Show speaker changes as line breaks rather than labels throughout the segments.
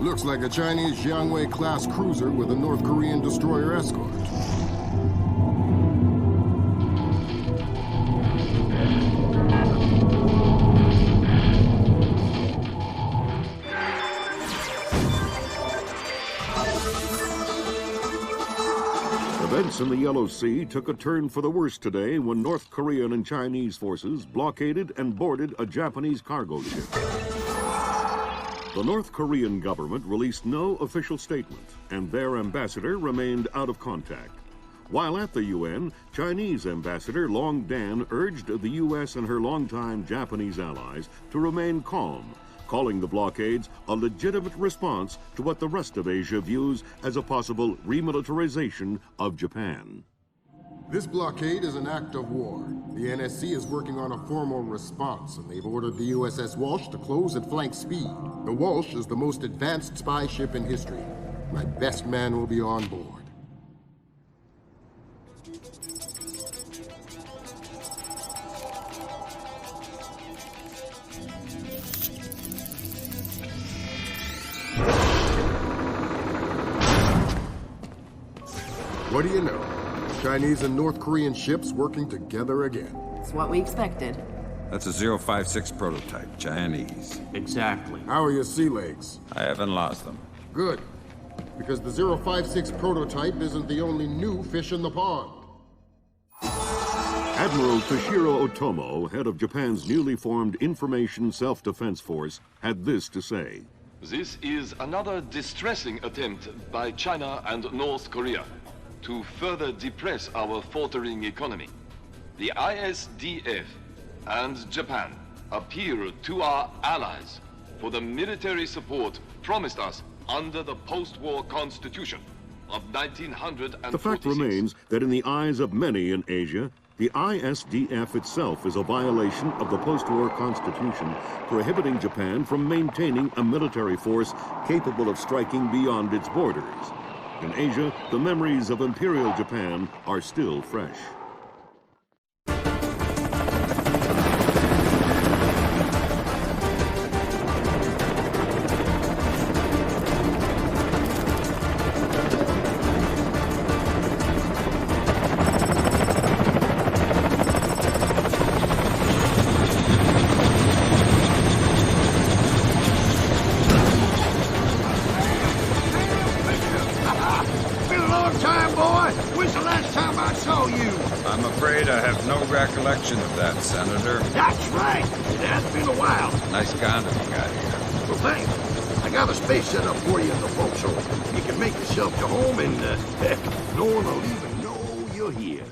Looks like a Chinese Jiangwei-class cruiser with a North Korean destroyer escort.
Events in the Yellow Sea took a turn for the worse today when North Korean and Chinese forces blockaded and boarded a Japanese cargo ship. The North Korean government released no official statement, and their ambassador remained out of contact. While at the UN, Chinese Ambassador Long Dan urged the U.S. and her longtime Japanese allies to remain calm, calling the blockades a legitimate response to what the rest of Asia views as a possible remilitarization of Japan.
This blockade is an act of war. The NSC is working on a formal response, and they've ordered the USS Walsh to close at flank speed. The Walsh is the most advanced spy ship in history. My best man will be on board. What do you know? Chinese and North Korean ships working together again.
It's what we expected.
That's a 056 prototype, Chinese.
Exactly.
How are your sea legs?
I haven't lost them.
Good. Because the 056 prototype isn't the only new fish in the pond.
Admiral Toshiro Otomo, head of Japan's newly formed Information Self-Defense Force, had this to say.
This is another distressing attempt by China and North Korea to further depress our faltering economy. The ISDF and Japan appeal to our allies for the military support promised us under the post-war constitution of 1946.
The fact remains that in the eyes of many in Asia, the ISDF itself is a violation of the post-war constitution, prohibiting Japan from maintaining a military force capable of striking beyond its borders. In Asia, the memories of Imperial Japan are still fresh.
Recollection of that, Senator.
That's right. It has been a while.
Nice condom you got here.
Well, thanks. I got a space set up for you in the boat, so you can make yourself to home and no one will even know you're here.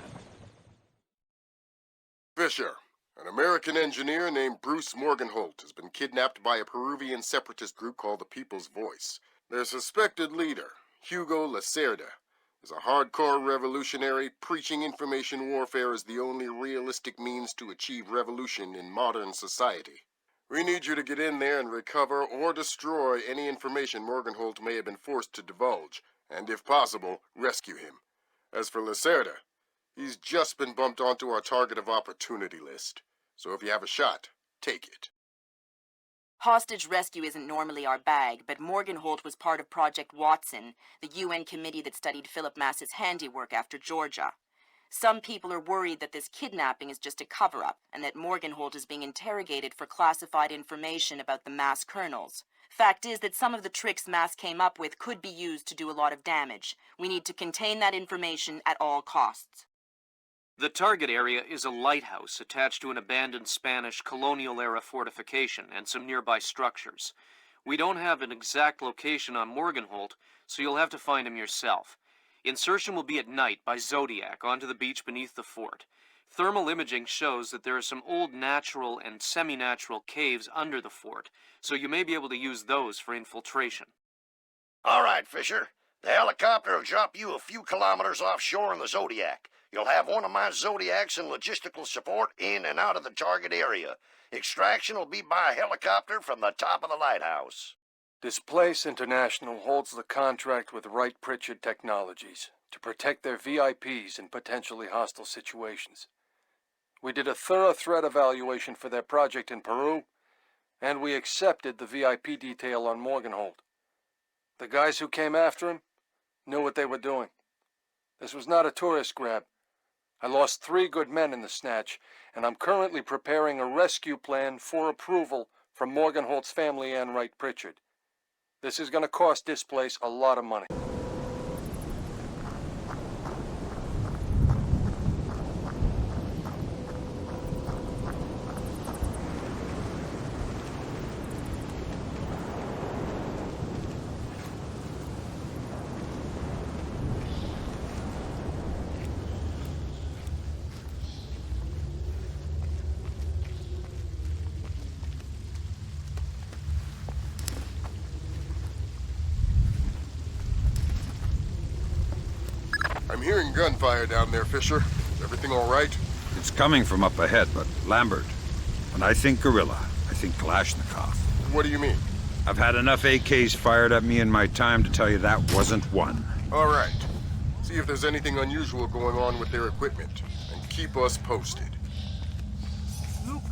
Fisher, an American engineer named Bruce Morgenholt has been kidnapped by a Peruvian separatist group called the People's Voice. Their suspected leader, Hugo Lacerda, is a hardcore revolutionary preaching information warfare as the only realistic means to achieve revolution in modern society. We need you to get in there and recover or destroy any information Morgenholt may have been forced to divulge, and if possible, rescue him. As for Lacerda, he's just been bumped onto our target of opportunity list, so if you have a shot, take it.
Hostage rescue isn't normally our bag, but Morgenholt was part of Project Watson, the UN committee that studied Philip Mass's handiwork after Georgia. Some people are worried that this kidnapping is just a cover-up, and that Morgenholt is being interrogated for classified information about the Mass kernels. Fact is that some of the tricks Mass came up with could be used to do a lot of damage. We need to contain that information at all costs.
The target area is a lighthouse attached to an abandoned Spanish colonial-era fortification and some nearby structures. We don't have an exact location on Morgenholt, so you'll have to find him yourself. Insertion will be at night by Zodiac onto the beach beneath the fort. Thermal imaging shows that there are some old natural and semi-natural caves under the fort, so you may be able to use those for infiltration.
All right, Fisher. The helicopter will drop you a few kilometers offshore in the Zodiac. You'll have one of my Zodiacs and logistical support in and out of the target area. Extraction will be by helicopter from the top of the lighthouse.
Displace International holds the contract with Wright Pritchard Technologies to protect their VIPs in potentially hostile situations. We did a thorough threat evaluation for their project in Peru, and we accepted the VIP detail on Morgenholt. The guys who came after him knew what they were doing. This was not a tourist grab. I lost 3 good men in the snatch, and I'm currently preparing a rescue plan for approval from Morgenholt's family and Wright Pritchard. This is going to cost Displace a lot of money.
I'm hearing gunfire down there, Fisher. Is everything all right?
It's coming from up ahead, but Lambert, when I think guerrilla, I think Kalashnikov.
What do you mean?
I've had enough AKs fired at me in my time to tell you that wasn't one.
All right. See if there's anything unusual going on with their equipment, and keep us posted.
Look,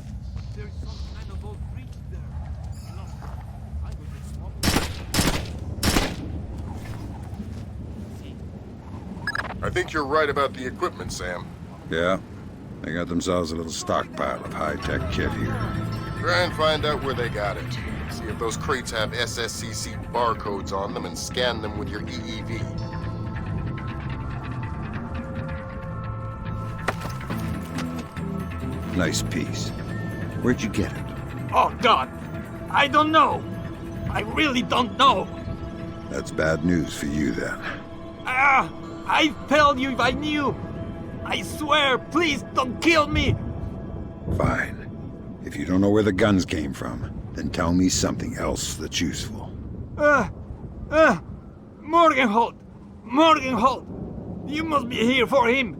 there's some kind of old bridge there. Look, I will get smoke.
I think you're right about the equipment, Sam.
Yeah? They got themselves a little stockpile of high-tech kit here.
Try and find out where they got it. See if those crates have SSCC barcodes on them and scan them with your EEV.
Nice piece. Where'd you get it?
Oh, God. I don't know. I really don't know.
That's bad news for you, then.
I'd tell you if I knew. I swear, please don't kill me.
Fine. If you don't know where the guns came from, then tell me something else that's useful.
Morgenholt. Morgenholt. You must be here for him.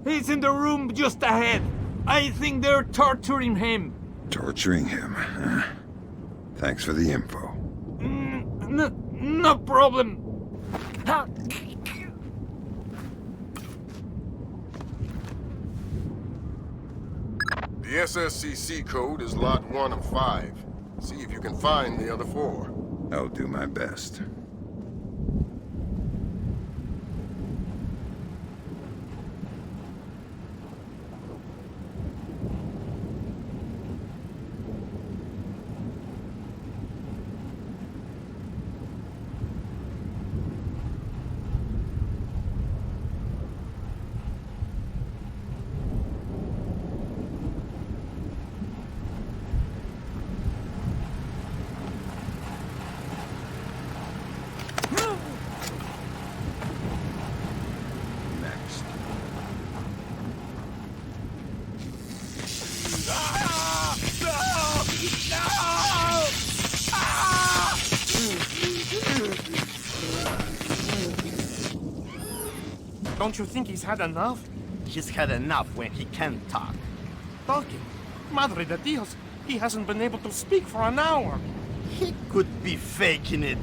He's in the room just ahead. I think they're torturing him.
Torturing him, huh? Thanks for the info.
No problem.
The SSCC code is lot 1 of 5. See if you can find the other 4.
I'll do my best.
Don't you think he's had enough?
He's had enough when he can't talk.
Talking? Madre de Dios, he hasn't been able to speak for an hour.
He could be faking it.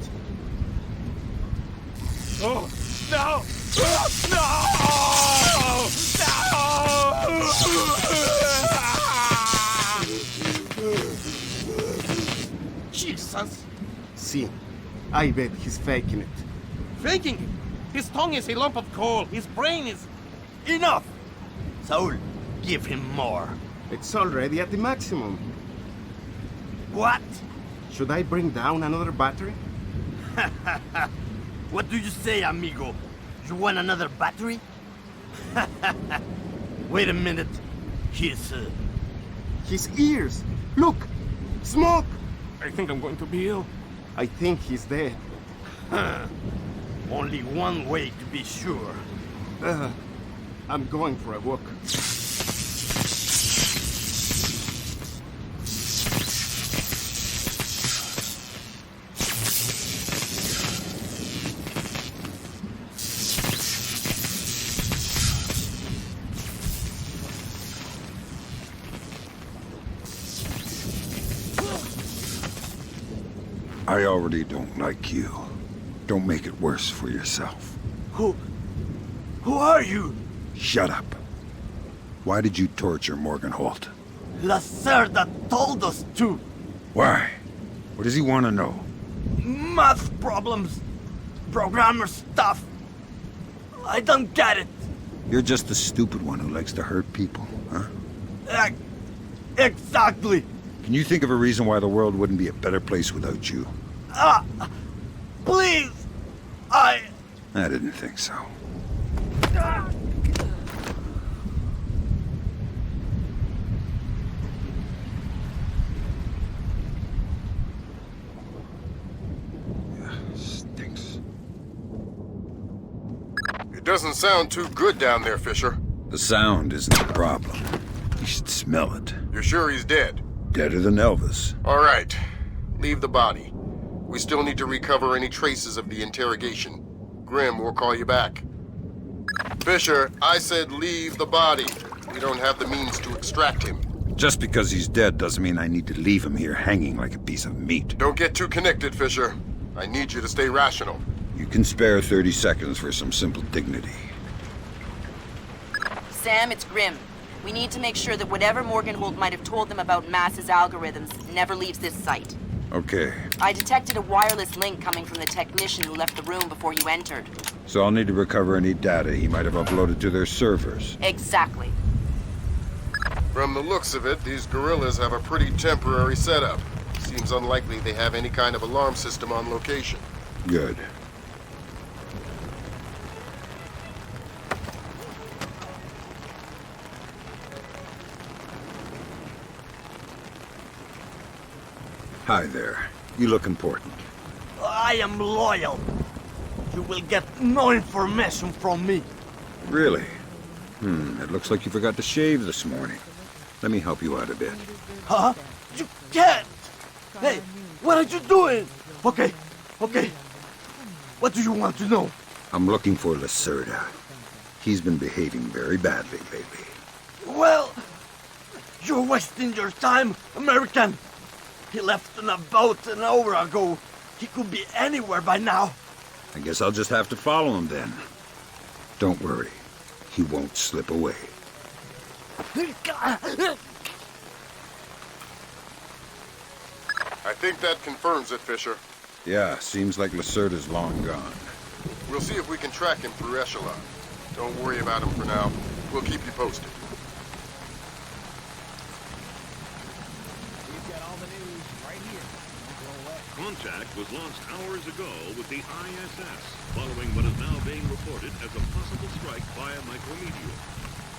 Oh, no! Oh, no! Jesus!
See, I bet he's faking it.
Faking it? His tongue is a lump of coal. His brain is...
Enough! Saul, give him more.
It's already at the maximum.
What?
Should I bring down another battery?
What do you say, amigo? You want another battery? Wait a minute. His
ears! Look! Smoke!
I think I'm going to be ill.
I think he's dead.
Only one way to be sure.
I'm going for a walk.
I already don't like you. Don't make it worse for yourself.
Who are you?
Shut up. Why did you torture Morgan Holt?
Lacerda told us to.
Why? What does he want to know?
Math problems. Programmer stuff. I don't get it.
You're just the stupid one who likes to hurt people, huh?
Exactly.
Can you think of a reason why the world wouldn't be a better place without you?
Please.
I didn't think so. Stinks.
It doesn't sound too good down there, Fisher.
The sound isn't the problem. You should smell it.
You're sure he's dead?
Deader than Elvis.
All right. Leave the body. We still need to recover any traces of the interrogation. Grim will call you back. Fisher, I said leave the body. We don't have the means to extract him.
Just because he's dead doesn't mean I need to leave him here hanging like a piece of meat.
Don't get too connected, Fisher. I need you to stay rational.
You can spare 30 seconds for some simple dignity.
Sam, it's Grim. We need to make sure that whatever Morgan Holt might have told them about Mass's algorithms never leaves this site.
Okay.
I detected a wireless link coming from the technician who left the room before you entered.
So I'll need to recover any data he might have uploaded to their servers.
Exactly.
From the looks of it, these guerrillas have a pretty temporary setup. Seems unlikely they have any kind of alarm system on location.
Good. Hi there. You look important.
I am loyal. You will get no information from me.
Really? It looks like you forgot to shave this morning. Let me help you out a bit.
Huh? You can't! Hey, what are you doing? Okay. What do you want to know?
I'm looking for Lacerda. He's been behaving very badly lately.
Well, you're wasting your time, American. He left on a boat an hour ago. He could be anywhere by now.
I guess I'll just have to follow him then. Don't worry. He won't slip away.
I think that confirms it, Fisher.
Yeah, seems like Lacerda's long gone.
We'll see if we can track him through Echelon. Don't worry about him for now. We'll keep you posted.
Contact was lost hours ago with the ISS, following what is now being reported as a possible strike by a micrometeor.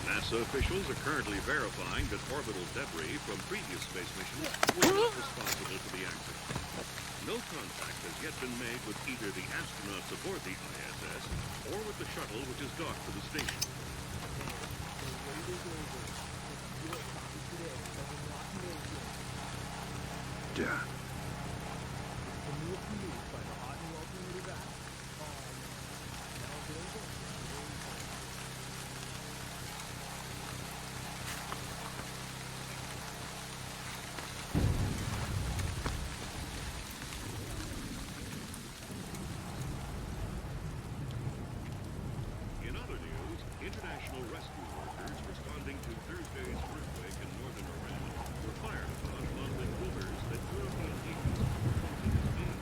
NASA officials are currently verifying that orbital debris from previous space missions were not responsible for the accident. No contact has yet been made with either the astronauts aboard the ISS or with the shuttle which is docked to the station.
Done.
International rescue workers responding to Thursday's earthquake in northern Iran were fired upon along with rumors that European agents were using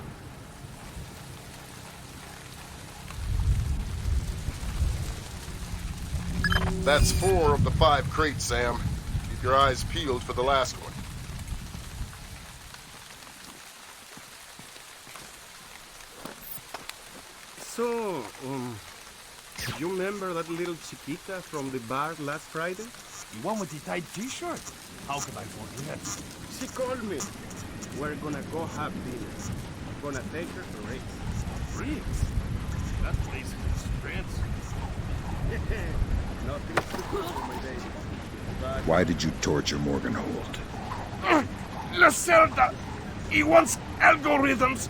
That's 4 of the 5 crates, Sam. Keep your eyes peeled for the last one.
So, you remember that little chiquita from the bar last Friday?
The one with the tight t-shirt? How could I forget?
She called me. We're gonna go have dinner. gonna take her to Riggs.
Riggs? That place is expensive.
Nothing's too good for my baby. But
Why did you torture Morgan Holt?
Lacerda! He wants algorithms.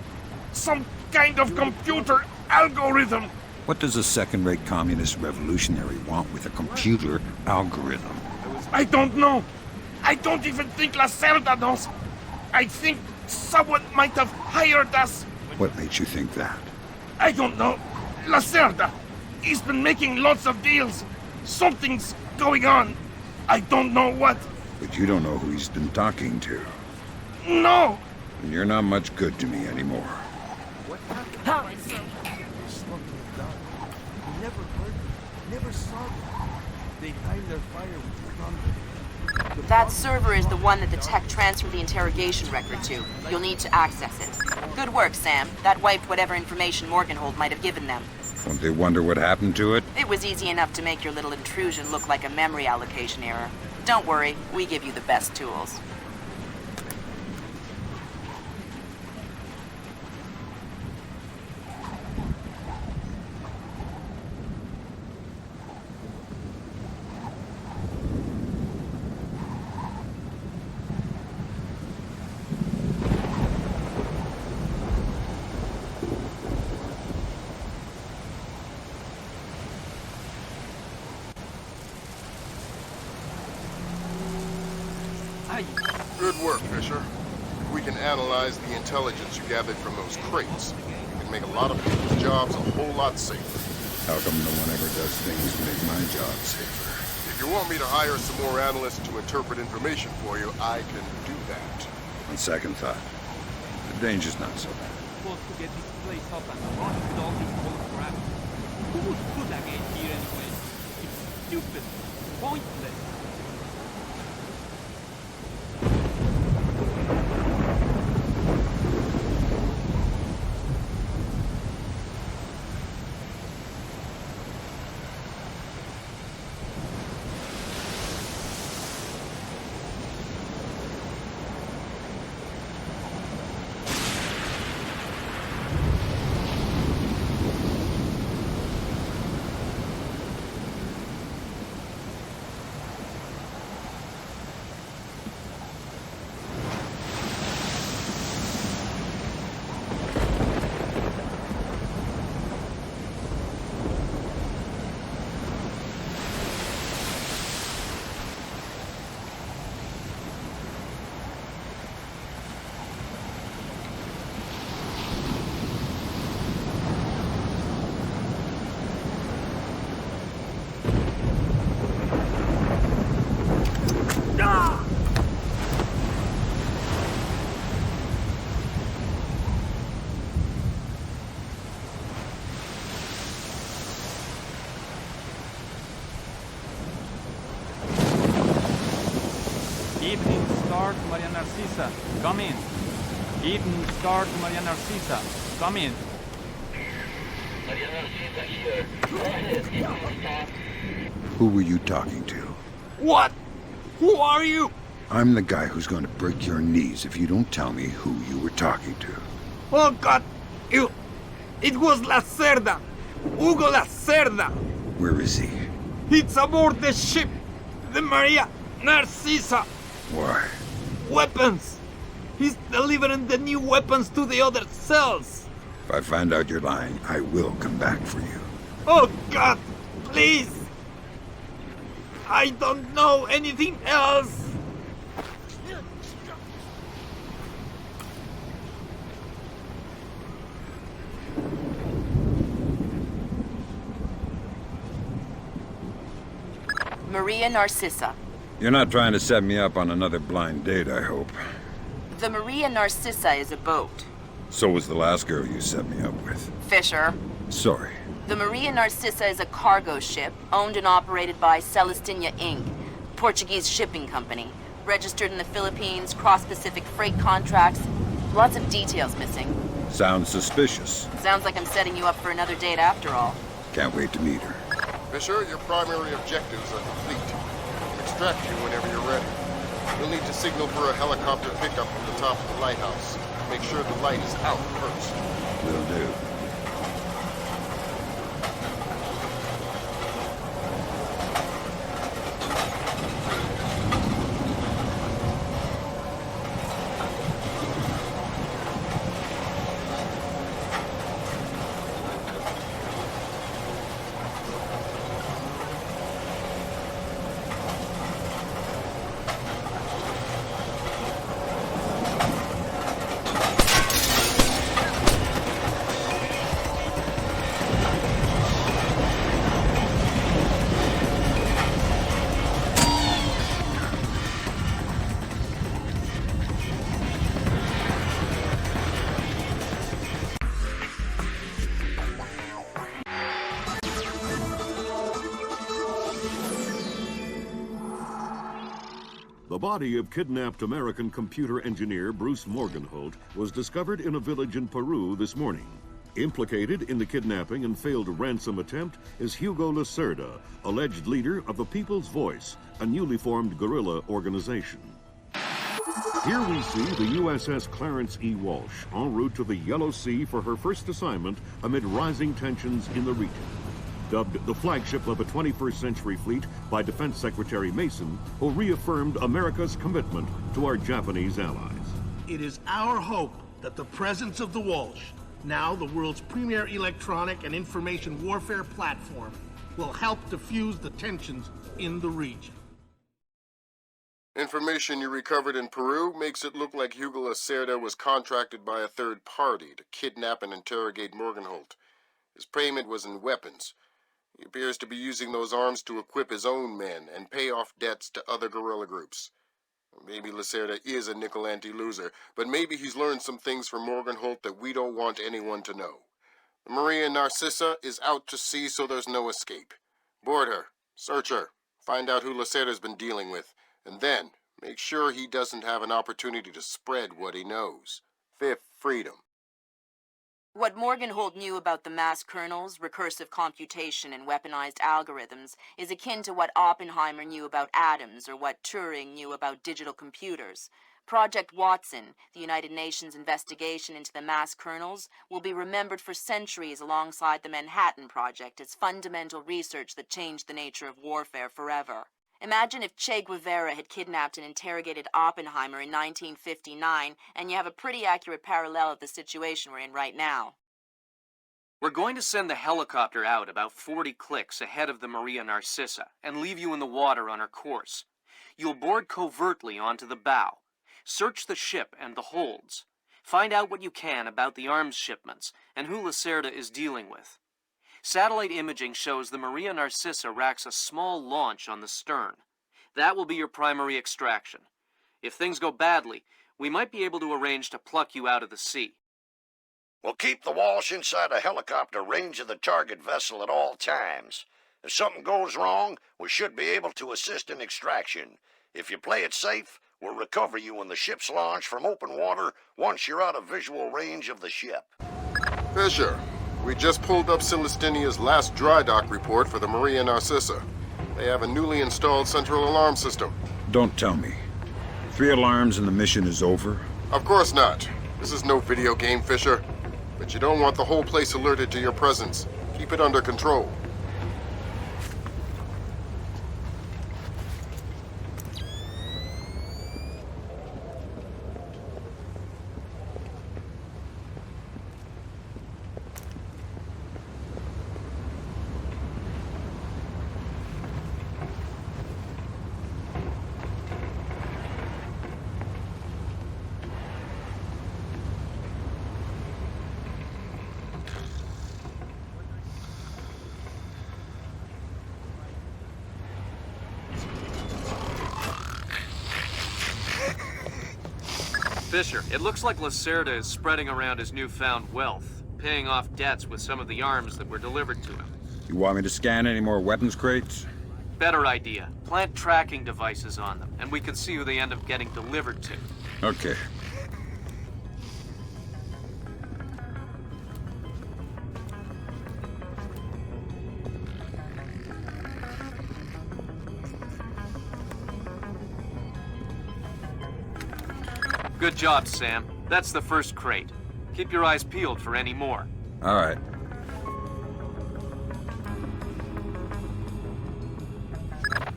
Some kind of computer algorithm.
What does a second-rate communist revolutionary want with a computer algorithm?
I don't know. I don't even think Lacerda knows. I think someone might have hired us.
What makes you think that?
I don't know. Lacerda. He's been making lots of deals. Something's going on. I don't know what.
But you don't know who he's been talking to.
No.
And you're not much good to me anymore.
what happened?
Never heard, never saw them. They timed their fire with thunder.
That server is the one that the tech transferred the interrogation record to. You'll need to access it. Good work, Sam. That wiped whatever information Morganhold might have given them.
Won't they wonder what happened to it?
It was easy enough to make your little intrusion look like a memory allocation error. Don't worry, we give you the best tools.
Good work, Fisher. If we can analyze the intelligence you gathered from those crates, we can make a lot of people's jobs a whole lot safer.
How come no one ever does things to make my job safer?
If you want me to hire some more analysts to interpret information for you, I can do that.
On second thought, the danger's not so bad.
Supposed to get this place up and running with all this old crap. Who would put that game here anyway? It's stupid. Pointless. Evening Star to Maria Narcisa. Come in. Evening Star to Maria Narcisa. Come in.
Who were you talking to?
What? Who are you?
I'm the guy who's going to break your knees if you don't tell me who you were talking to.
Oh God! It was Lacerda! Hugo Lacerda!
Where is he?
It's aboard the ship! The Maria Narcisa!
Why?
Weapons! He's delivering the new weapons to the other cells!
If I find out you're lying, I will come back for you.
Oh God! Please! I don't know anything else!
Maria Narcissa.
You're not trying to set me up on another blind date, I hope.
The Maria Narcissa is a boat.
So was the last girl you set me up with.
Fisher.
Sorry.
The Maria Narcissa is a cargo ship owned and operated by Celestina Inc., Portuguese shipping company. Registered in the Philippines, cross-Pacific freight contracts. Lots of details missing.
Sounds suspicious.
Sounds like I'm setting you up for another date after all.
Can't wait to meet her.
Fisher, your primary objectives are complete. We'll extract you whenever you're ready. You'll need to signal for a helicopter pickup from the top of the lighthouse. make sure the light is out first.
Will do.
The body of kidnapped American computer engineer Bruce Morgenholt was discovered in a village in Peru this morning. Implicated in the kidnapping and failed ransom attempt is Hugo Lacerda, alleged leader of the People's Voice, a newly formed guerrilla organization. Here we see the USS Clarence E. Walsh en route to the Yellow Sea for her first assignment amid rising tensions in the region. Dubbed the flagship of a 21st century fleet by Defense Secretary Mason, who reaffirmed America's commitment to our Japanese allies.
It is our hope that the presence of the Walsh, now the world's premier electronic and information warfare platform, will help diffuse the tensions in the region.
Information you recovered in Peru makes it look like Hugo Lacerda was contracted by a third party to kidnap and interrogate Morgenholt. His payment was in weapons. He appears to be using those arms to equip his own men and pay off debts to other guerrilla groups. Maybe Lacerda is a nickel anti-loser, but maybe he's learned some things from Morgenholt that we don't want anyone to know. The Maria Narcissa is out to sea, so there's no escape. Board her, search her, find out who Lacerda's been dealing with, and then make sure he doesn't have an opportunity to spread what he knows. Fifth freedom.
What Morgenholt knew about the mass kernels, recursive computation, and weaponized algorithms is akin to what Oppenheimer knew about atoms or what Turing knew about digital computers. Project Watson, the United Nations investigation into the mass kernels, will be remembered for centuries alongside the Manhattan Project as fundamental research that changed the nature of warfare forever. Imagine if Che Guevara had kidnapped and interrogated Oppenheimer in 1959, and you have a pretty accurate parallel of the situation we're in right now.
We're going to send the helicopter out about 40 clicks ahead of the Maria Narcissa and leave you in the water on her course. You'll board covertly onto the bow. Search the ship and the holds. Find out what you can about the arms shipments and who Lacerda is dealing with. Satellite imaging shows the Maria Narcissa racks a small launch on the stern. That will be your primary extraction. If things go badly, we might be able to arrange to pluck you out of the sea.
We'll keep the Walsh inside a helicopter range of the target vessel at all times. If something goes wrong, we should be able to assist in extraction. If you play it safe, we'll recover you when the ship's launched from open water once you're out of visual range of the ship.
Fisher, we just pulled up Celestinia's last dry dock report for the Maria Narcissa. They have a newly installed central alarm system.
Don't tell me. 3 alarms and the mission is over?
Of course not. This is no video game, Fisher. But you don't want the whole place alerted to your presence. Keep it under control.
Fisher, it looks like Lacerda is spreading around his newfound wealth, paying off debts with some of the arms that were delivered to him.
You want me to scan any more weapons crates?
Better idea. Plant tracking devices on them, and we can see who they end up getting delivered to.
Okay.
Good job, Sam. That's the first crate. Keep your eyes peeled for any more.
All right.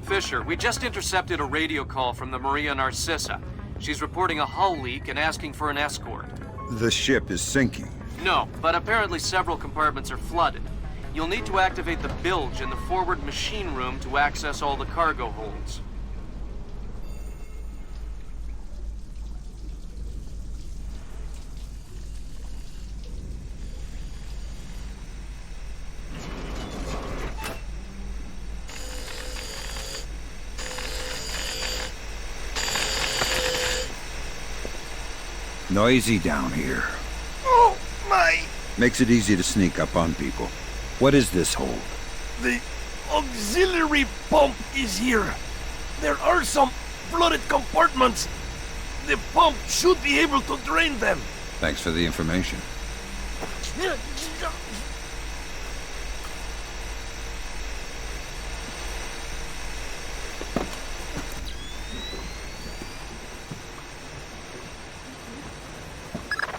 Fisher, we just intercepted a radio call from the Maria Narcissa. She's reporting a hull leak and asking for an escort.
The ship is sinking.
No, but apparently several compartments are flooded. You'll need to activate the bilge in the forward machine room to access all the cargo holds.
Noisy down here.
Oh, my!
Makes it easy to sneak up on people. What is this hold?
The auxiliary pump is here. There are some flooded compartments. The pump should be able to drain them.
Thanks for the information.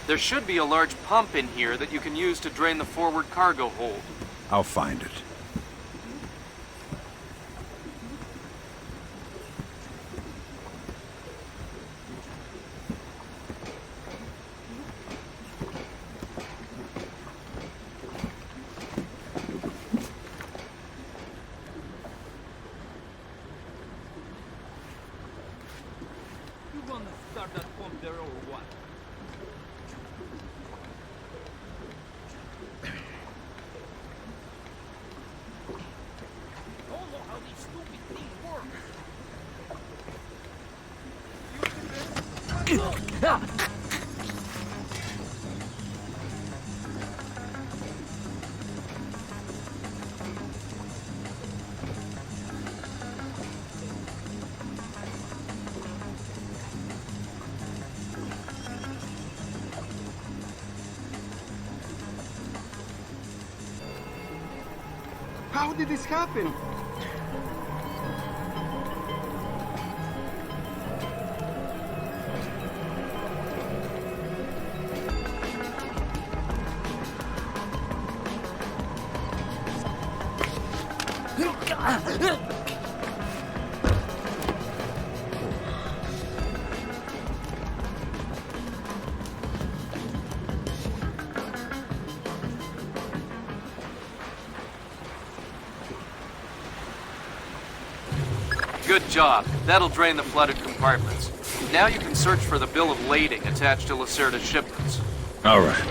There should be a large pump in here that you can use to drain the forward cargo hold.
I'll find it.
You wanna start that pump there or what? Don't know how these stupid things work.
How did this happen?
Good job. That'll drain the flooded compartments. Now you can search for the bill of lading attached to Lacerda's shipments.
All right.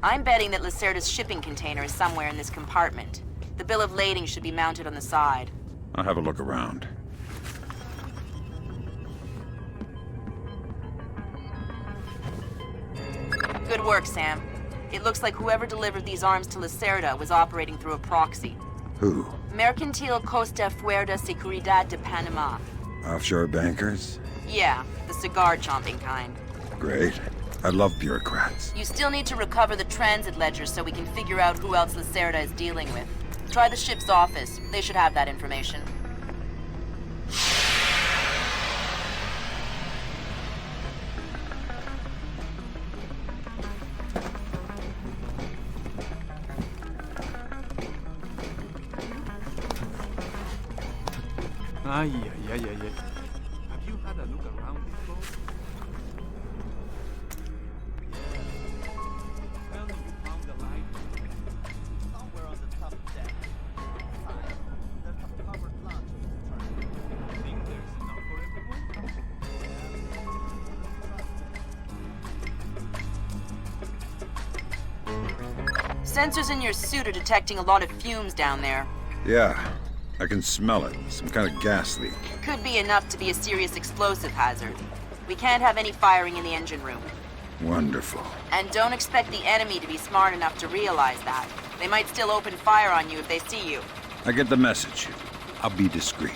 I'm betting that Lacerda's shipping container is somewhere in this compartment. The bill of lading should be mounted on the side.
I'll have a look around.
Good work, Sam. It looks like whoever delivered these arms to Lacerda was operating through a proxy.
Who?
Mercantil Costa Fuerza Seguridad de Panama.
Offshore bankers?
Yeah, the cigar-chomping kind.
Great. I love bureaucrats.
You still need to recover the transit ledger so we can figure out who else Lacerda is dealing with. Try the ship's office. They should have that information.
Ay. Have you had a look around this boat? Tell me you found the light. Somewhere on the top deck. Inside, there's a covered launch. Think there's enough for everyone?
Sensors in your suit are detecting a lot of fumes down there.
Yeah, I can smell it. Some kind of gas leak.
Could be enough to be a serious explosive hazard. We can't have any firing in the engine room.
Wonderful.
And don't expect the enemy to be smart enough to realize that. They might still open fire on you if they see you.
I get the message. I'll be discreet.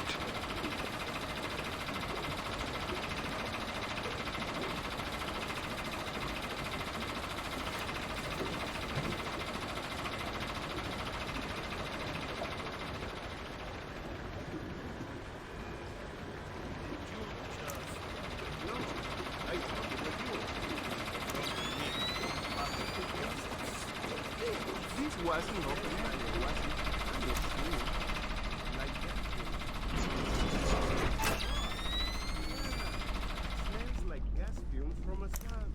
wasn't open area, was it? I'm not sure. Like that. Smells like gas fumes from a slab.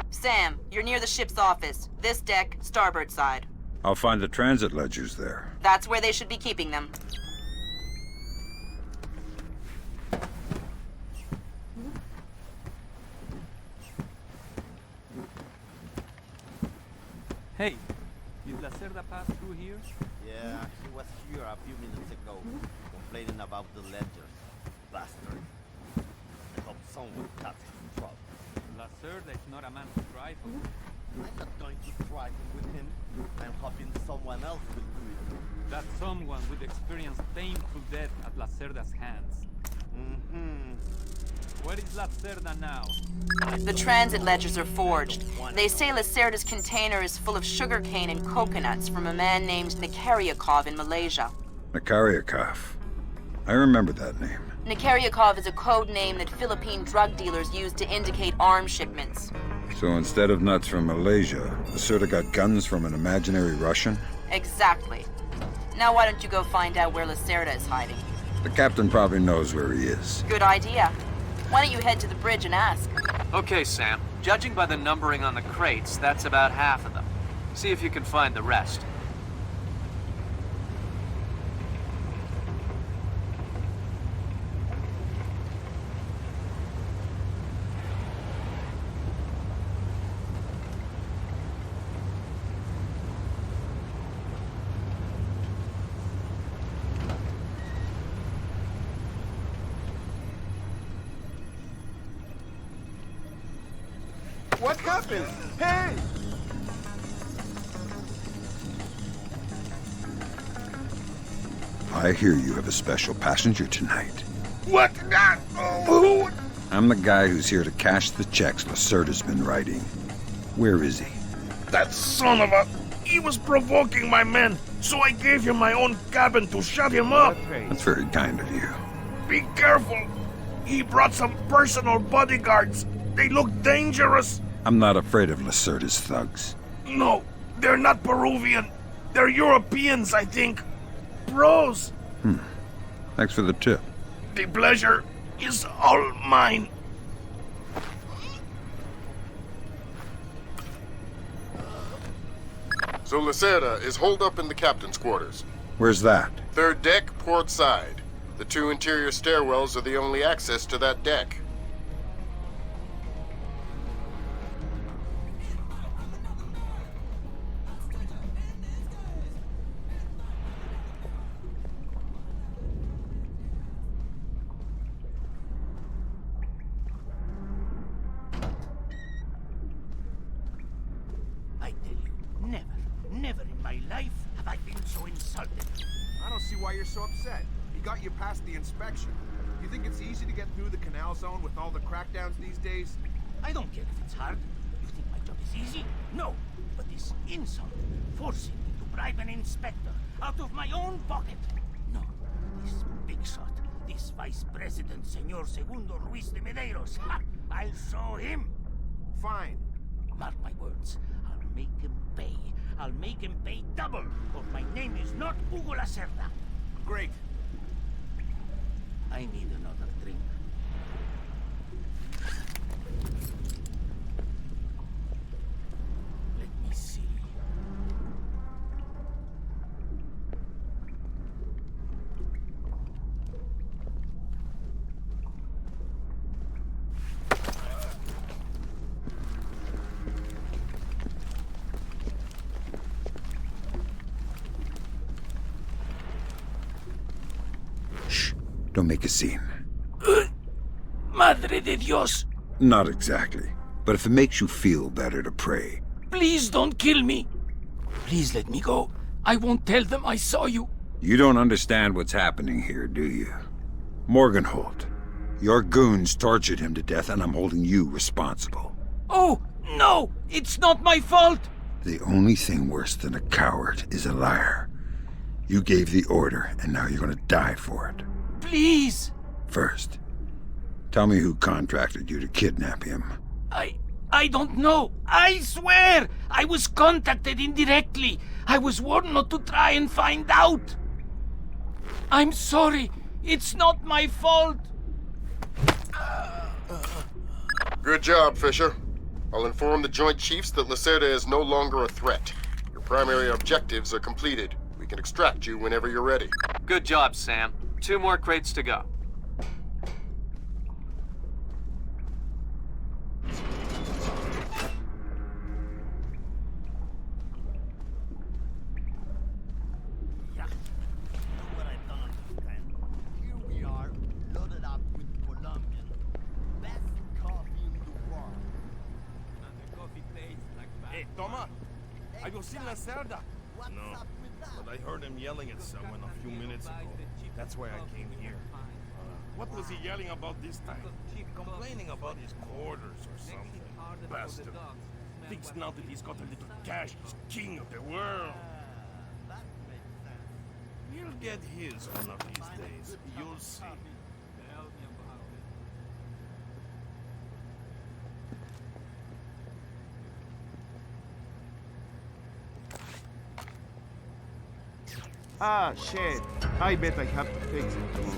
Sam, you're near the ship's office. This deck, starboard side.
I'll find the transit ledgers there.
That's where they should be keeping them.
Hey, did Lacerda pass through here?
Yeah, he was here a few minutes ago, complaining about the ledgers. Bastard. I hope someone cuts his throat.
Lacerda is not a man to trifle.
I'm not going to trifle with him. I'm hoping someone else will do it.
That someone would experience painful death at Lacerda's hands. Where is Lacerda now?
The transit ledgers are forged. They say Lacerda's container is full of sugarcane and coconuts from a man named Nikaryakov in Malaysia.
Nikaryakov. I remember that name.
Nikaryakov is a code name that Philippine drug dealers use to indicate arms shipments.
So instead of nuts from Malaysia, Lacerda got guns from an imaginary Russian?
Exactly. Now why don't you go find out where Lacerda is hiding?
The captain probably knows where he is.
Good idea. Why don't you head to the bridge and ask?
Okay, Sam. Judging by the numbering on the crates, that's about half of them. See if you can find the rest.
What happened? Hey!
I hear you have a special passenger tonight.
What? Who?
I'm the guy who's here to cash the checks Lacerda's been writing. Where is he?
That son of a... He was provoking my men, so I gave him my own cabin to shut him up.
That's very kind of you.
Be careful. He brought some personal bodyguards. They look dangerous.
I'm not afraid of Lacerda's thugs.
No, they're not Peruvian. They're Europeans, I think. Bros.
Thanks for the tip.
The pleasure is all mine.
So Lacerda is holed up in the captain's quarters.
Where's that?
Third deck, port side. The two interior stairwells are the only access to that deck.
I tell you, never in my life have I been so insulted.
I don't see why you're so upset. He got you past the inspection. You think it's easy to get through the canal zone with all the crackdowns these days?
I don't care if it's hard. You think my job is easy? No. But this insult, forcing me to
bribe an inspector out of my own pocket. No, this big shot, this Vice President, Senor Segundo Ruiz de Medeiros, ha! I'll show him.
Fine.
Mark my words, I'll make him pay. I'll make him pay double, or my name is not Hugo Lacerda.
Great.
I need another drink. Let me see.
Shh. Don't make a scene.
Madre de Dios!
Not exactly. But if it makes you feel better to pray.
Please don't kill me. Please let me go. I won't tell them I saw you.
You don't understand what's happening here, do you? Morgenholt. Your goons tortured him to death, and I'm holding you responsible.
Oh, no! It's not my fault!
The only thing worse than a coward is a liar. You gave the order, and now you're gonna die for it.
Please!
First, tell me who contracted you to kidnap him.
I don't know. I swear! I was contacted indirectly. I was warned not to try and find out. I'm sorry. It's not my fault.
Good job, Fisher. I'll inform the Joint Chiefs that Lacerda is no longer a threat. Your primary objectives are completed. We can extract you whenever you're ready.
Good job, Sam. 2 more crates to go.
Toma, have you seen Lacerda?
No, but I heard him yelling at someone a few minutes ago. That's why I came here. What was he yelling about this time? Complaining about his quarters or something. Bastard. Thinks now that he's got a little cash, he's king of the world. He'll get his one of these days. You'll see.
Ah, shit. I bet I have to fix it too.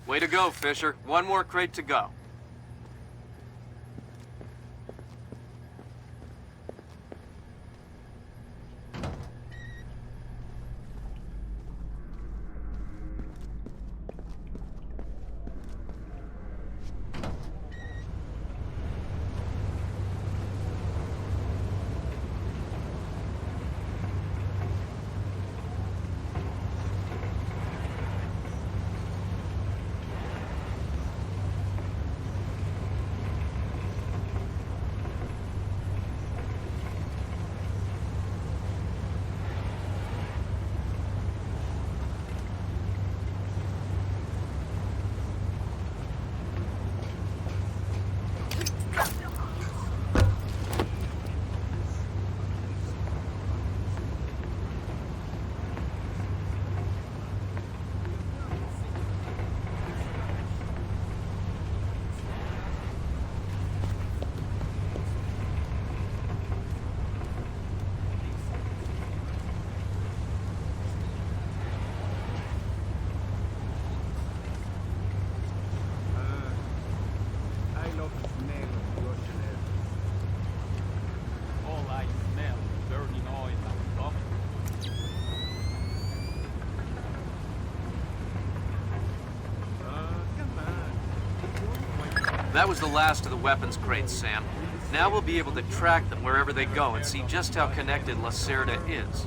Way to go, Fisher. 1 more crate to go. That was the last of the weapons crates, Sam. Now we'll be able to track them wherever they go and see just how connected Lacerda is.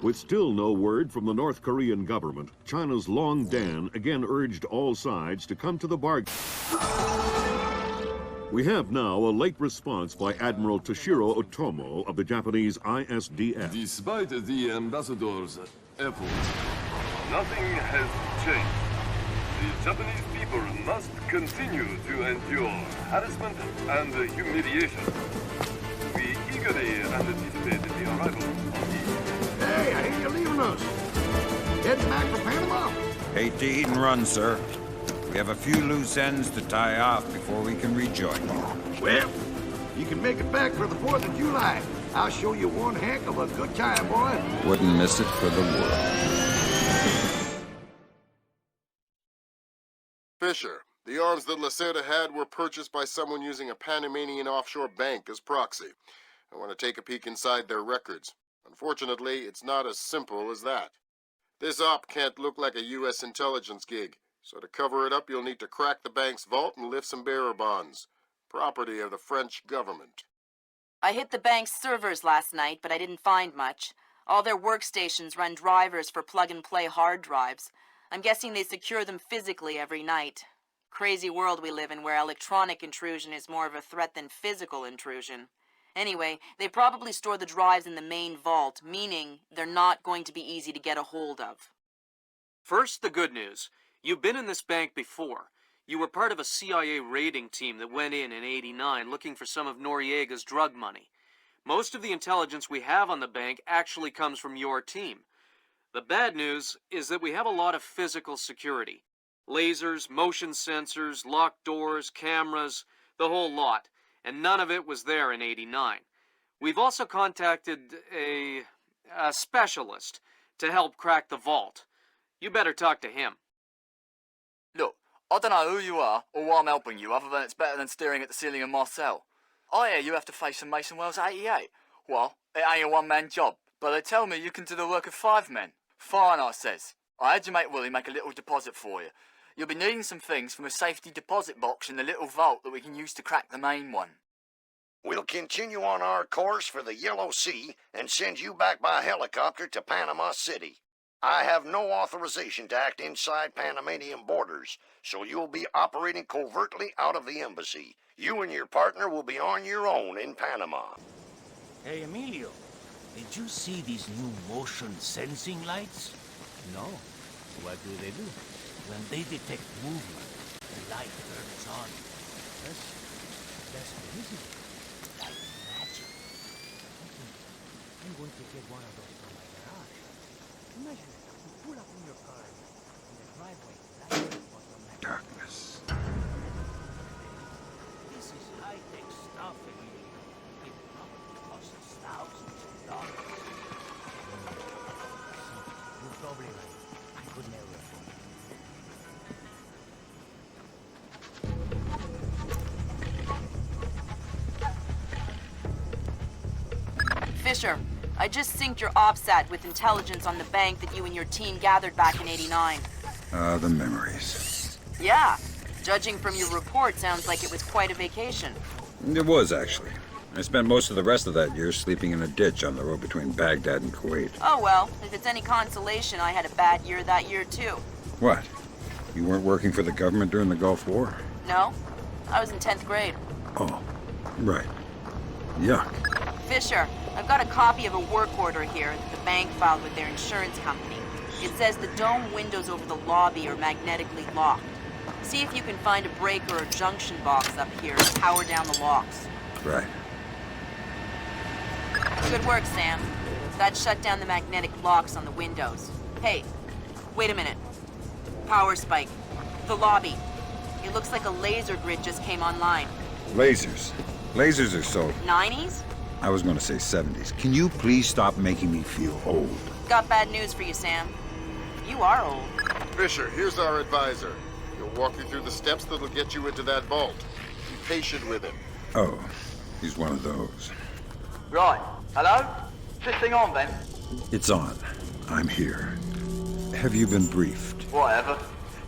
With still no word from the North Korean government, China's Long Dan again urged all sides to come to the bargain. We have now a late response by Admiral Toshiro Otomo of the Japanese ISDF.
Despite the ambassador's efforts, nothing has changed. The Japanese people must continue to endure harassment and humiliation. We eagerly anticipate the arrival of the...
Hey, I hear you're leaving us. Heading back for Panama?
Hate to eat and run, sir. We have a few loose ends to tie off before we can rejoin you.
Well, you can make it back for the 4th of July. I'll show you one heck of a good time, boy.
Wouldn't miss it for the world.
Fisher, the arms that Lacerda had were purchased by someone using a Panamanian offshore bank as proxy. I want to take a peek inside their records. Unfortunately, it's not as simple as that. This op can't look like a U.S. intelligence gig, so to cover it up you'll need to crack the bank's vault and lift some bearer bonds. Property of the French government.
I hit the bank's servers last night, but I didn't find much. All their workstations run drivers for plug-and-play hard drives. I'm guessing they secure them physically every night. Crazy world we live in where electronic intrusion is more of a threat than physical intrusion. Anyway, they probably store the drives in the main vault, meaning they're not going to be easy to get a hold of.
First, the good news. You've been in this bank before. You were part of a CIA raiding team that went in '89 looking for some of Noriega's drug money. Most of the intelligence we have on the bank actually comes from your team. The bad news is that we have a lot of physical security. Lasers, motion sensors, locked doors, cameras, the whole lot. And none of it was there in '89. We've also contacted a specialist to help crack the vault. You better talk to him.
Look, I don't know who you are or why I'm helping you, other than it's better than staring at the ceiling in my cell. I hear you have to face some Mason Wells 88. Well, it ain't a one-man job, but they tell me you can do the work of 5 men. Fine, I says. I had your mate Willie make a little deposit for you. You'll be needing some things from a safety deposit box in the little vault that we can use to crack the main one.
We'll continue on our course for the Yellow Sea and send you back by helicopter to Panama City. I have no authorization to act inside Panamanian borders, so you'll be operating covertly out of the embassy. You and your partner will be on your own in Panama.
Hey, Emilio, did you see these new motion sensing lights?
No. What do they do?
When they detect movement, the light turns on.
That's crazy.
Like magic.
I'm going to get one of those from my garage. Imagine it. You pull up in your car in the driveway.
Darkness.
This is high-tech stuff, Emilio. It probably costs thousands of dollars.
You're probably right. I could never afford it.
Fisher, I just synced your OPSAT with intelligence on the bank that you and your team gathered back in '89.
The memories.
Yeah. Judging from your report, sounds like it was quite a vacation.
It was, actually. I spent most of the rest of that year sleeping in a ditch on the road between Baghdad and Kuwait.
Oh well, if it's any consolation, I had a bad year that year too.
What? You weren't working for the government during the Gulf War?
No, I was in 10th grade.
Oh, right. Yuck.
Fisher, I've got a copy of a work order here that the bank filed with their insurance company. It says the dome windows over the lobby are magnetically locked. See if you can find a breaker or junction box up here to power down the locks.
Right.
Good work, Sam. That shut down the magnetic locks on the windows. Hey, wait a minute. Power spike. The lobby. It looks like a laser grid just came online.
Lasers. Lasers are so...
90s?
I was going to say 70s. Can you please stop making me feel old?
Got bad news for you, Sam. You are old.
Fisher, here's our advisor. He'll walk you through the steps that'll get you into that vault. Be patient with him.
Oh, he's one of those.
Right. Hello? Is this thing on, then?
It's on. I'm here. Have you been briefed?
Whatever.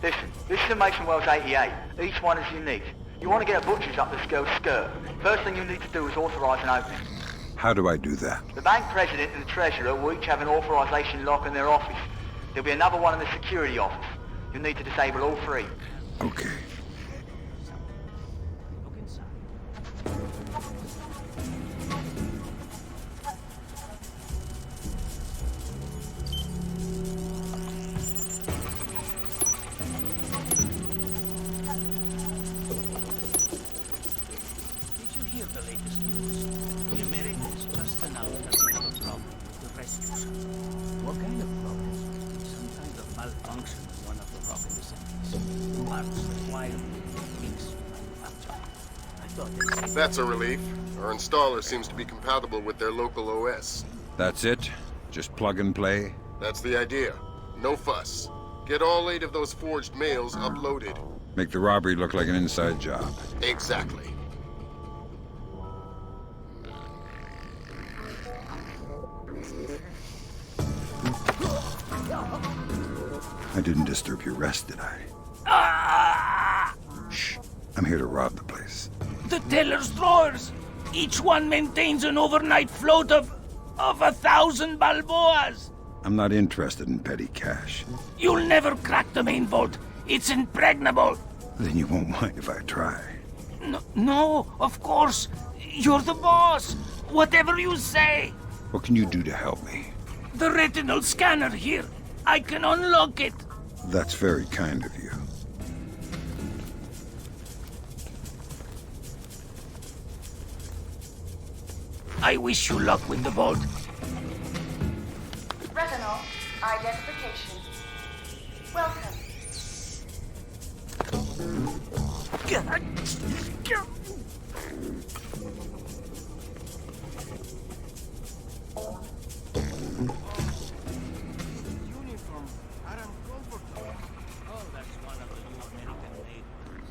Listen, this is a Mason Wells 88. Each one is unique. You want to get a butcher's up this girl's skirt. First thing you need to do is authorize an opening.
How do I do that?
The bank president and the treasurer will each have an authorization lock in their office. There'll be another one in the security office. You'll need to disable all three.
Okay.
That's a relief. Our installer seems to be compatible with their local OS.
That's it? Just plug and play?
That's the idea. No fuss. Get all 8 of those forged mails uploaded.
Make the robbery look like an inside job.
Exactly.
I didn't disturb your rest, did I? Shh. I'm here to rob the place.
The teller's drawers. Each one maintains an overnight float of 1,000 balboas.
I'm not interested in petty cash.
You'll never crack the main vault. It's impregnable.
Then you won't mind if I try.
No, of course. You're the boss. Whatever you say.
What can you do to help me?
The retinal scanner here. I can unlock it.
That's very kind of you.
I wish you luck with the vault.
Retinal identification. Welcome.
Uniform are uncomfortable. Oh, that's one of the new American neighbors.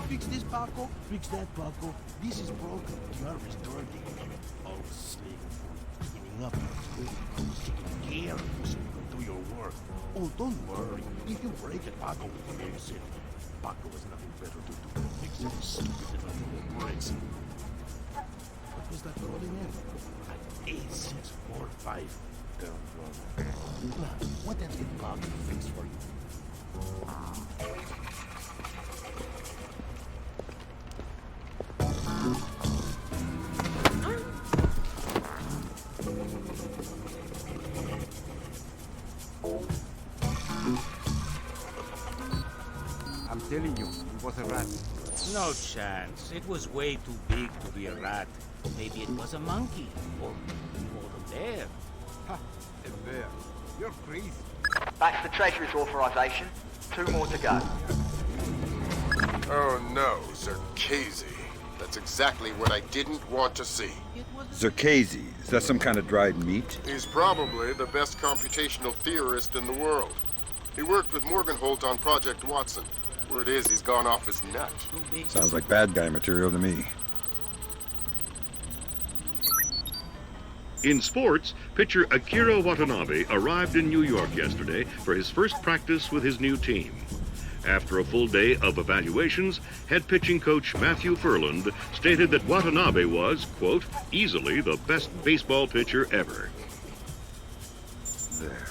Fix this, Paco. Fix that, Paco. This is broken. You are restoring it. Oh, sick. Cleaning up. Taking care of you so you can do your work. Oh, don't worry. If you break it, Paco will fix it. Paco has nothing better to do than fix it. Stupid little bricks. What was that coding in? At 8645. Down wrong. Now, what else can Paco fix for you?
I'm telling you, it was a rat.
No chance. It was way too big to be a rat. Maybe it was a monkey or a bear.
Ha! A bear. You're crazy.
That's the treasurer's authorization. 2 more to go.
Oh no, Zerkazy. That's exactly what I didn't want to see.
Zerkazy, is that some kind of dried meat?
He's probably the best computational theorist in the world. He worked with Morgenholt on Project Watson. Word is he's gone off his nut.
Sounds like bad guy material to me.
In sports, pitcher Akira Watanabe arrived in New York yesterday for his first practice with his new team. After a full day of evaluations, head pitching coach Matthew Furland stated that Watanabe was, quote, easily the best baseball pitcher ever.
There.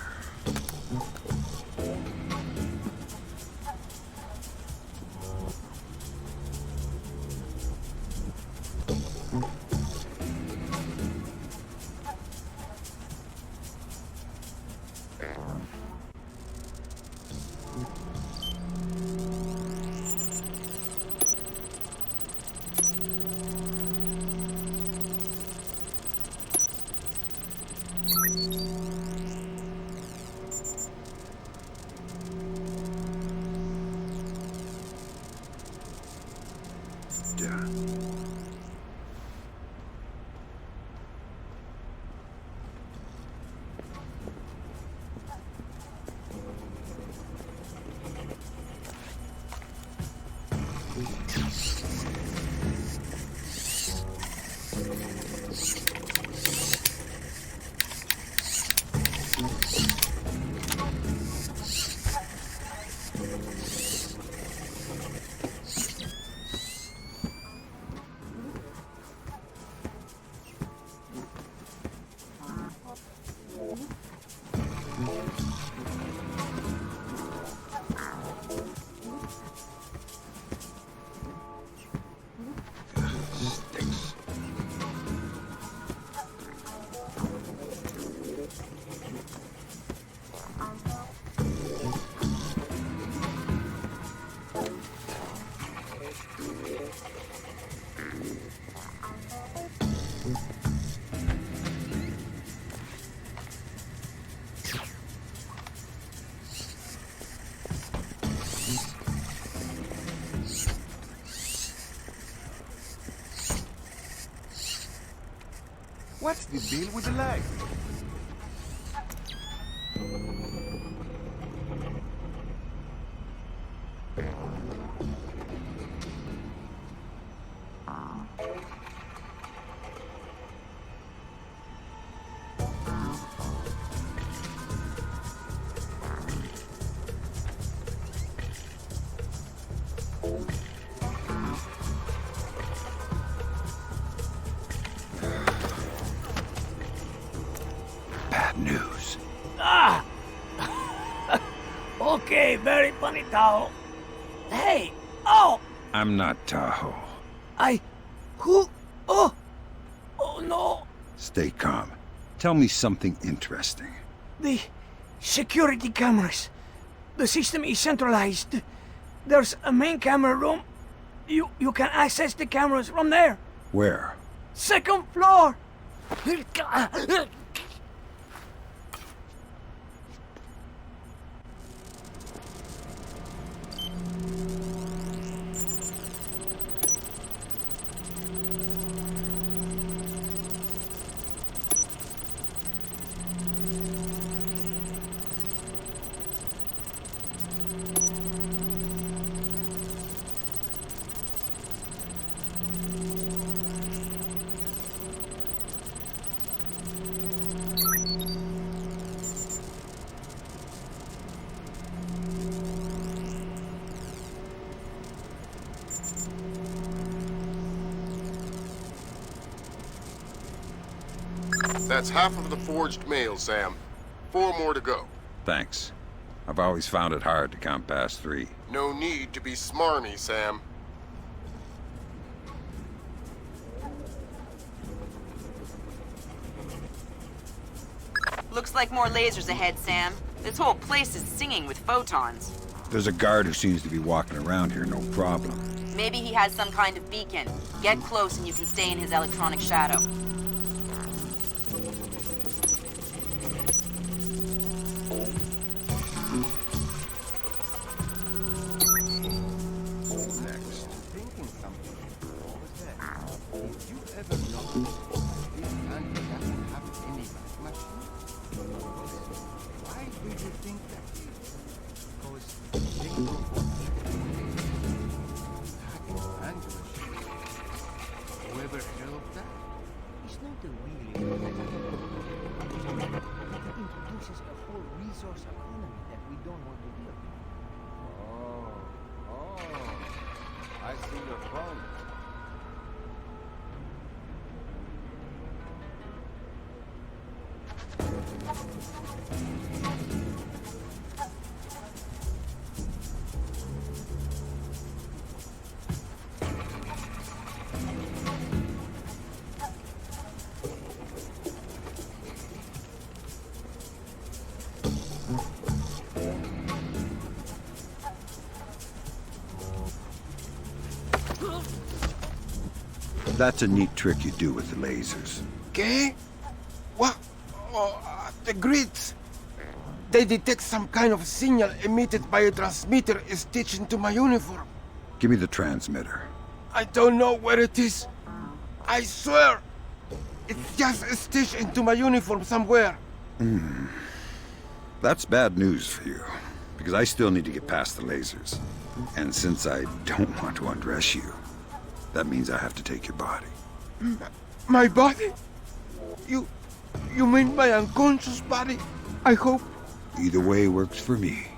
What's the deal with the leg?
Bad news.
Ah! Okay, very funny, Tahoe. Hey! Oh!
I'm not Tahoe.
Who? Oh! Oh no!
Stay calm. Tell me something interesting.
The security cameras. The system is centralized. There's a main camera room. You can access the cameras from there.
Where?
Second floor!
That's half of the forged mail, Sam. 4 more to go.
Thanks. I've always found it hard to count past 3.
No need to be smarmy, Sam.
Looks like more lasers ahead, Sam. This whole place is singing with photons.
There's a guard who seems to be walking around here, no problem.
Maybe he has some kind of beacon. Get close and you can stay in his electronic shadow.
Thinking something. What was that? Did you ever notice this country doesn't have any back machine? Why do you think that is? Because they go for whoever heard of that?
It's not the really it introduces a whole resource economy that we don't want to deal with.
I see your point.
That's a neat trick you do with the lasers.
¿Qué? What? Oh, the grids. They detect some kind of signal emitted by a transmitter stitched into my uniform.
Give me the transmitter.
I don't know where it is. I swear. It's just stitched into my uniform somewhere.
That's bad news for you, because I still need to get past the lasers. And since I don't want to undress you, that means I have to take your body.
My body? You mean my unconscious body? I hope.
Either way works for me.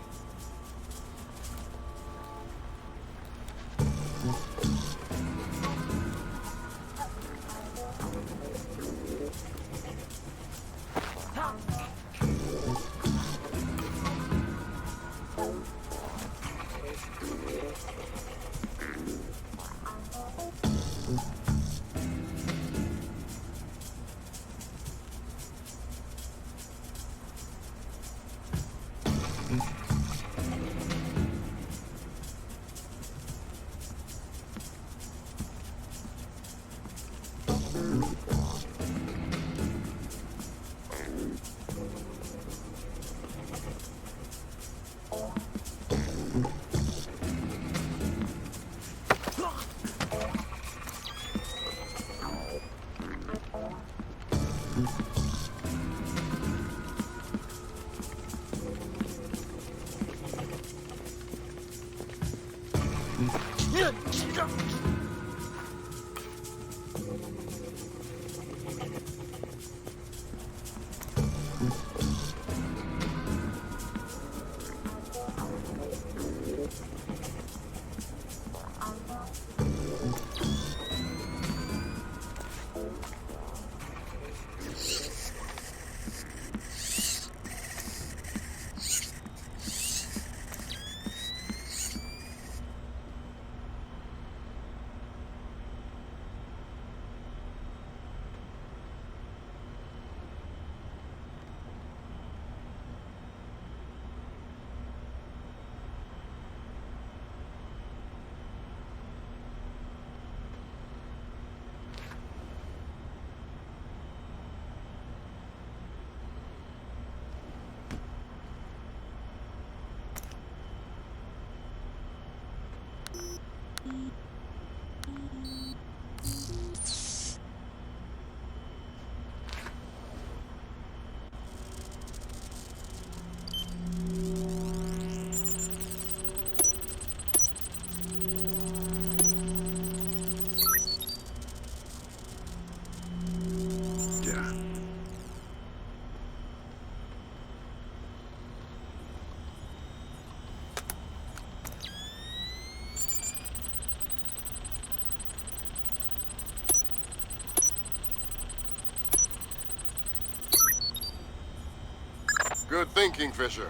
Good thinking, Fisher.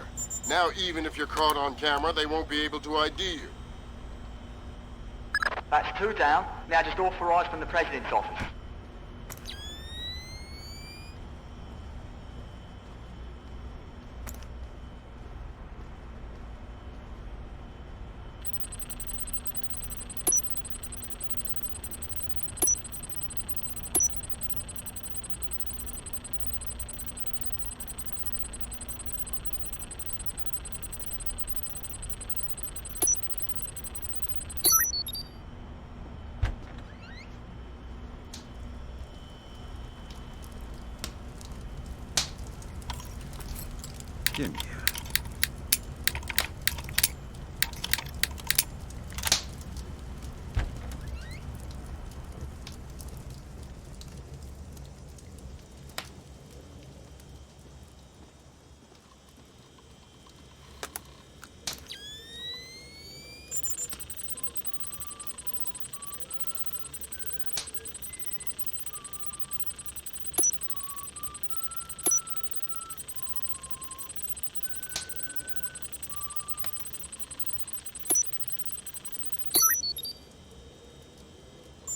Now, even if you're caught on camera, they won't be able to ID you.
That's 2 down. Now just authorised from the President's office.
Give me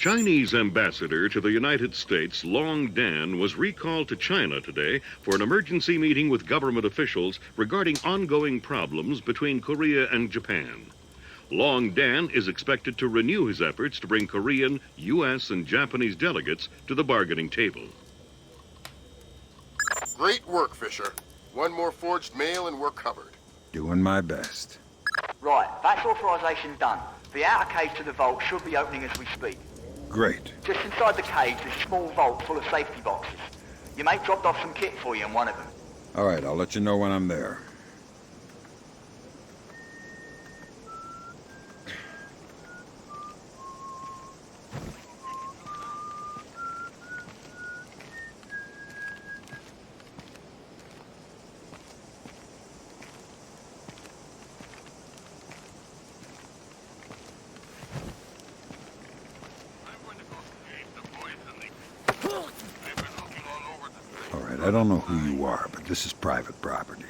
Chinese ambassador to the United States, Long Dan, was recalled to China today for an emergency meeting with government officials regarding ongoing problems between Korea and Japan. Long Dan is expected to renew his efforts to bring Korean, U.S., and Japanese delegates to the bargaining table.
Great work, Fisher. One more forged mail and we're covered.
Doing my best.
Right, that's authorisation done. The outer cage to the vault should be opening as we speak.
Great.
Just inside the cage, there's a small vault full of safety boxes. Your mate dropped off some kit for you in one of them.
All right, I'll let you know when I'm there. I don't know who you are, but this is private property.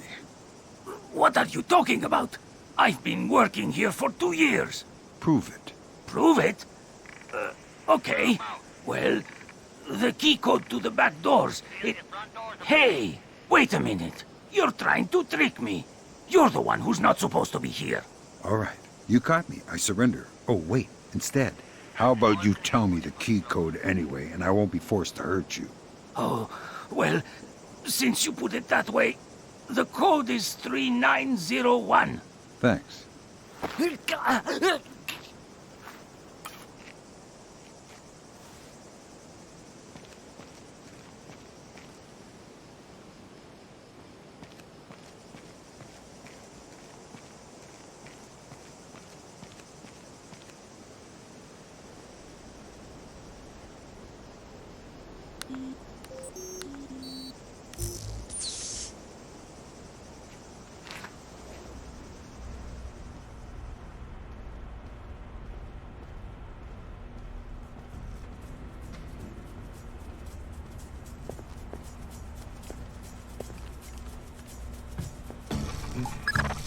What are you talking about? I've been working here for 2 years.
Prove it.
Prove it? Okay. Well, the key code to the back doors, Hey, wait a minute. You're trying to trick me. You're the one who's not supposed to be here.
All right. You caught me. I surrender. Oh, wait. Instead, how about you tell me the key code anyway, and I won't be forced to hurt you?
Oh, well, since you put it that way, the code is 3901.
Thanks.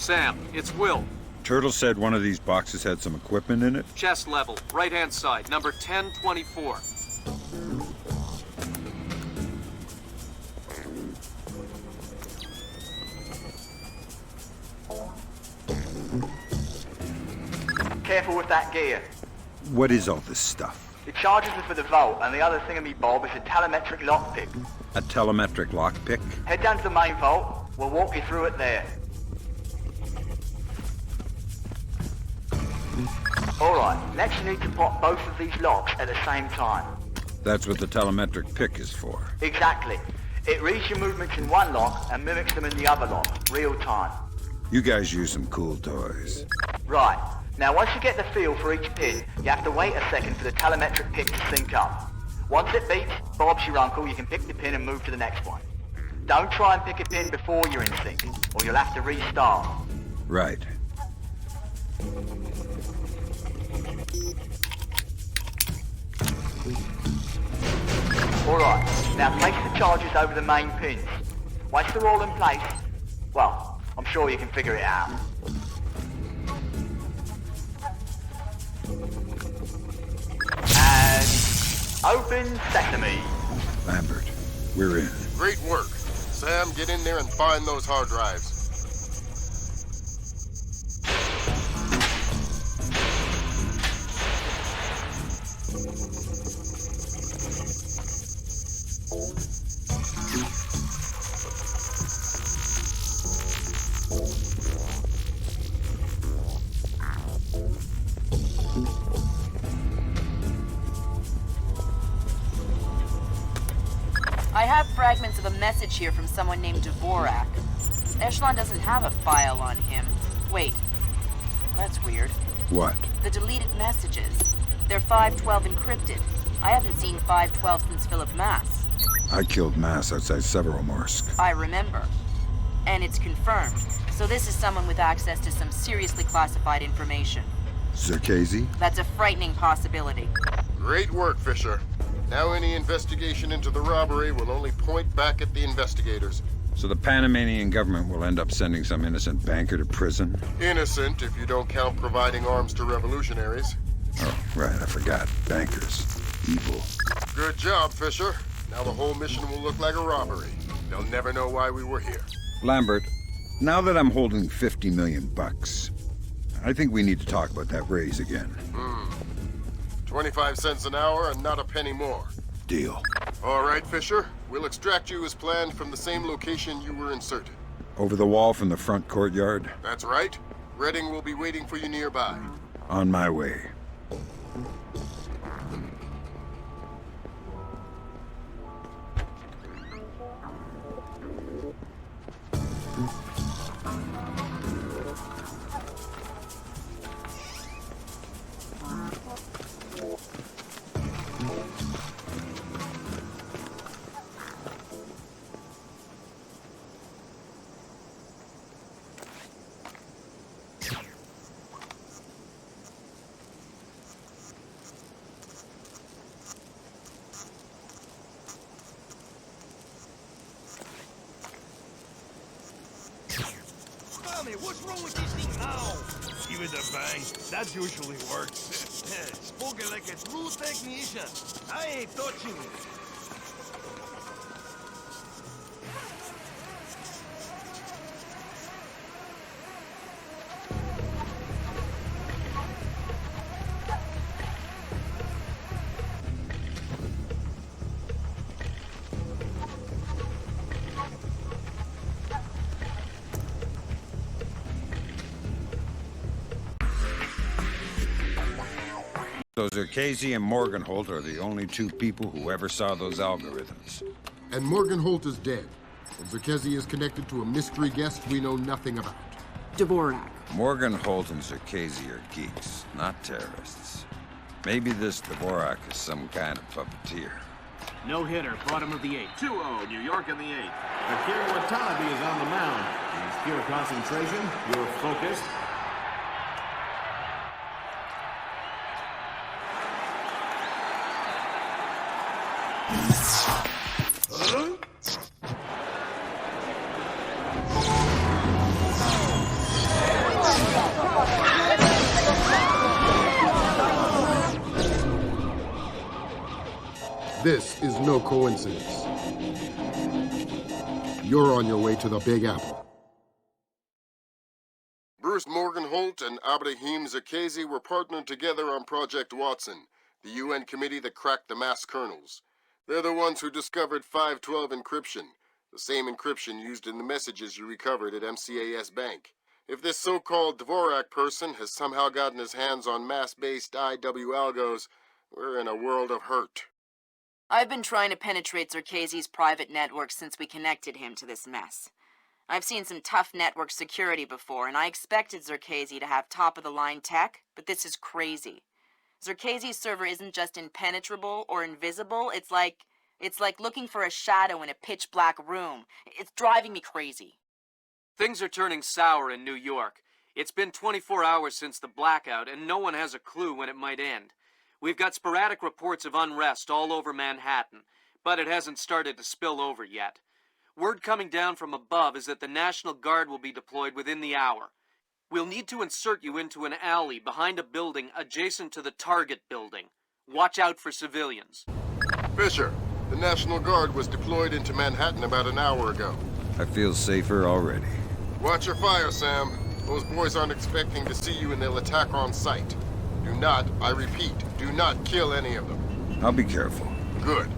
Sam, it's Will.
Turtle said one of these boxes had some equipment in it?
Chest level, right-hand side, number 1024.
Careful with that gear.
What is all this stuff?
The charges are for the vault, and the other thingamy-bob is a telemetric lockpick.
A telemetric lockpick?
Head down to the main vault. We'll walk you through it there. Alright, next you need to pop both of these locks at the same time.
That's what the telemetric pick is for.
Exactly. It reads your movements in one lock and mimics them in the other lock, real time.
You guys use some cool toys.
Right. Now once you get the feel for each pin, you have to wait a second for the telemetric pick to sync up. Once it beeps, Bob's your uncle, you can pick the pin and move to the next one. Don't try and pick a pin before you're in sync, or you'll have to restart.
Right.
Alright, now place the charges over the main pins. Once they're all in place, well, I'm sure you can figure it out. And open sesame.
Lambert, we're in.
Great work. Sam, get in there and find those hard drives.
I have fragments of a message here from someone named Dvorak. Echelon doesn't have a file on him. Wait. That's weird.
What?
The deleted messages. They're 512 encrypted. I haven't seen 512 since Philip Mass.
I killed Mass outside Severomorsk.
I remember. And it's confirmed. So this is someone with access to some seriously classified information.
Zerkezi?
That's a frightening possibility.
Great work, Fisher. Now any investigation into the robbery will only point back at the investigators.
So the Panamanian government will end up sending some innocent banker to prison?
Innocent if you don't count providing arms to revolutionaries.
Oh, right, I forgot. Bankers. Evil.
Good job, Fisher. Now the whole mission will look like a robbery. They'll never know why we were here.
Lambert, now that I'm holding 50 million bucks, I think we need to talk about that raise again.
25 cents an hour and not a penny more.
Deal.
All right, Fisher. We'll extract you as planned from the same location you were inserted.
Over the wall from the front courtyard?
That's right. Redding will be waiting for you nearby.
On my way.
What's wrong with this thing now? Give it a bang. That usually works. Spoken like a true technician. I ain't touching it.
So Zerkezi and Morgenholt are the only two people who ever saw those algorithms.
And Morgenholt is dead. And Zerkezi is connected to a mystery guest we know nothing about.
Dvorak.
Morgenholt and Zerkezi are geeks, not terrorists. Maybe this Dvorak is some kind of puppeteer.
No hitter, bottom of the 8th.
2-0, New York in the 8th. Akira Watanabe is on the mound. He's pure concentration, you're focused.
This is no coincidence. You're on your way to the Big Apple. Bruce Morgenholt and Abraham Zakesi were partnered together on Project Watson, the UN committee that cracked the mass kernels. They're the ones who discovered 512 encryption, the same encryption used in the messages you recovered at MCAS Bank. If this so-called Dvorak person has somehow gotten his hands on mass-based IW algos, we're in a world of hurt.
I've been trying to penetrate Zerkesi's private network since we connected him to this mess. I've seen some tough network security before, and I expected Zerkesi to have top-of-the-line tech, but this is crazy. Zerkesi's server isn't just impenetrable or invisible, it's like looking for a shadow in a pitch-black room. It's driving me crazy.
Things are turning sour in New York. It's been 24 hours since the blackout, and no one has a clue when it might end. We've got sporadic reports of unrest all over Manhattan, but it hasn't started to spill over yet. Word coming down from above is that the National Guard will be deployed within the hour. We'll need to insert you into an alley behind a building adjacent to the target building. Watch out for civilians.
Fisher, the National Guard was deployed into Manhattan about an hour ago.
I feel safer already.
Watch your fire, Sam. Those boys aren't expecting to see you and they'll attack on sight. Do not, I repeat, do not kill any of them.
I'll be careful.
Good.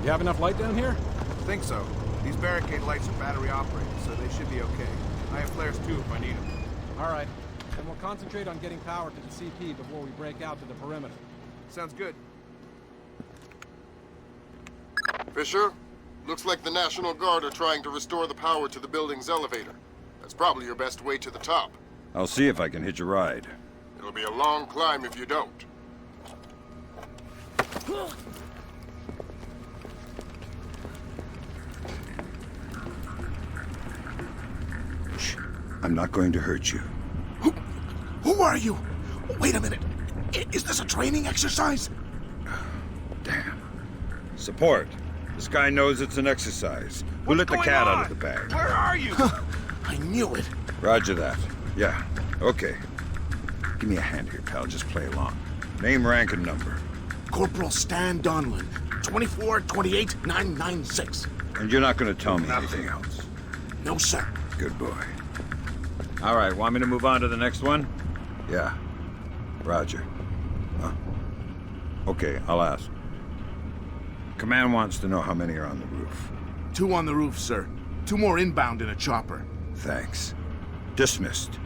You have enough light down here?
Think so. These barricade lights are battery operated, so they should be okay. I have flares too if I need them.
All right. Then we'll concentrate on getting power to the CP before we break out to the perimeter.
Sounds good.
Fisher, looks like the National Guard are trying to restore the power to the building's elevator. That's probably your best way to the top.
I'll see if I can hitch a ride.
It'll be a long climb if you don't.
I'm not going to hurt you.
Who are you? Wait a minute. Is this a training exercise?
Damn. Support. This guy knows it's an exercise. Who let the cat out of the bag?
Where are you? I knew it.
Roger that. Yeah. Okay. Give me a hand here, pal. Just play along. Name, rank, and number.
Corporal Stan Donlin. 2428996.
And you're not going to tell me anything else?
No, sir.
Good boy. All right, want me to move on to the next one? Yeah. Roger. Huh. Okay, I'll ask. Command wants to know how many are on the roof.
2 on the roof, sir. 2 more inbound in a chopper.
Thanks. Dismissed.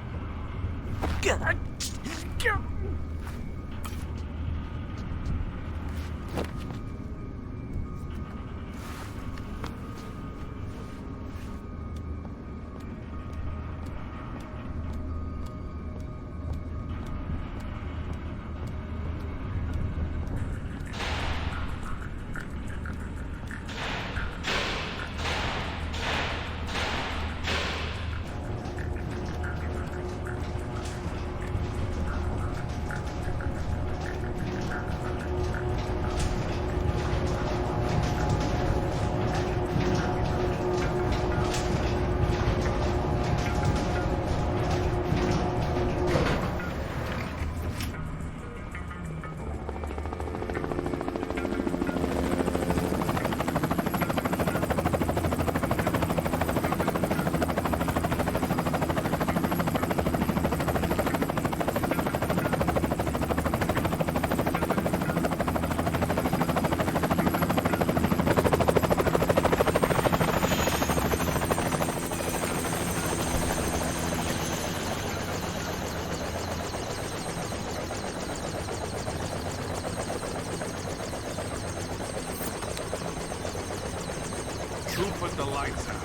Who put the lights out?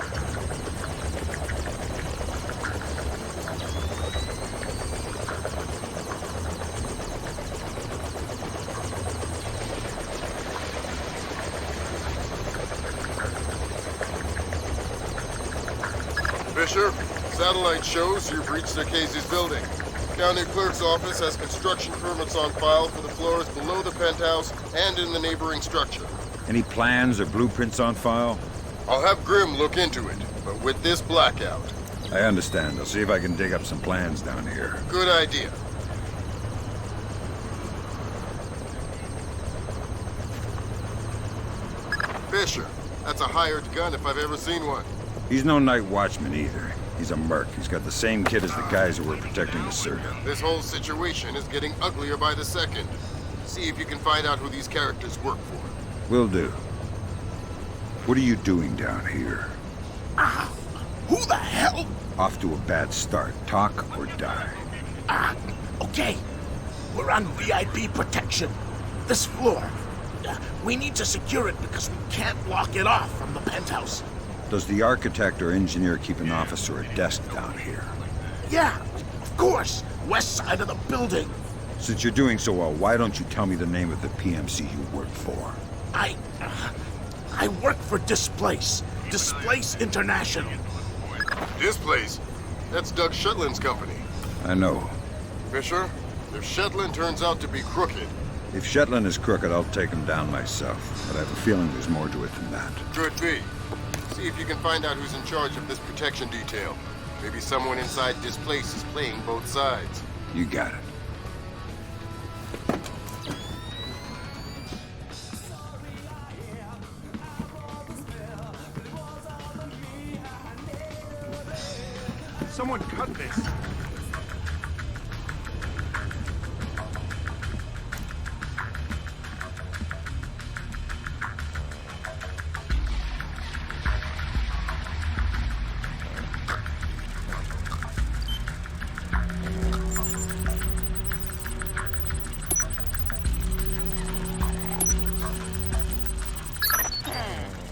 Fisher, satellite shows you've reached Circassi's building. County Clerk's office has construction permits on file for the floors below the penthouse and in the neighboring structure.
Any plans or blueprints on file?
I'll have Grim look into it, but with this blackout.
I understand. I'll see if I can dig up some plans down here.
Good idea. Fisher, that's a hired gun if I've ever seen one.
He's no night watchman either. He's a merc. He's got the same kit as the guys who were protecting the Serta.
This whole situation is getting uglier by the second. See if you can find out who these characters work for.
Will do. What are you doing down here?
Who the hell?
Off to a bad start. Talk or die.
Okay. We're on VIP protection. This floor. We need to secure it because we can't lock it off from the penthouse.
Does the architect or engineer keep an office or a desk down here?
Yeah, of course. West side of the building.
Since you're doing so well, why don't you tell me the name of the PMC you work for?
I work for Displace. Displace International.
Displace? That's Doug Shetland's company.
I know.
Fisher, if Shetland turns out to be crooked...
If Shetland is crooked, I'll take him down myself. But I have a feeling there's more to it than that.
Could be. See if you can find out who's in charge of this protection detail. Maybe someone inside Displace is playing both sides.
You got it.
Someone cut this.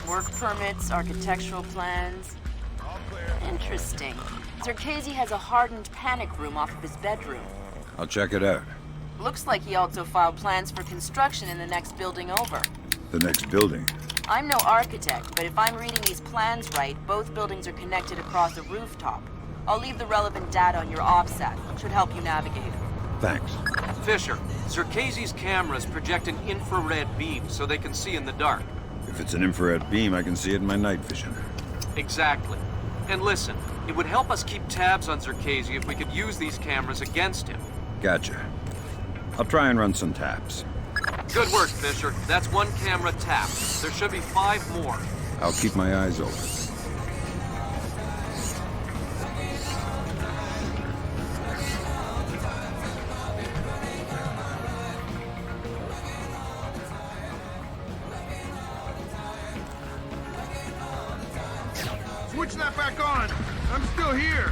Work permits, architectural plans. Interesting. Circasi has a hardened panic room off of his bedroom.
I'll check it out.
Looks like he also filed plans for construction in the next building over.
The next building?
I'm no architect, but if I'm reading these plans right, both buildings are connected across a rooftop. I'll leave the relevant data on your OPSAT. Should help you navigate.
Thanks.
Fisher, Circassi's cameras project an infrared beam so they can see in the dark.
If it's an infrared beam, I can see it in my night vision.
Exactly. And listen, it would help us keep tabs on Circasi if we could use these cameras against him.
Gotcha. I'll try and run some taps.
Good work, Fisher. That's one camera tapped. There should be 5 more.
I'll keep my eyes open.
Switch that back on. I'm still here.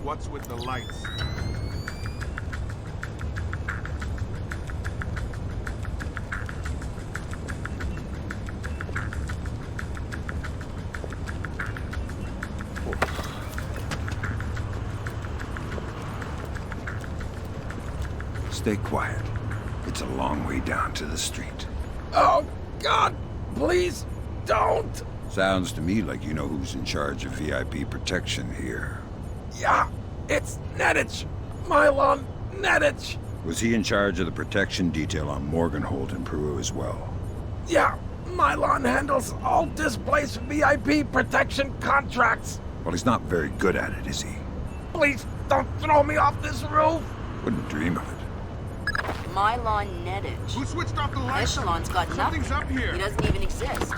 What's with the lights?
Stay quiet. It's a long way down to the street.
Oh, God, please don't.
Sounds to me like you know who's in charge of VIP protection here.
Yeah, it's Nedich. Mylon Nedich.
Was he in charge of the protection detail on Morgenholt in Peru as well?
Yeah, Mylon handles all displaced VIP protection contracts.
Well, he's not very good at it, is he?
Please don't throw me off this roof.
Wouldn't dream of it.
Mylon Nedich.
Who switched off the lights?
Echelon's got
Something's
nothing.
up here.
He doesn't even exist.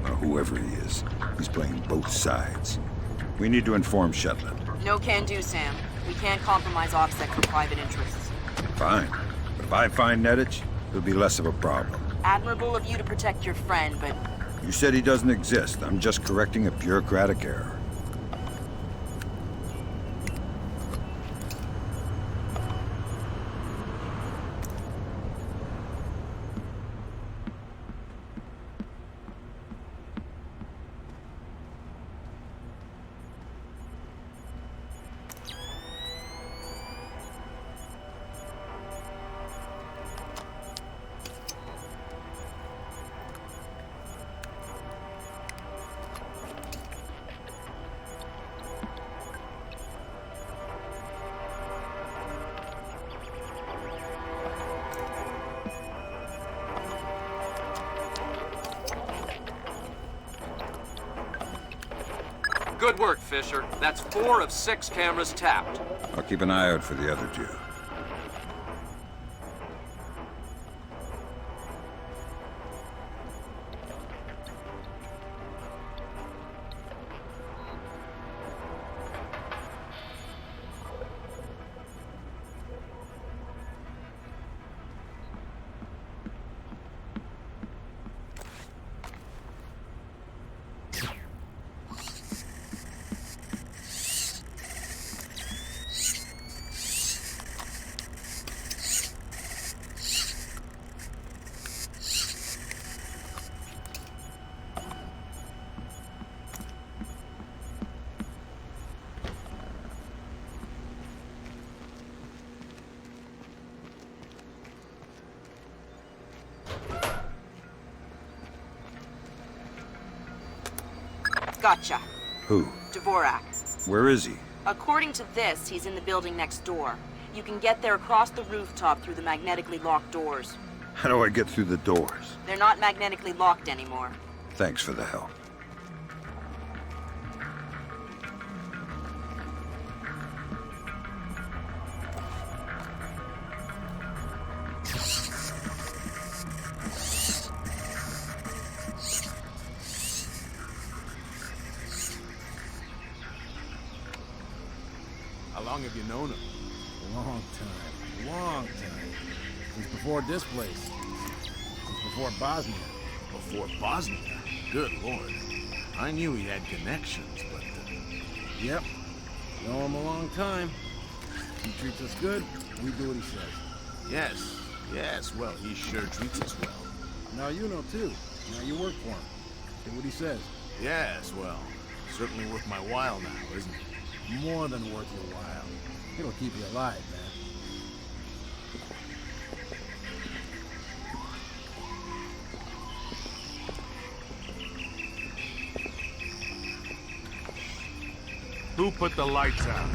Well, whoever he is, he's playing both sides. We need to inform Shetland.
No can do, Sam. We can't compromise OPSEC for private interests.
Fine. But if I find Nedich, it'll be less of a problem.
Admirable of you to protect your friend, but...
You said he doesn't exist. I'm just correcting a bureaucratic error.
Good work, Fisher. That's 4 of 6 cameras tapped.
I'll keep an eye out for the other 2.
Gotcha.
Who?
Dvorak.
Where is he?
According to this, he's in the building next door. You can get there across the rooftop through the magnetically locked doors.
How do I get through the doors?
They're not magnetically locked anymore.
Thanks for the help.
How long have you known him? Long time. Long time. Since before Displace. Since before Bosnia.
Before Bosnia? Good lord. I knew he had connections, but...
Yep. Know him a long time. He treats us good, we do what he says.
Yes. Yes, well, he sure treats us well.
Now you know too. Now you work for him. Do what he says.
Yes, well, certainly worth my while now, isn't it?
More than worth your while. It'll keep you alive, man.
Who put the lights out?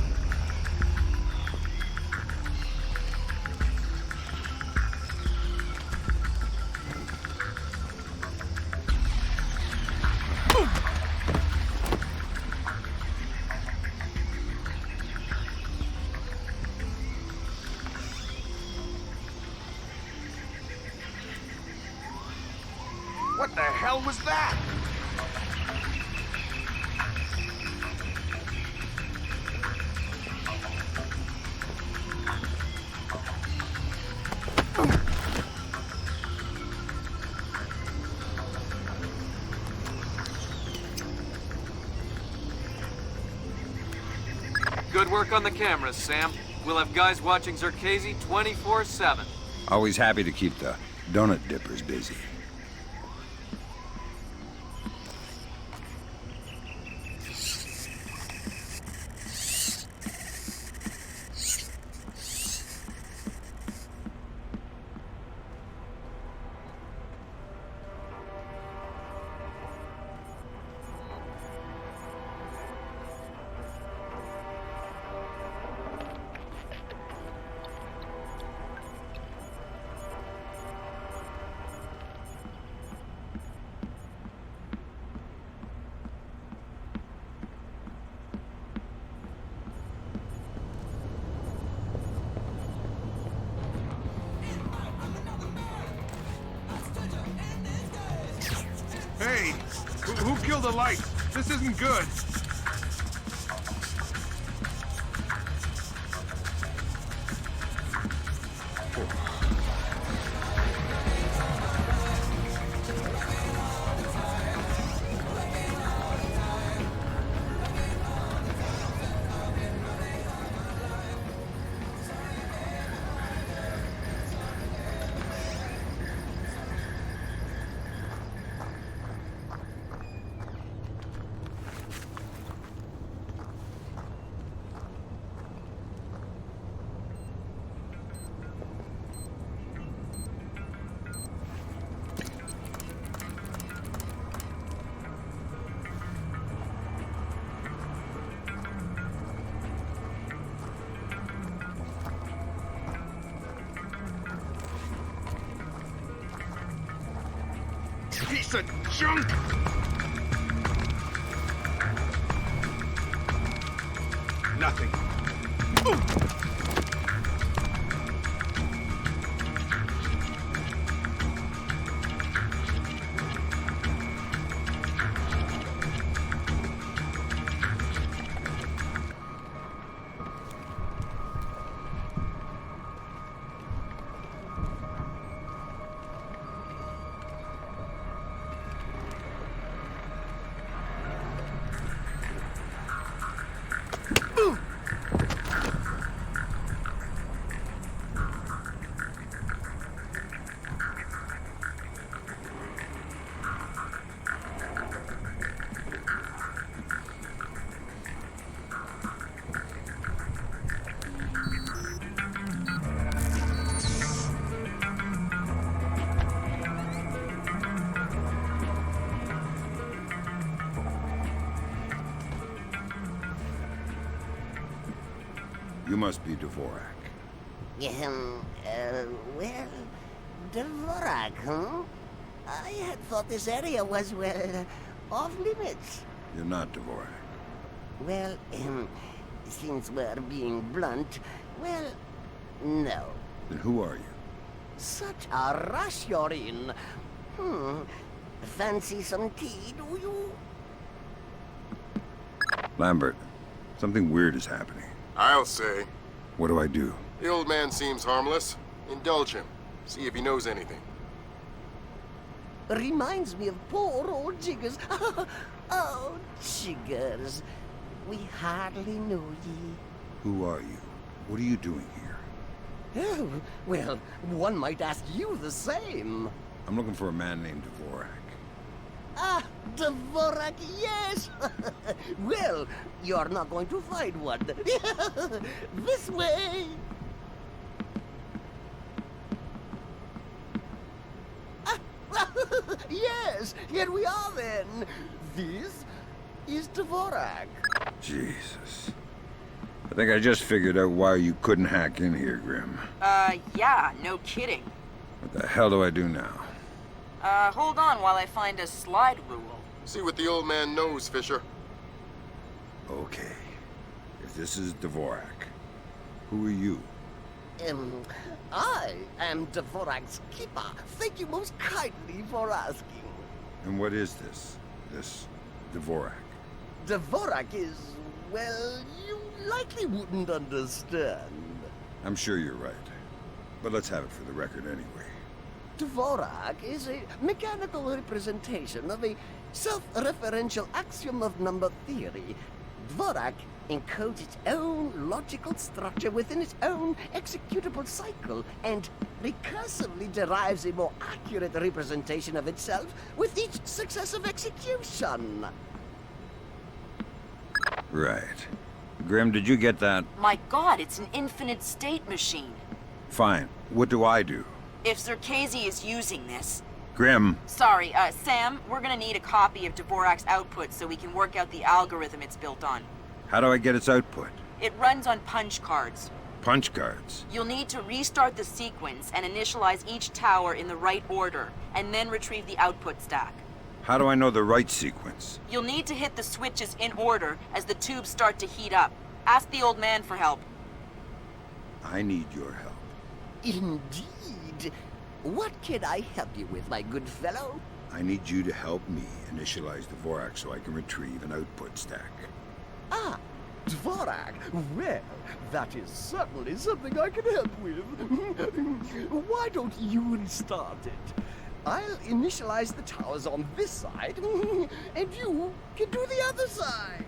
What the hell was that?
Good work on the cameras, Sam. We'll have guys watching Zerkezi 24/7.
Always happy to keep the donut dippers busy.
Hey, who killed the light? This isn't good. Piece of junk! nothing.
You must be Dvorak.
Well, Dvorak, huh? I had thought this area was, well, off limits.
You're not Dvorak.
Well, since we're being blunt, well, no.
Then who are you?
Such a rush you're in. Fancy some tea, do you?
Lambert, something weird is happening.
I'll say.
What do I do?
The old man seems harmless. Indulge him. See if he knows anything.
Reminds me of poor old Jiggers. Oh, Jiggers. We hardly know ye.
Who are you? What are you doing here?
Oh, well, one might ask you the same.
I'm looking for a man named Dvorak.
Ah, Dvorak, yes! Well, you're not going to find one. This way! Yes, here we are then. This is Dvorak.
Jesus. I think I just figured out why you couldn't hack in here, Grim.
Yeah, no kidding.
What the hell do I do now?
Hold on while I find a slide rule.
See what the old man knows, Fisher.
Okay. If this is Dvorak, who are you?
I am Dvorak's keeper. Thank you most kindly for asking.
And what is this Dvorak?
Dvorak is, well, you likely wouldn't understand.
I'm sure you're right. But let's have it for the record anyway.
Dvorak is a mechanical representation of a self-referential axiom of number theory. Dvorak encodes its own logical structure within its own executable cycle and recursively derives a more accurate representation of itself with each successive execution.
Right. Grim, did you get that?
My god, it's an infinite state machine.
Fine. What do I do?
If Circazi is using this...
Grim.
Sorry, Sam, we're gonna need a copy of Dvorak's output so we can work out the algorithm it's built on.
How do I get its output?
It runs on punch cards.
Punch cards?
You'll need to restart the sequence and initialize each tower in the right order, and then retrieve the output stack.
How do I know the right sequence?
You'll need to hit the switches in order as the tubes start to heat up. Ask the old man for help.
I need your help.
Indeed. What can I help you with, my good fellow?
I need you to help me initialize Dvorak so I can retrieve an output stack.
Ah, Dvorak. Well, that is certainly something I can help with. Why don't you start it? I'll initialize the towers on this side, and you can do the other side.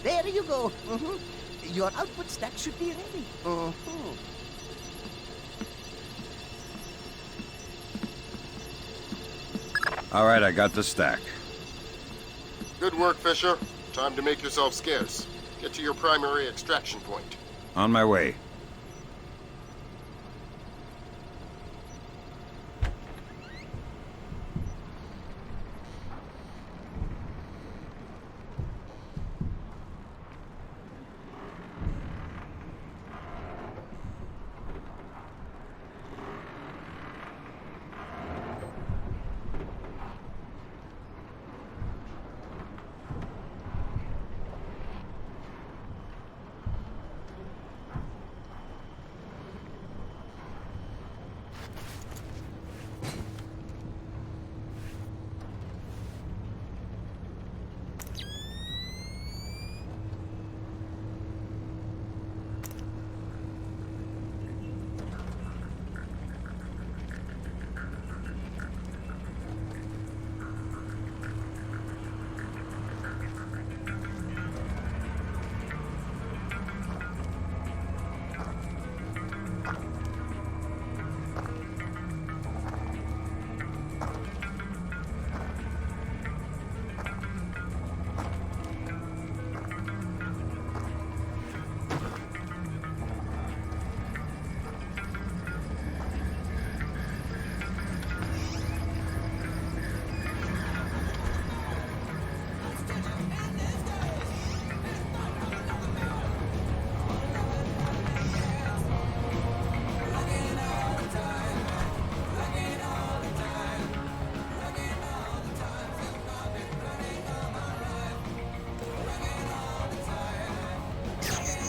There you go. Your output stack should be ready.
All right, I got the stack.
Good work, Fisher. Time to make yourself scarce. Get to your primary extraction point.
On my way.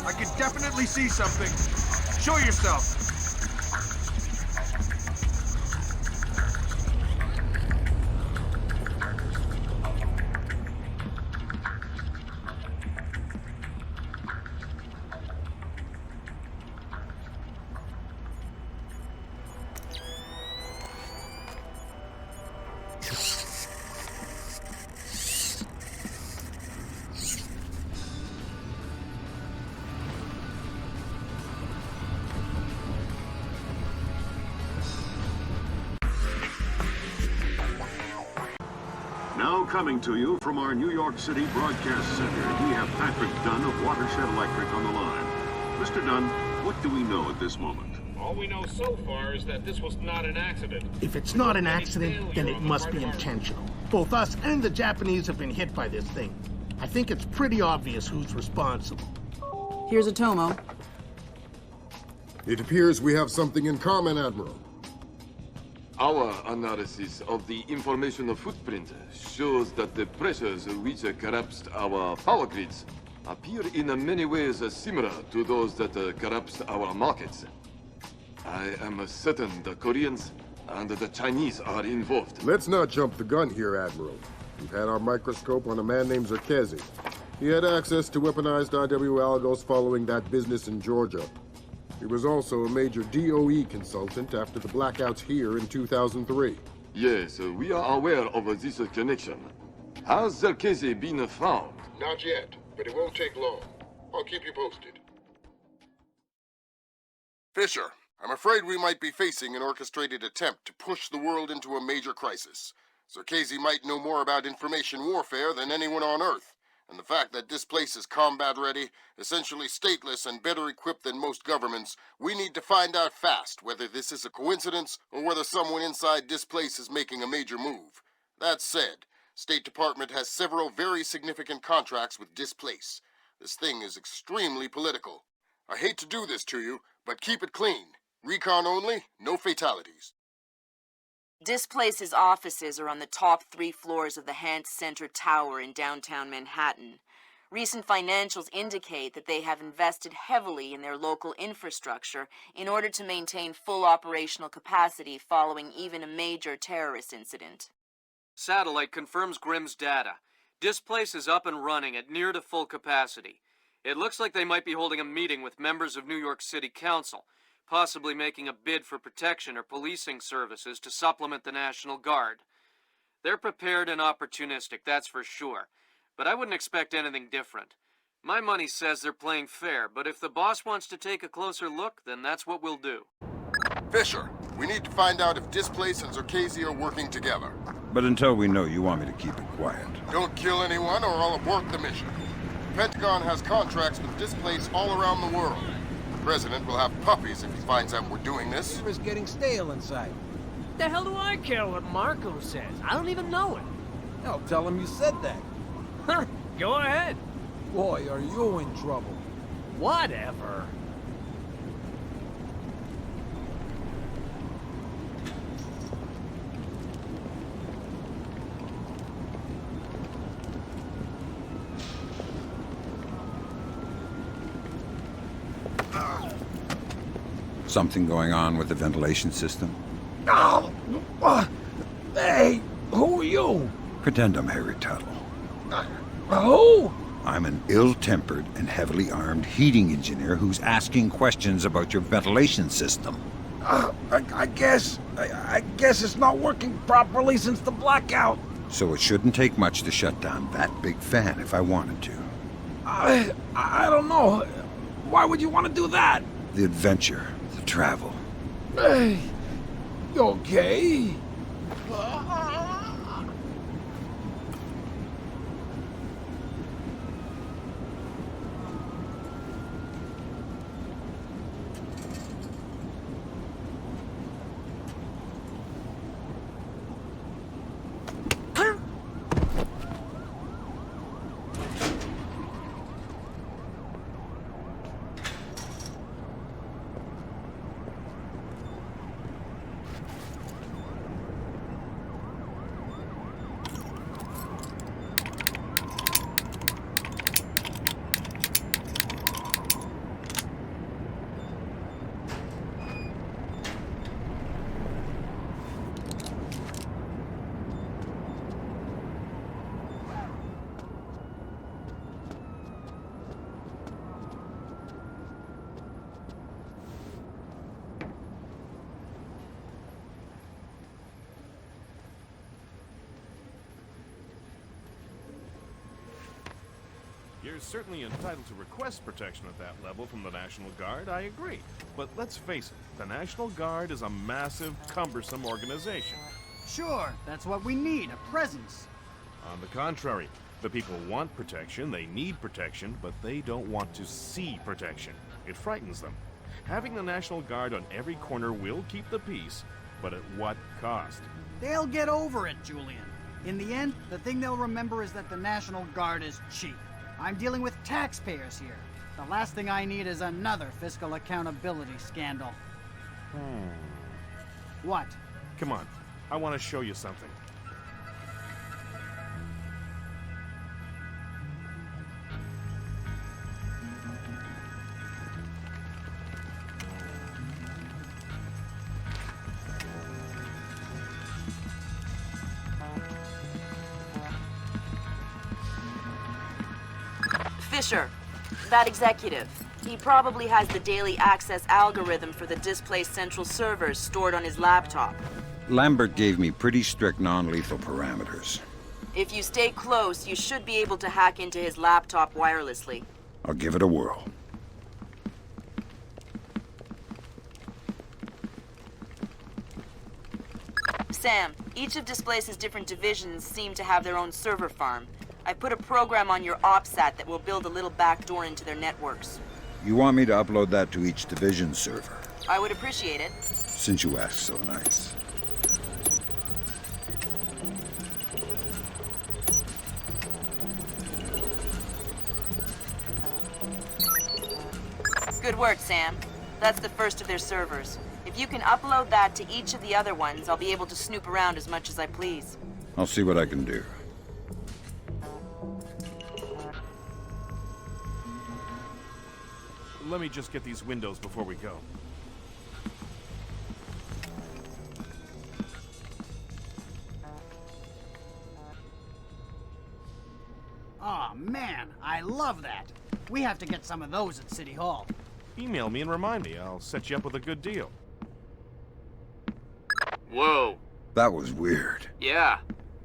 I can definitely see something. Show yourself.
Now coming to you from our New York City broadcast center, we have Patrick Dunn of Watershed Electric on the line. Mr. Dunn, what do we know at this moment?
All we know so far is that this was not an accident.
If it's not an accident, then it must be intentional. Both us and the Japanese have been hit by this thing. I think it's pretty obvious who's responsible.
Here's Atomo.
It appears we have something in common, Admiral.
Our analysis of the information footprint shows that the pressures which collapsed our power grids appear in many ways similar to those that collapsed our markets. I am certain the Koreans and the Chinese are involved.
Let's not jump the gun here, Admiral. We've had our microscope on a man named Zerkezi. He had access to weaponized IW algos following that business in Georgia. He was also a major DOE consultant after the blackouts here in 2003.
Yes, we are aware of this connection. Has Zerkezi been found?
Not yet, but it won't take long. I'll keep you posted. Fisher, I'm afraid we might be facing an orchestrated attempt to push the world into a major crisis. Zerkezi might know more about information warfare than anyone on Earth. And the fact that Displace is combat-ready, essentially stateless and better equipped than most governments, we need to find out fast whether this is a coincidence or whether someone inside Displace is making a major move. That said, State Department has several very significant contracts with Displace. This thing is extremely political. I hate to do this to you, but keep it clean. Recon only, no fatalities.
Displace's offices are on the top 3 floors of the Hance Center Tower in downtown Manhattan. Recent financials indicate that they have invested heavily in their local infrastructure in order to maintain full operational capacity following even a major terrorist incident.
Satellite confirms Grimm's data. Displace is up and running at near to full capacity. It looks like they might be holding a meeting with members of New York City Council, possibly making a bid for protection or policing services to supplement the National Guard. They're prepared and opportunistic, that's for sure, but I wouldn't expect anything different. My money says they're playing fair, but if the boss wants to take a closer look, then that's what we'll do.
Fisher, we need to find out if Displace and Zerkezi are working together.
But until we know, you want me to keep it quiet.
Don't kill anyone or I'll abort the mission. The Pentagon has contracts with Displace all around the world. The President will have puppies if he finds out we're doing this.
It's getting stale inside.
The hell do I care what Marco says? I don't even know it.
No, tell him you said that.
Huh, go ahead.
Boy, are you in trouble.
Whatever.
Something going on with the ventilation system?
Oh, hey, who are you?
Pretend I'm Harry Tuttle.
Who?
I'm an ill-tempered and heavily armed heating engineer who's asking questions about your ventilation system.
I guess it's not working properly since the blackout.
So it shouldn't take much to shut down that big fan if I wanted to.
I don't know. Why would you want to do that?
The adventure, the travel.
Hey, you okay?
You're certainly entitled to request protection at that level from the National Guard, I agree. But let's face it, the National Guard is a massive, cumbersome organization.
Sure, that's what we need, a presence.
On the contrary, the people want protection, they need protection, but they don't want to see protection. It frightens them. Having the National Guard on every corner will keep the peace, but at what cost?
They'll get over it, Julian. In the end, the thing they'll remember is that the National Guard is cheap. I'm dealing with taxpayers here. The last thing I need is another fiscal accountability scandal. What?
Come on, I want to show you something.
Fisher, that executive. He probably has the daily access algorithm for the Displace central servers stored on his laptop.
Lambert gave me pretty strict non-lethal parameters.
If you stay close, you should be able to hack into his laptop wirelessly.
I'll give it a whirl.
Sam, each of Displace's different divisions seem to have their own server farm. I put a program on your OPSAT that will build a little backdoor into their networks.
You want me to upload that to each division server?
I would appreciate it.
Since you asked so nice.
Good work, Sam. That's the first of their servers. If you can upload that to each of the other ones, I'll be able to snoop around as much as I please.
I'll see what I can do.
Let me just get these windows before we go.
Aw, man, I love that. We have to get some of those at City Hall.
Email me and remind me. I'll set you up with a good deal.
Whoa.
That was weird.
Yeah,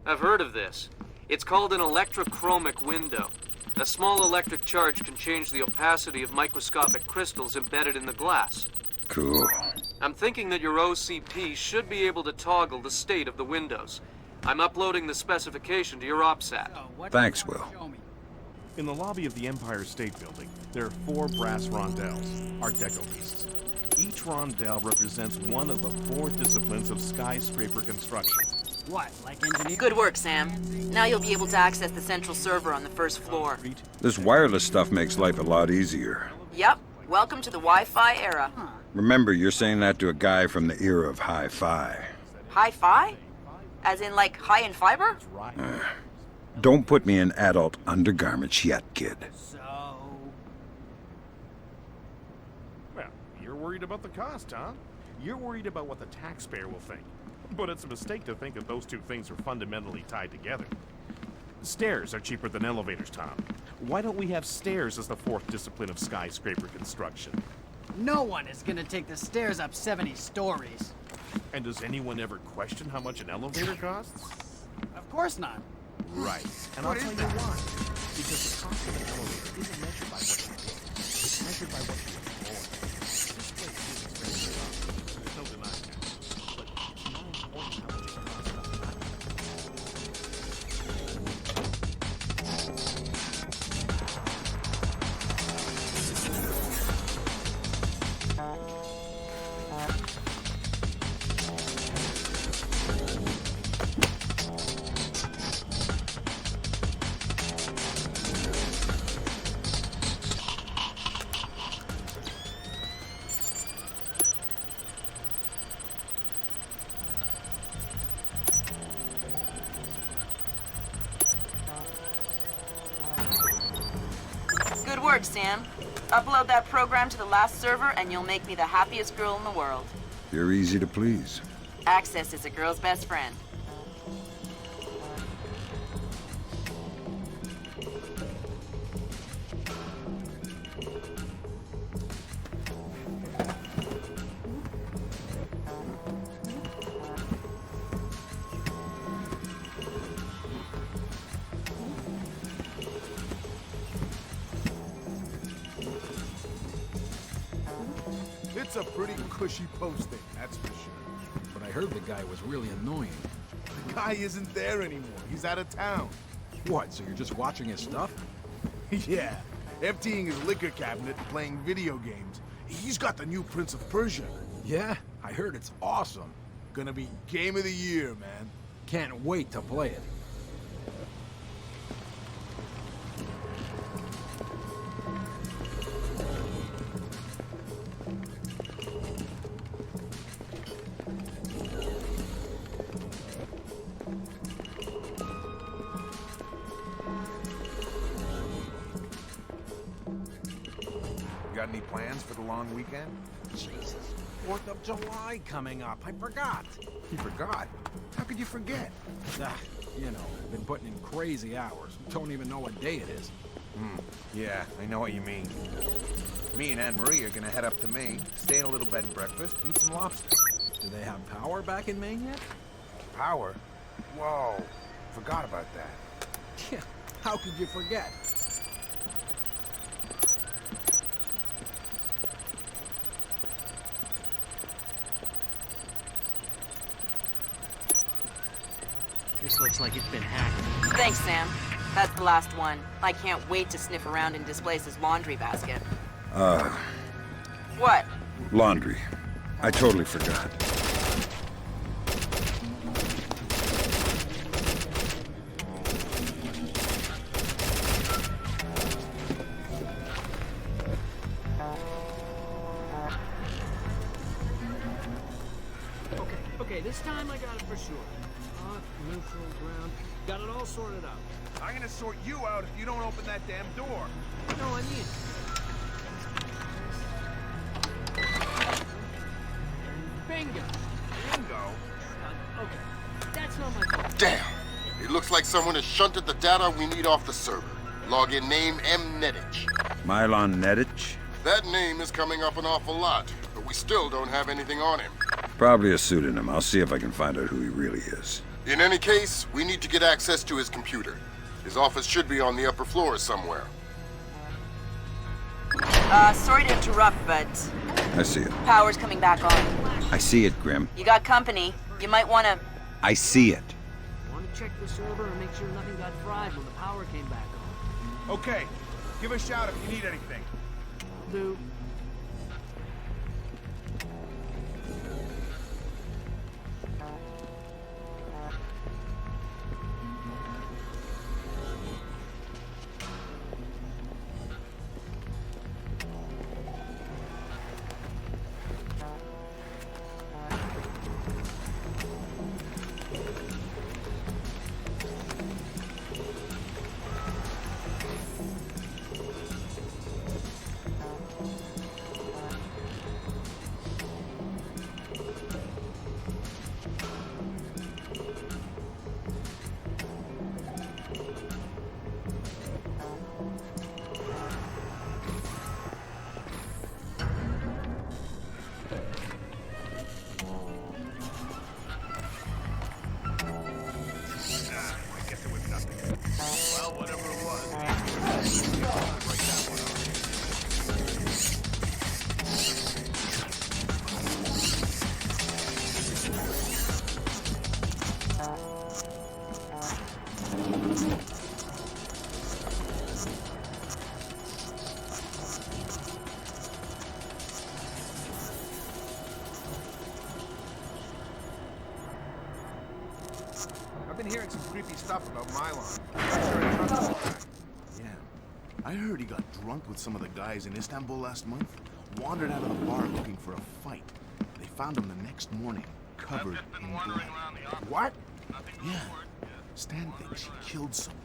I've heard of this. It's called an electrochromic window. A small electric charge can change the opacity of microscopic crystals embedded in the glass.
Cool.
I'm thinking that your OCP should be able to toggle the state of the windows. I'm uploading the specification to your OPSAT.
Thanks, Will.
In the lobby of the Empire State Building, there are 4 brass rondelles, Art Deco pieces. Each rondelle represents one of the 4 disciplines of skyscraper construction.
What, like engineering?
Good work, Sam. Now you'll be able to access the central server on the first floor.
This wireless stuff makes life a lot easier.
Yep. Welcome to the Wi-Fi era.
Remember, you're saying that to a guy from the era of hi-fi.
Hi-fi? As in, like, high in fiber?
Don't put me in adult undergarments yet, kid.
Well, you're worried about the cost, huh? You're worried about what the taxpayer will think. But it's a mistake to think that those two things are fundamentally tied together. Stairs are cheaper than elevators, Tom. Why don't we have stairs as the 4th discipline of skyscraper construction?
No one is gonna take the stairs up 70 stories.
And does anyone ever question how much an elevator costs?
Of course not.
Right. And I'll tell you why. Because the cost of an elevator isn't measured by what you pay. It's measured by what you afford. This place is expensive. There's no denying that. But it's more important how much it costs us not to.
Good work, Sam. Upload that program to the last server and you'll make me the happiest girl in the world.
You're easy to please.
Access is a girl's best friend.
It's a pretty cushy posting, that's for sure.
But I heard the guy was really annoying.
The guy isn't there anymore. He's out of town.
What, so you're just watching his stuff?
Yeah, emptying his liquor cabinet and playing video games. He's got the new Prince of Persia.
Yeah, I heard it's awesome.
Gonna be game of the year, man.
Can't wait to play it.
Got any plans for the long weekend?
Jesus, 4th of July coming up. I forgot.
You forgot? How could you forget?
You know, been putting in crazy hours. Don't even know what day it is.
Yeah, I know what you mean. Me and Anne-Marie are gonna head up to Maine, stay in a little bed and breakfast, eat some lobster.
Do they have power back in Maine yet?
Power? Whoa, forgot about that.
Yeah, how could you forget?
This looks like it's been hacked.
Thanks, Sam. That's the last one. I can't wait to sniff around in Displace's laundry basket. What?
Laundry. I totally forgot.
Okay, this time I got it for sure. Hot, neutral, ground. Got it all sorted out.
I'm gonna sort you out if you don't open that damn door.
No, I mean Bingo.
Bingo?
Okay, that's not my fault.
Damn! It looks like someone has shunted the data we need off the server. Login name M. Nedich.
Mylon Nedich?
That name is coming up an awful lot, but we still don't have anything on him.
Probably a pseudonym. I'll see if I can find out who he really is.
In any case, we need to get access to his computer. His office should be on the upper floor somewhere.
Sorry to interrupt, but
I see it.
power's coming back on.
I see it, Grim.
You got company. You might want to...
I see it.
check the server and make sure nothing got fried when the power came back on.
Okay. Give a shout if you need anything.
Do.
I've been hearing some creepy stuff about Mylon. I'm not sure I trust this guy.
Yeah. I heard he got drunk with some of the guys in Istanbul last month. Wandered out of the bar looking for a fight. They found him the next morning, covered in blood.
What?
Yeah. Stan thinks he killed someone.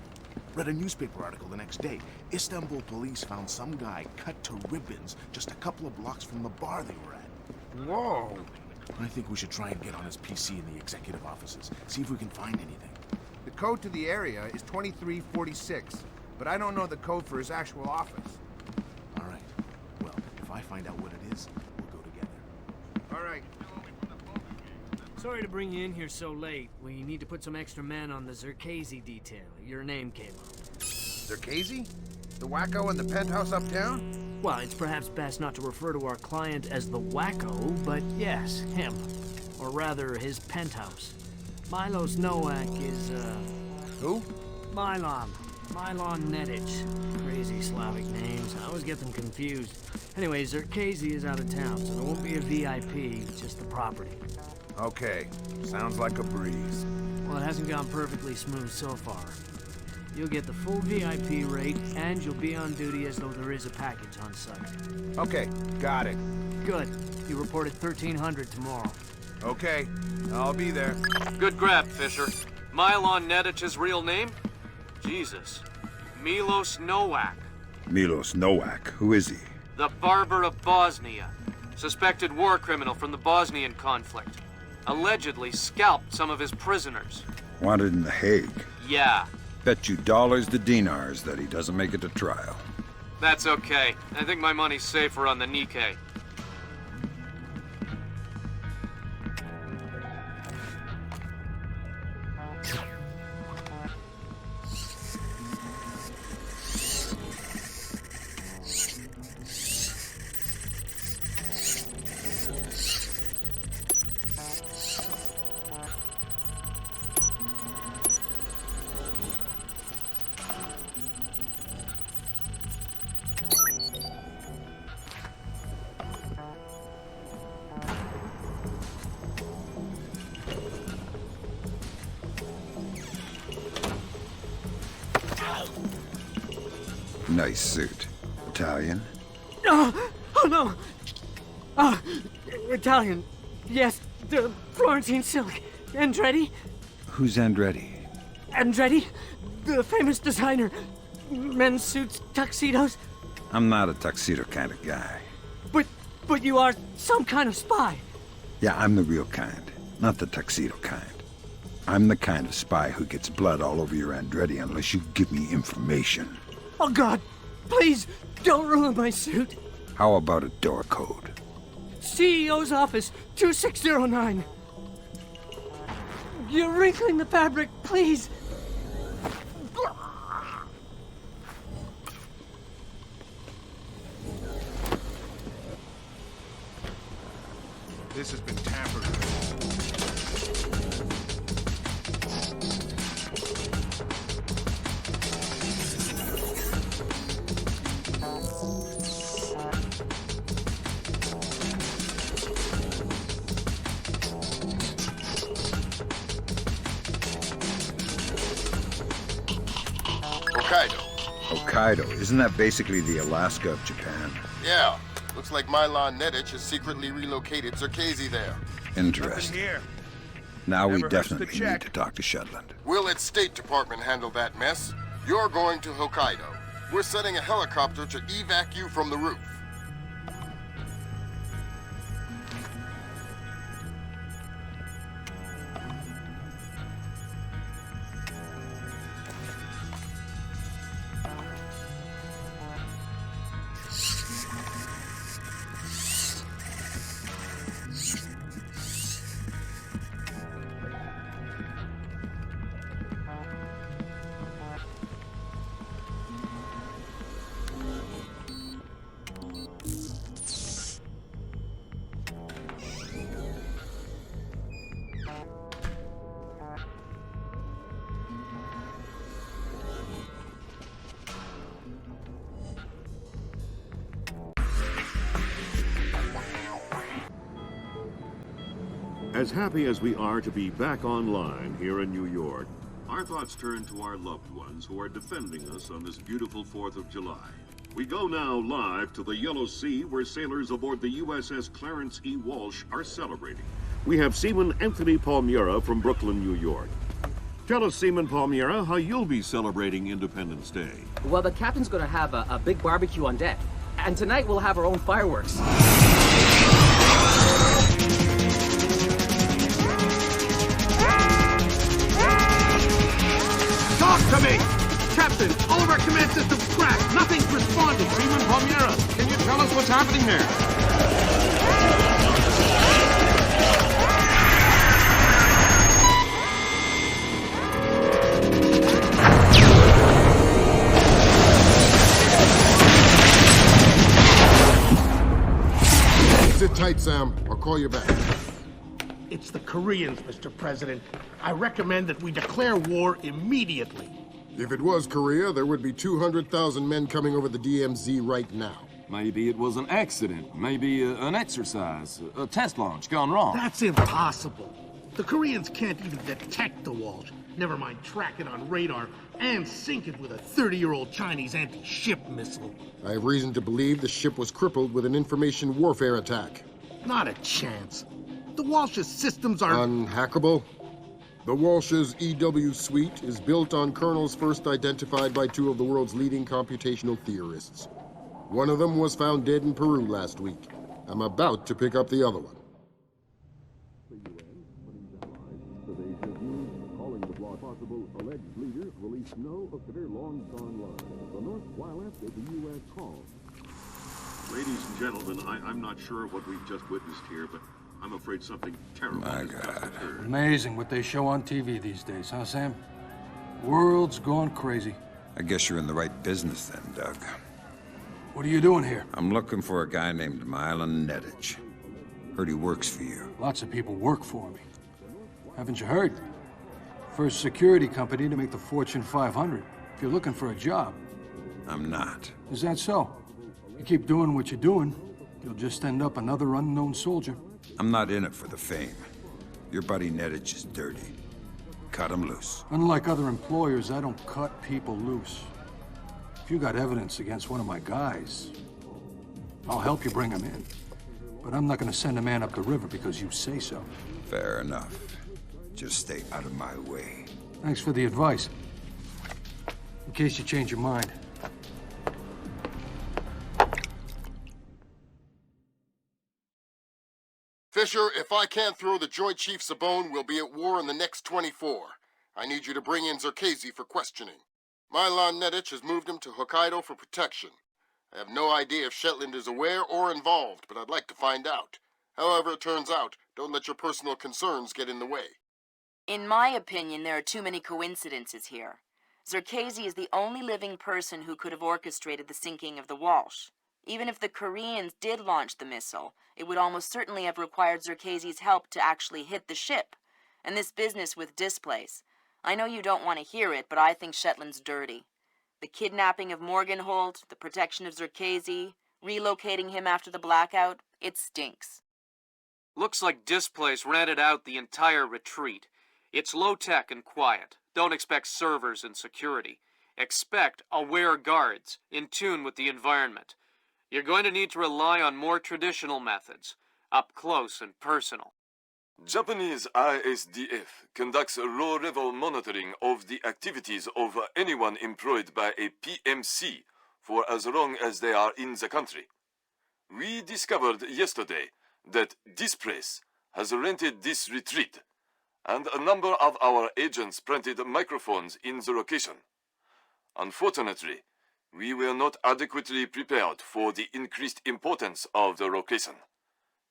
Read a newspaper article the next day. Istanbul police found some guy cut to ribbons just a couple of blocks from the bar they were at.
Whoa.
I think we should try and get on his PC in the executive offices. See if we can find anything.
The code to the area is 2346, but I don't know the code for his actual office.
All right. Well, if I find out what it is, we'll go together.
All right.
Sorry to bring you in here so late. We need to put some extra men on the Zerkazy detail. Your name came up.
Zerkazy? The wacko in the penthouse uptown?
Well, it's perhaps best not to refer to our client as the wacko, but yes, him. Or rather, his penthouse. Milos Nowak is,
Who?
Mylon. Mylon Nedic. Crazy Slavic names. I always get them confused. Anyway, Zerkazy is out of town, so there won't be a VIP, just the property.
Okay. Sounds like a breeze.
Well, it hasn't gone perfectly smooth so far. You'll get the full VIP rate, and you'll be on duty as though there is a package on site.
Okay, got it.
Good. You reported 1300 tomorrow.
Okay, I'll be there.
Good grab, Fisher. Mylon Nedic's real name? Jesus. Milos Nowak.
Milos Nowak, who is he?
The Barber of Bosnia. Suspected war criminal from the Bosnian conflict. Allegedly scalped some of his prisoners.
Wanted in The Hague.
Yeah.
Bet you dollars to dinars that he doesn't make it to trial.
That's okay. I think my money's safer on the Nikkei.
Nice suit. Italian?
Oh no! Italian. Yes, the Florentine silk. Andretti?
Who's Andretti?
Andretti? The famous designer. Men's suits, tuxedos.
I'm not a tuxedo kind of guy.
But you are some kind of spy.
Yeah, I'm the real kind, not the tuxedo kind. I'm the kind of spy who gets blood all over your Andretti unless you give me information.
Oh God, please, don't ruin my suit.
How about a door code?
CEO's office, 2609. You're wrinkling the fabric, please.
This has been tampered with.
Hokkaido.
Hokkaido? Isn't that basically the Alaska of Japan?
Yeah. Looks like Milan Nedich has secretly relocated Zerkezi there.
Interesting.
Here.
Now we
Never hurts to
definitely
check.
need to talk to Shetland.
We'll let State Department handle that mess. You're going to Hokkaido. We're sending a helicopter to evac you from the roof.
As happy as we are to be back online here in New York, our thoughts turn to our loved ones who are defending us on this beautiful 4th of July. We go now live to the Yellow Sea, where sailors aboard the USS Clarence E. Walsh are celebrating. We have Seaman Anthony Palmiera from Brooklyn, New York. Tell us, Seaman Palmiera, how you'll be celebrating Independence Day.
Well, the captain's gonna have a big barbecue on deck. And tonight we'll have our own fireworks.
Talk to me! Captain, all of our command systems crashed. Nothing's responding.
Seaman Palmiera, can you tell us what's happening there?
Sit tight, Sam. I'll call you back.
It's the Koreans, Mr. President. I recommend that we declare war immediately.
If it was Korea, there would be 200,000 men coming over the DMZ right now.
Maybe it was an accident. Maybe an exercise. A test launch gone wrong.
That's impossible. The Koreans can't even detect the Walsh. Never mind track it on radar and sink it with a 30-year-old Chinese anti-ship missile.
I have reason to believe the ship was crippled with an information warfare attack.
Not a chance. The Walsh's systems are...
Unhackable? The Walsh's EW suite is built on kernels first identified by two of the world's leading computational theorists. One of them was found dead in Peru last week. I'm about to pick up the other one.
Calling the block possible alleged leader released no of their long-gone lives. The North while after the U.S. call. Ladies and gentlemen, I'm not sure what we've just witnessed here, but I'm afraid something terrible has just occurred.
Amazing what they show on TV these days, huh, Sam? World's gone crazy.
I guess you're in the right business then, Doug.
What are you doing here?
I'm looking for a guy named Milan Nedich. Heard he works for you.
Lots of people work for me. Haven't you heard? First security company to make the Fortune 500. If you're looking for a job.
I'm not.
Is that so? You keep doing what you're doing, you'll just end up another unknown soldier.
I'm not in it for the fame. Your buddy Nedich is dirty. Cut him loose.
Unlike other employers, I don't cut people loose. If you got evidence against one of my guys, I'll help you bring him in. But I'm not gonna send a man up the river because you say so.
Fair enough. Just stay out of my way.
Thanks for the advice. In case you change your mind.
Fisher, if I can't throw the Joint Chiefs a bone, we'll be at war in the next 24. I need you to bring in Zerkezi for questioning. Milan Nedich has moved him to Hokkaido for protection. I have no idea if Shetland is aware or involved, but I'd like to find out. However it turns out, don't let your personal concerns get in the way.
In my opinion, there are too many coincidences here. Zerkezi is the only living person who could have orchestrated the sinking of the Walsh. Even if the Koreans did launch the missile, it would almost certainly have required Zerkezi's help to actually hit the ship. And this business with Displace, I know you don't want to hear it, but I think Shetland's dirty. The kidnapping of Morgenholt, the protection of Zerkezi, relocating him after the blackout, it stinks.
Looks like Displace rented out the entire retreat. It's low-tech and quiet. Don't expect servers and security. Expect aware guards, in tune with the environment. You're going to need to rely on more traditional methods, up close and personal.
Japanese ISDF conducts low-level monitoring of the activities of anyone employed by a PMC for as long as they are in the country. We discovered yesterday that Displace has rented this retreat, and a number of our agents planted microphones in the location. Unfortunately, we were not adequately prepared for the increased importance of the location.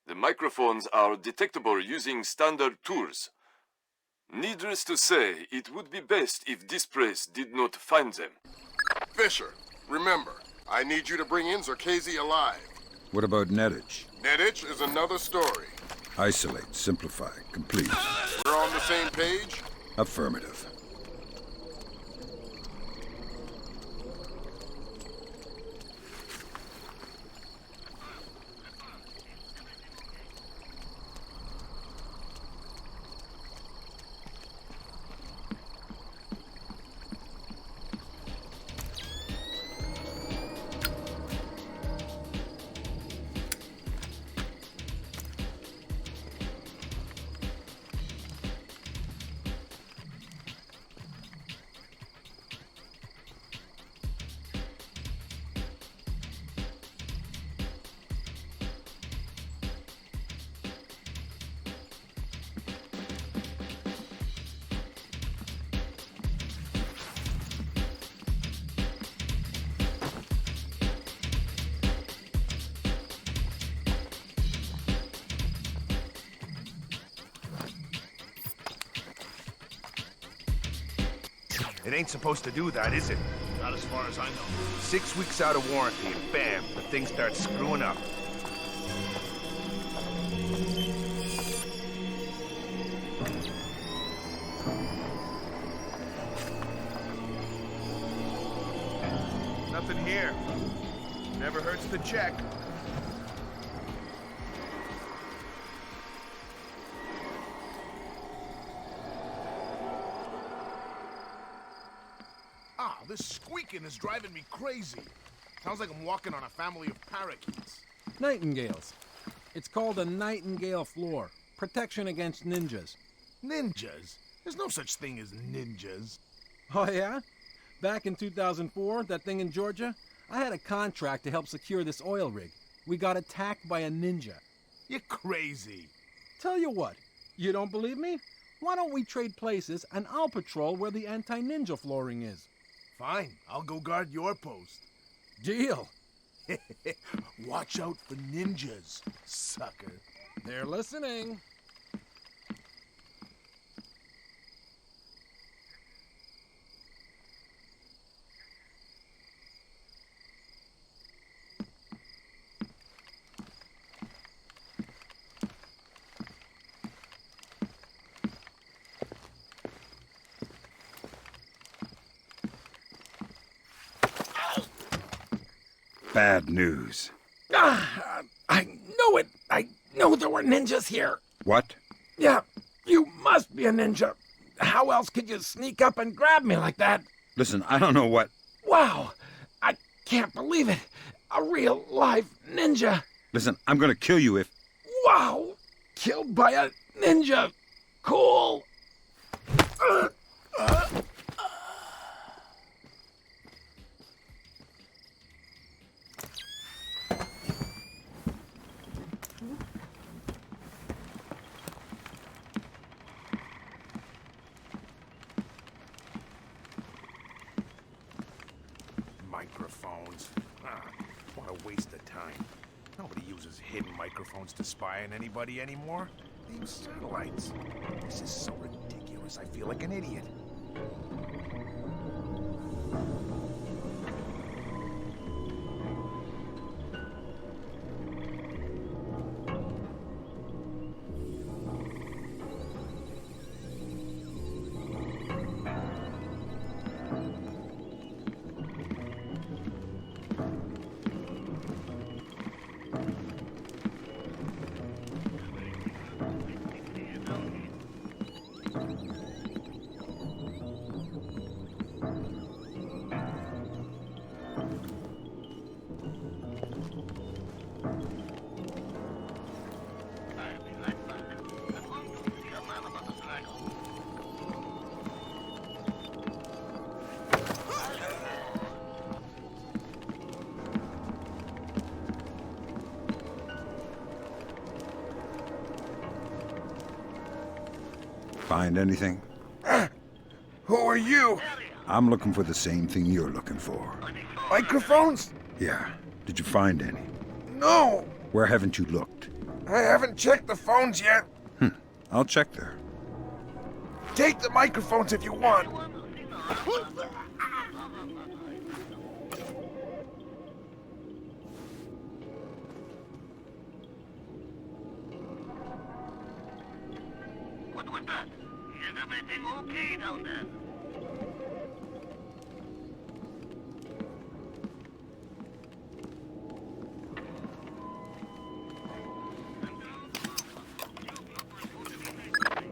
The microphones are detectable using standard tools. Needless to say, it would be best if Displace did not find them.
Fisher, remember, I need you to bring in Zerkezi alive.
What about Nettich?
Nettich is another story.
Isolate, simplify, complete.
We're on the same page?
Affirmative.
It ain't supposed to do that, is it?
Not as far as I know.
6 weeks out of warranty, and bam, the thing starts screwing up. Nothing here. Never hurts to check.
This squeaking is driving me crazy. Sounds like I'm walking on a family of parakeets.
Nightingales. It's called a nightingale floor. Protection against ninjas.
Ninjas? There's no such thing as ninjas.
Oh, yeah? Back in 2004, that thing in Georgia, I had a contract to help secure this oil rig. We got attacked by a ninja.
You're crazy.
Tell you what, you don't believe me? Why don't we trade places and I'll patrol where the anti-ninja flooring is?
Fine, I'll go guard your post.
Deal.
Watch out for ninjas, sucker.
They're listening.
Bad news.
I know it. I know there were ninjas here.
What?
Yeah, you must be a ninja. How else could you sneak up and grab me like that?
Listen, I don't know what...
Wow, I can't believe it. A real live ninja.
Listen, I'm gonna kill you if...
Wow, killed by a ninja. Cool.
Microphones. What a waste of time. Nobody uses hidden microphones to spy on anybody anymore. They use satellites. This is so ridiculous, I feel like an idiot.
Find anything?
Who are you?
I'm looking for the same thing you're looking for.
Microphones?
Yeah. Did you find any?
No!
Where haven't you looked?
I haven't checked the phones yet.
I'll check there.
Take the microphones if you want.
What was that? Is everything okay down there?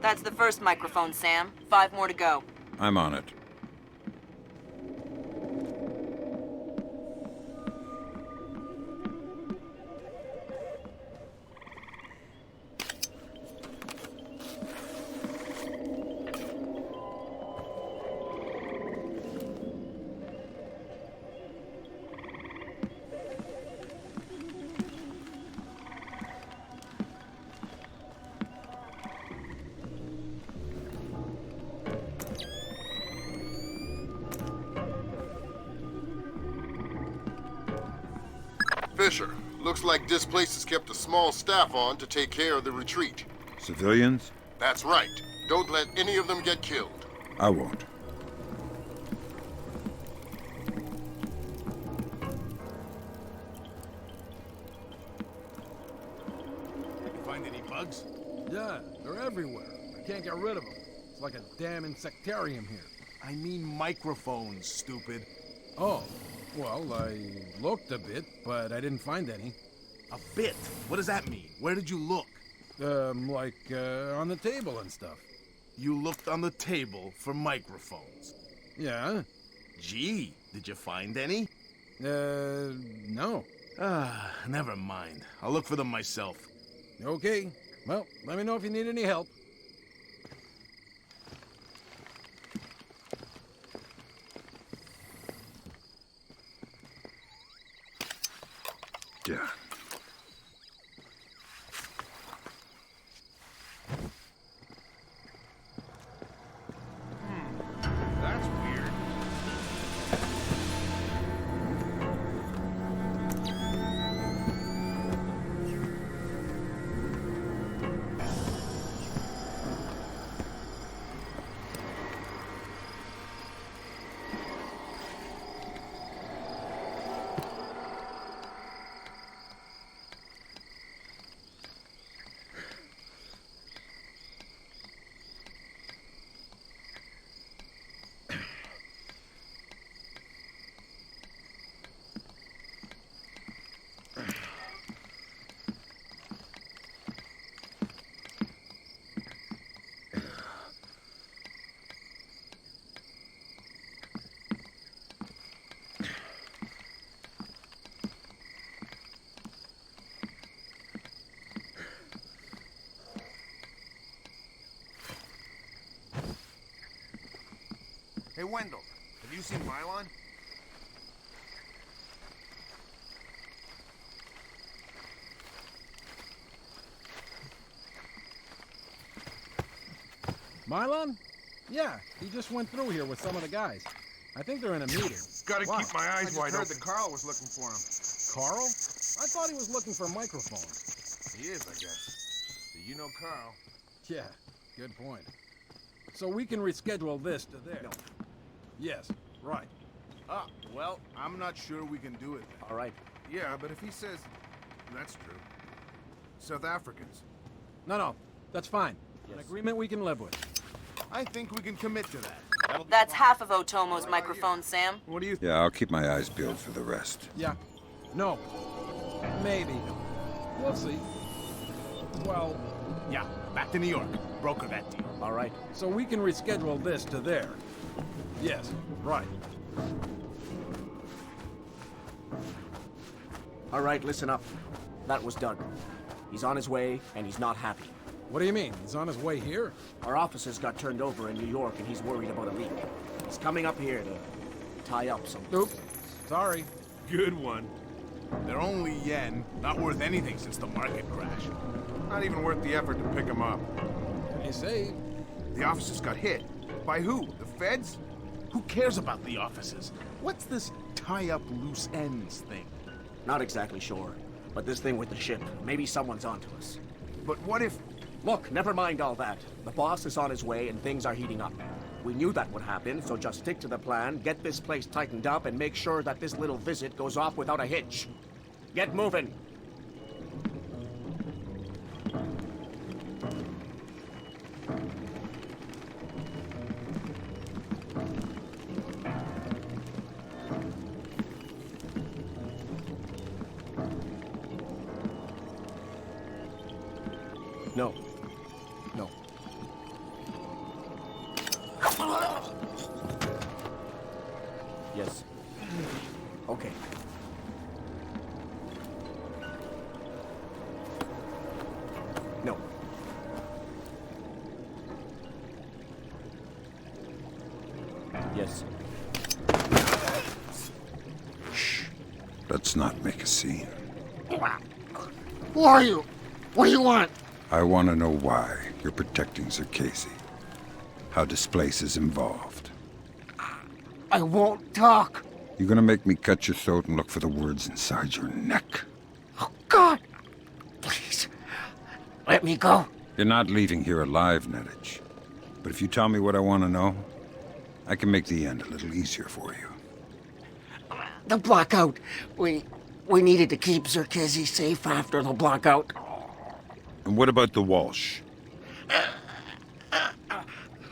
That's the first microphone, Sam. 5 more to go.
I'm on it.
Fisher, looks like Displace has kept a small staff on to take care of the retreat.
Civilians?
That's right. Don't let any of them get killed.
I won't.
You find any bugs?
Yeah, they're everywhere. I can't get rid of them. It's like a damn insectarium here.
I mean microphones, stupid.
Oh, well, I looked a bit, but I didn't find any.
A bit? What does that mean? Where did you look?
On the table and stuff.
You looked on the table for microphones?
Yeah.
Gee, did you find any?
No.
Never mind. I'll look for them myself.
Okay. Well, let me know if you need any help.
Yeah.
That's weird. Hey, Wendell, have you seen Mylon?
Mylon? Yeah, he just went through here with some of the guys. I think they're in a meeting.
Gotta
Why?
keep my eyes wide
heard
open.
that Carl was looking for him.
Carl? I thought he was looking for microphones.
He is, I guess. Do you know Carl?
Yeah, good point. So we can reschedule this to there.
No.
Yes, right.
Ah, well, I'm not sure we can do it then.
All right.
Yeah, but if he says... That's true. South Africans.
No, that's fine. An agreement we can live with.
I think we can commit to that.
That's half of Otomo's microphone, Sam.
What do you think?
Yeah, I'll keep my eyes peeled for the rest.
Yeah. No. Maybe. We'll see. Well,
Yeah, back to New York. Broker that deal.
All right.
so we can reschedule this to there. Yes, right.
All right, listen up. That was Doug. He's on his way, and he's not happy.
What do you mean? He's on his way here?
Our offices got turned over in New York, and he's worried about a leak. He's coming up here to tie up some...
Oops. Sorry.
Good one. They're only yen, not worth anything since the market crash. Not even worth the effort to pick them up.
They say.
The officers got hit. By who? The feds?
Who cares about the offices? What's this tie-up loose ends thing?
Not exactly sure. But this thing with the ship, maybe someone's onto us.
But what if...
Look, never mind all that. The boss is on his way and things are heating up. We knew that would happen, so just stick to the plan, get this place tightened up, and make sure that this little visit goes off without a hitch. Get moving! No. No. Yes. Okay. No. Yes.
Shh. Let's not make a scene.
Who are you? What do you want?
I want to know why you're protecting Zerkesi. How Displace is involved.
I won't talk.
You're gonna make me cut your throat and look for the words inside your neck.
Oh, God! Please, let me go.
You're not leaving here alive, Nedich. But if you tell me what I want to know, I can make the end a little easier for you.
The blackout. We needed to keep Zerkesi safe after the blackout.
And what about the Walsh?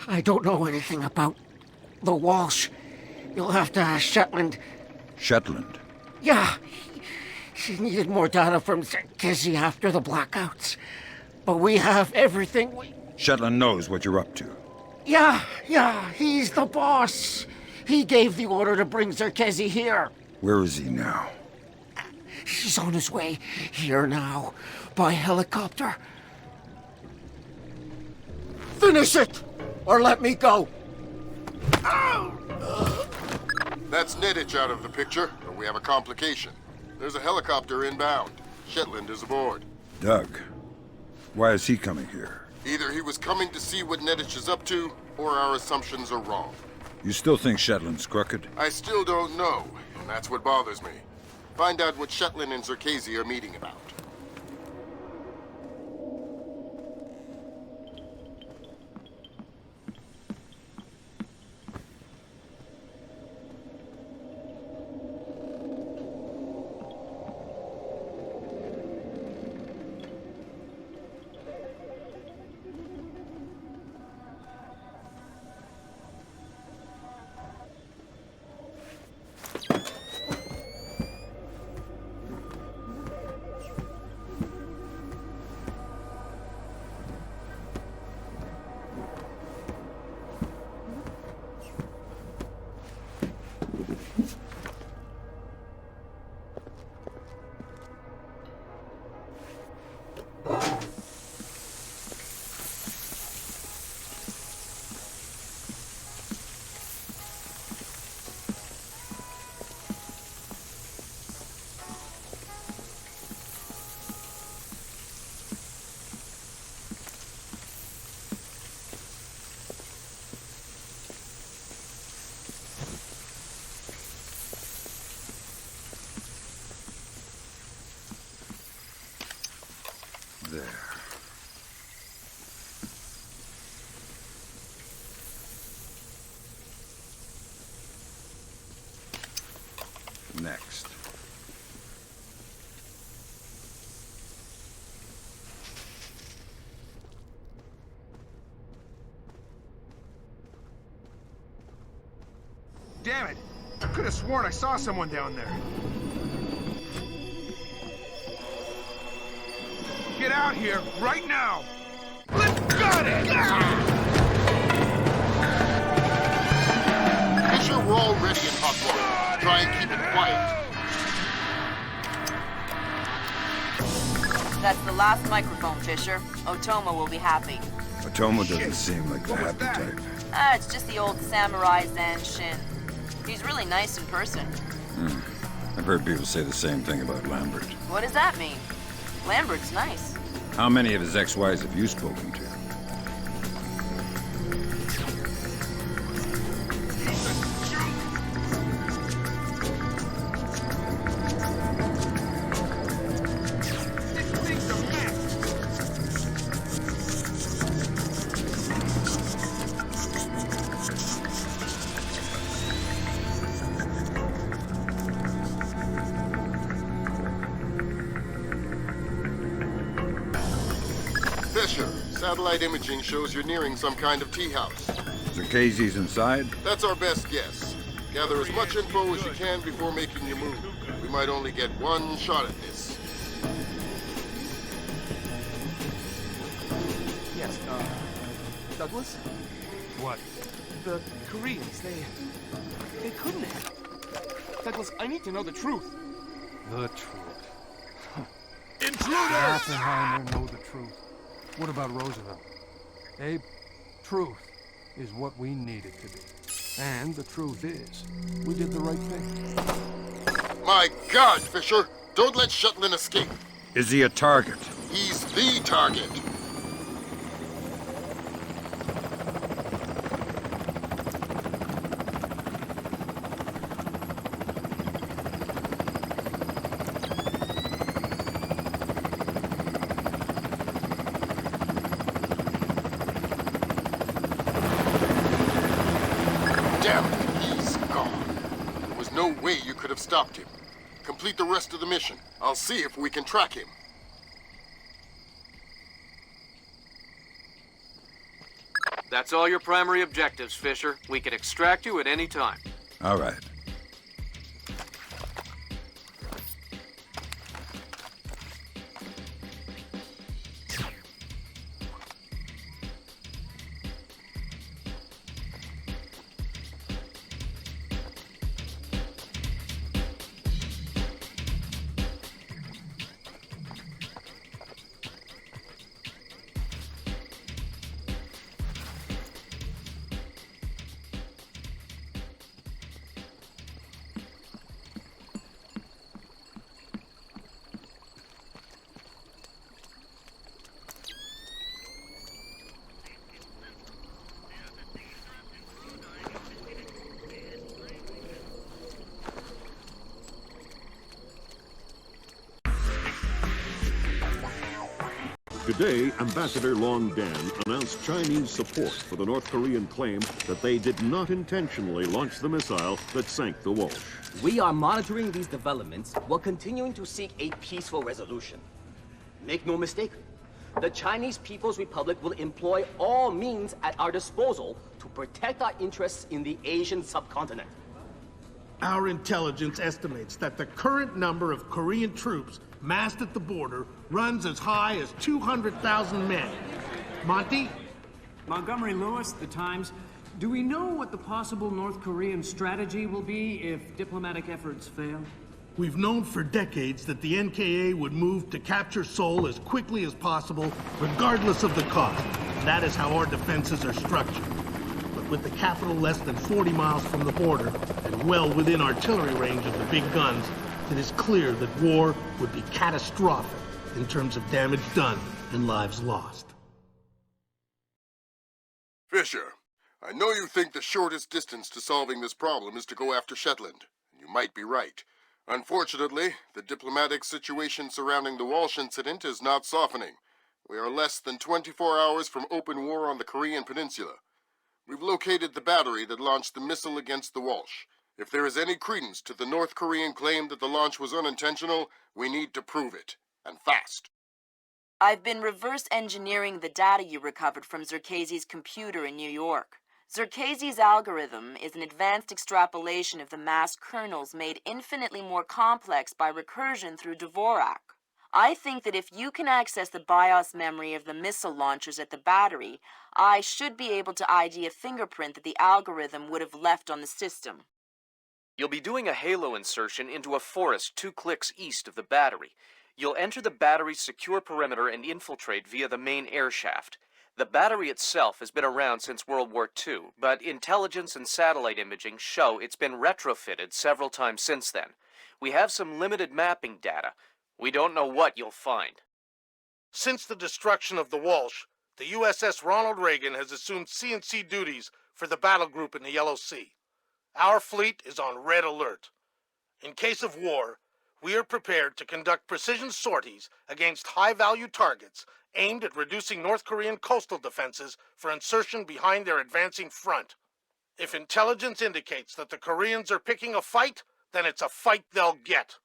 I don't know anything about the Walsh. You'll have to ask Shetland.
Shetland?
Yeah. She needed more data from Zerkesi after the blackouts. But we have everything we...
Shetland knows what you're up to.
Yeah, he's the boss. He gave the order to bring Zerkesi here.
Where is he now?
He's on his way here now, by helicopter. Finish it, or let me go.
That's Nedich out of the picture, but we have a complication. There's a helicopter inbound. Shetland is aboard.
Doug, why is he coming here?
Either he was coming to see what Nedich is up to, or our assumptions are wrong.
You still think Shetland's crooked?
I still don't know, and that's what bothers me. Find out what Shetland and Zerkesi are meeting about.
There. Next.
Damn it! I could have sworn I saw someone down there. Get out here, right now! Let's got it!
Fisher, we're all ready and hot water. Try and keep it quiet.
That's the last microphone, Fisher. Otomo will be happy.
Otomo doesn't seem like the happy type.
It's just the old samurai Zanshin. He's really nice in person.
I've heard people say the same thing about Lambert.
What does that mean? Lambert's nice.
How many of his ex-wives have you spoken to?
Fisher, satellite imaging shows you're nearing some kind of tea house.
Zerkezi's inside?
That's our best guess. Gather as much info as you can before making your move. We might only get one shot at this.
Yes, Douglas?
What?
The Koreans, they couldn't have. Douglas, I need to know the truth.
The truth.
Intruders!
Oppenheimer know the truth. What about Roosevelt? Abe, truth is what we need it to be. And the truth is, we did the right thing.
My God, Fisher! Don't let Shetland escape!
Is he a target?
He's the target! No way you could have stopped him. Complete the rest of the mission. I'll see if we can track him.
That's all your primary objectives, Fisher. We can extract you at any time.
All right.
Today, Ambassador Long Dan announced Chinese support for the North Korean claim that they did not intentionally launch the missile that sank the Walsh.
We are monitoring these developments while continuing to seek a peaceful resolution. Make no mistake, the Chinese People's Republic will employ all means at our disposal to protect our interests in the Asian subcontinent.
Our intelligence estimates that the current number of Korean troops massed at the border runs as high as 200,000 men. Monty?
Montgomery Lewis, The Times. Do we know what the possible North Korean strategy will be if diplomatic efforts fail?
We've known for decades that the NKA would move to capture Seoul as quickly as possible, regardless of the cost. That is how our defenses are structured. But with the capital less than 40 miles from the border, and well within artillery range of the big guns, it is clear that war would be catastrophic in terms of damage done and lives lost.
Fisher, I know you think the shortest distance to solving this problem is to go after Shetland. You might be right. Unfortunately, the diplomatic situation surrounding the Walsh incident is not softening. We are less than 24 hours from open war on the Korean Peninsula. We've located the battery that launched the missile against the Walsh. If there is any credence to the North Korean claim that the launch was unintentional, we need to prove it, and fast.
I've been reverse engineering the data you recovered from Zerkezi's computer in New York. Zerkezi's algorithm is an advanced extrapolation of the mass kernels made infinitely more complex by recursion through Dvorak. I think that if you can access the BIOS memory of the missile launchers at the battery, I should be able to ID a fingerprint that the algorithm would have left on the system.
You'll be doing a halo insertion into a forest 2 clicks east of the battery. You'll enter the battery's secure perimeter and infiltrate via the main air shaft. The battery itself has been around since World War II, but intelligence and satellite imaging show it's been retrofitted several times since then. We have some limited mapping data. We don't know what you'll find.
Since the destruction of the Walsh, the USS Ronald Reagan has assumed C&C duties for the battle group in the Yellow Sea. Our fleet is on red alert. In case of war, we are prepared to conduct precision sorties against high-value targets aimed at reducing North Korean coastal defenses for insertion behind their advancing front. If intelligence indicates that the Koreans are picking a fight, then it's a fight they'll get.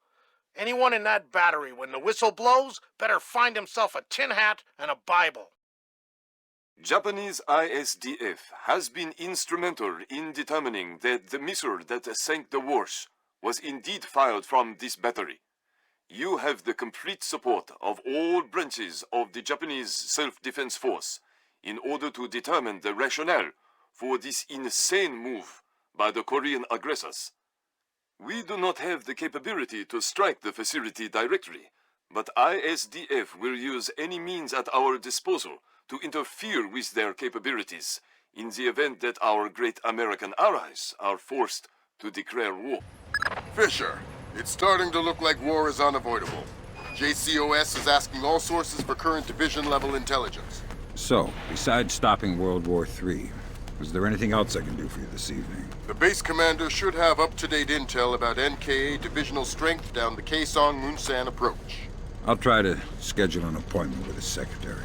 Anyone in that battery when the whistle blows better find himself a tin hat and a Bible.
Japanese ISDF has been instrumental in determining that the missile that sank the Wars was indeed fired from this battery. You have the complete support of all branches of the Japanese Self-Defense Force in order to determine the rationale for this insane move by the Korean aggressors. We do not have the capability to strike the facility directly, but ISDF will use any means at our disposal to interfere with their capabilities in the event that our great American allies are forced to declare war.
Fisher, it's starting to look like war is unavoidable. JCOS is asking all sources for current division-level intelligence.
So, besides stopping World War III, is there anything else I can do for you this evening?
The base commander should have up-to-date intel about NKA divisional strength down the Kaesong-Munsan approach.
I'll try to schedule an appointment with his secretary.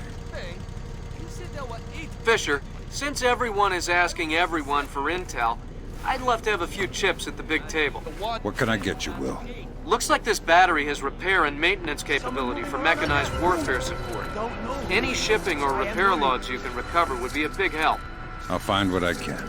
Fisher, since everyone is asking everyone for intel, I'd love to have a few chips at the big table.
What can I get you, Will?
Looks like this battery has repair and maintenance capability for mechanized warfare support. Any shipping or repair logs you can recover would be a big help.
I'll find what I can.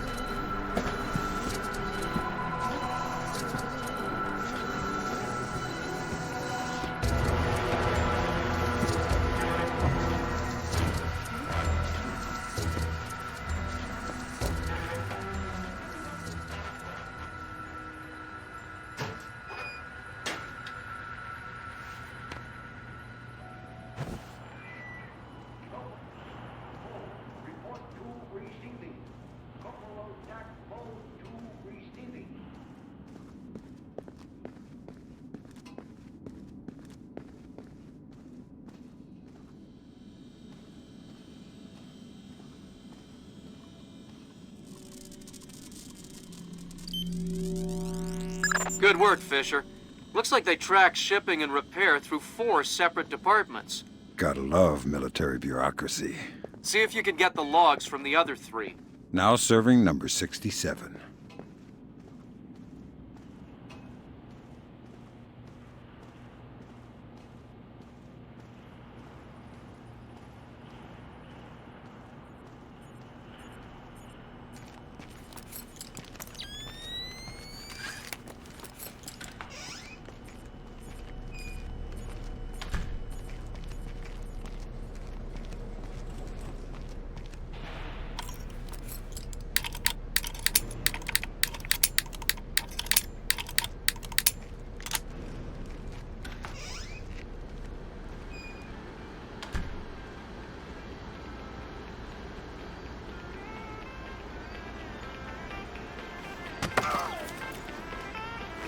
Good work, Fisher. Looks like they tracked shipping and repair through 4 separate departments.
Gotta love military bureaucracy.
See if you can get the logs from the other 3.
Now serving number 67.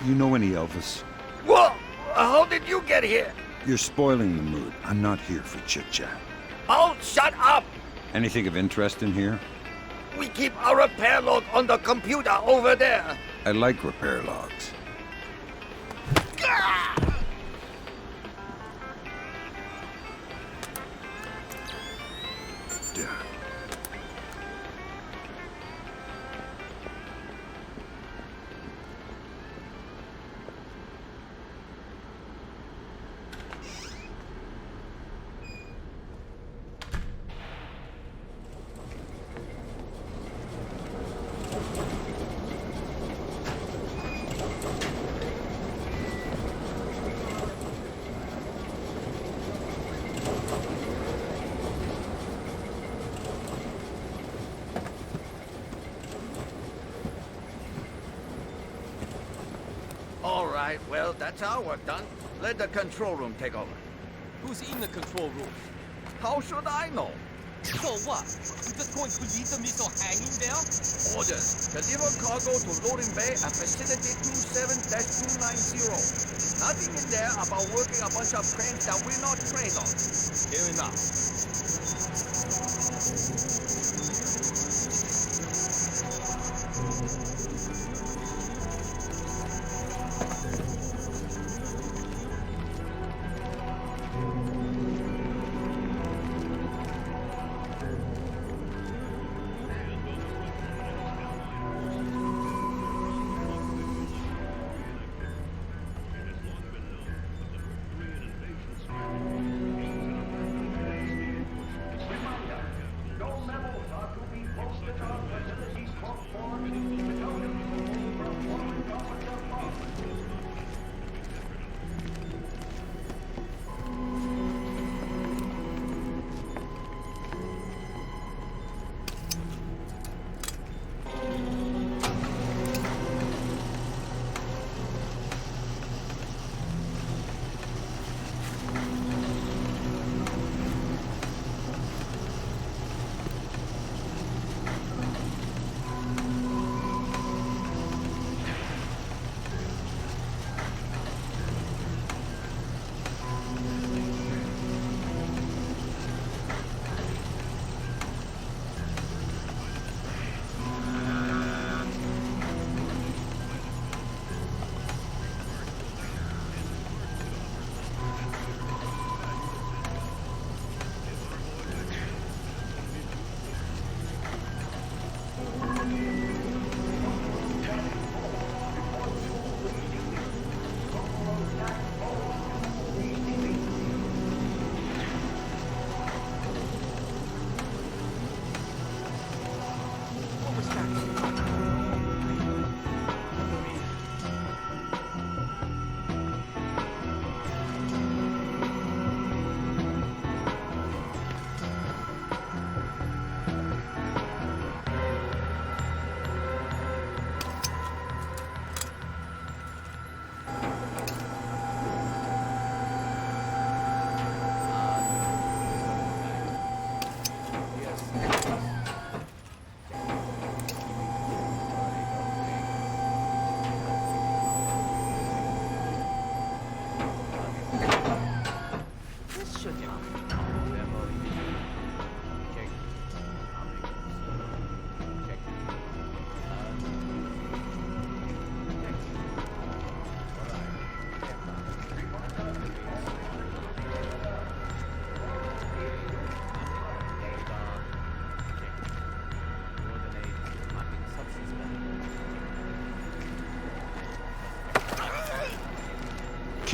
You know any Elvis?
Whoa! How did you get here?
You're spoiling the mood. I'm not here for chit-chat.
Oh, shut up!
Anything of interest in here?
We keep our repair log on the computer over there.
I like repair logs.
All right, well, that's our work done. Let the control room take over.
Who's in the control room?
How should I know?
So what? You're just going to leave the missile hanging there?
Orders. Deliver cargo to loading bay at facility 27-290. Nothing in there about working a bunch of cranks that we're not trained on.
Fair enough.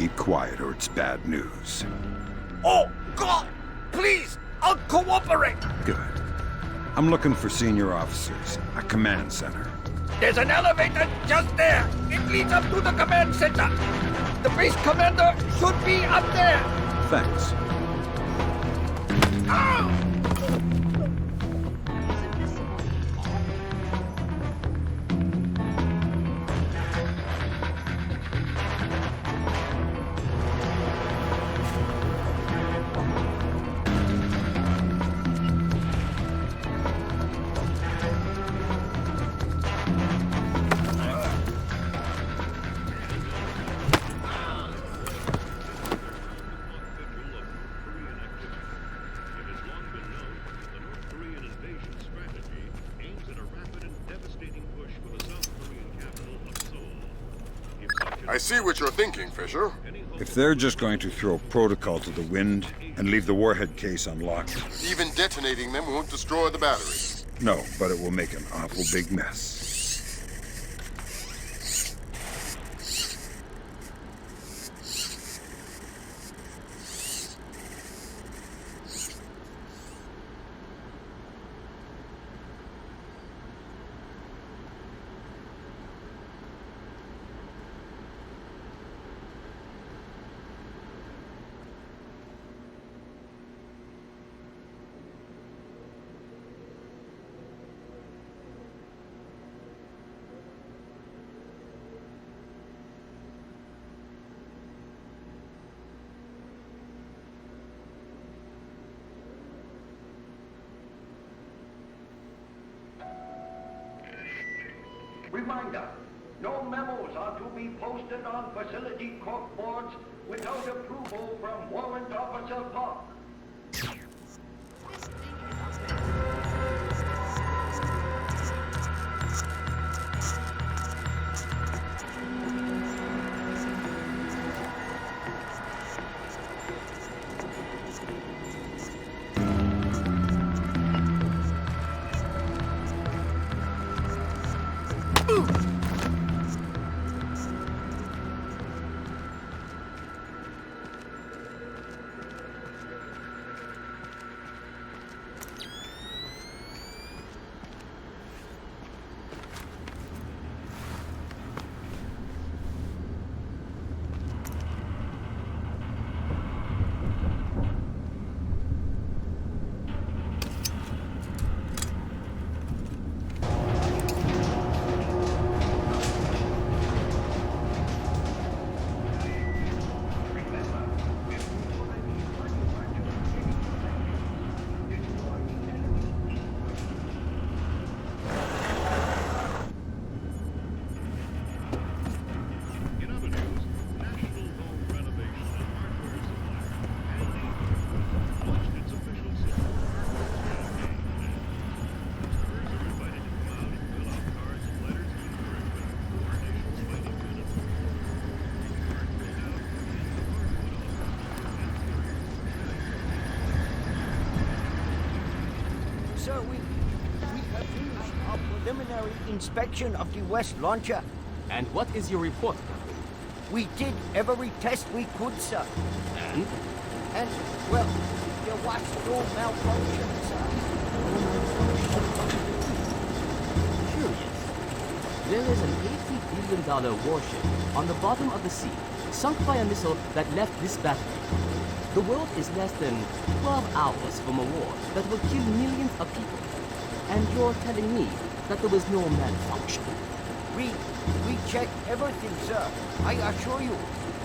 keep quiet or it's bad news.
Oh, God! Please! I'll cooperate!
Good. I'm looking for senior officers, a command center.
There's an elevator just there. It leads up to the command center. The base commander should be up there.
Thanks.
Ow!
I see what you're thinking, Fisher.
If they're just going to throw protocol to the wind and leave the warhead case unlocked...
Even detonating them won't destroy the battery.
No, but it will make an awful big mess.
Reminder, no memos are to be posted on facility cork boards without approval from Warrant Officer Park. Sir, we have finished our preliminary inspection of the West launcher.
And what is your report, Captain?
We did every test we could, sir.
And?
And, well, there was no malfunction, sir.
Curious. There is an $80 billion warship on the bottom of the sea, sunk by a missile that left this battery. The world is less than 12 hours from a war that will kill millions of people. And you're telling me that there was no malfunction?
We checked everything, sir. I assure you.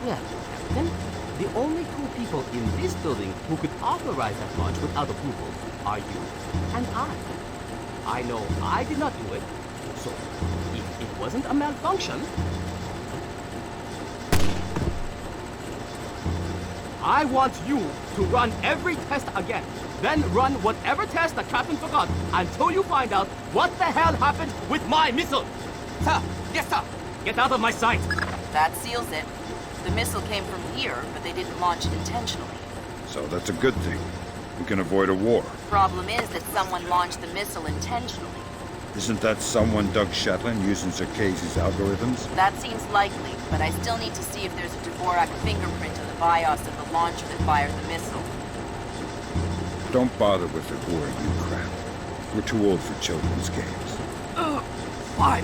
Well, Captain, the only two people in this building who could authorize that launch without approval are you and I. I know I did not do it, so if it wasn't a malfunction, I want you to run every test again. Then run whatever test the captain forgot until you find out what the hell happened with my missile. Sir, yes, sir. Get out of my sight.
That seals it. The missile came from here, but they didn't launch it intentionally.
So that's a good thing. We can avoid a war.
Problem is that someone launched the missile intentionally.
Isn't that someone Doug Shetland using Zerkezi's algorithms?
That seems likely, but I still need to see if there's a Dvorak fingerprint on the BIOS of the launcher that fired the missile.
Don't bother with the war you crap. We're too old for children's games.
Fine.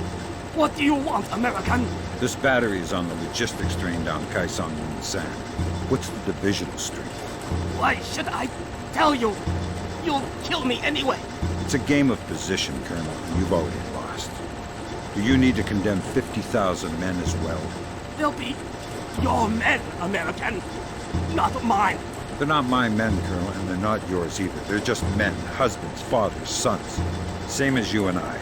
What do you want, American?
This battery is on the logistics train down Kaesong in the sand. What's the divisional strength?
Why should I tell you? You'll kill me anyway.
It's a game of position, Colonel, and you've already lost. Do you need to condemn 50,000 men as well?
They'll be your men, American, not mine.
They're not my men, Colonel, and they're not yours either. They're just men, husbands, fathers, sons. Same as you and I.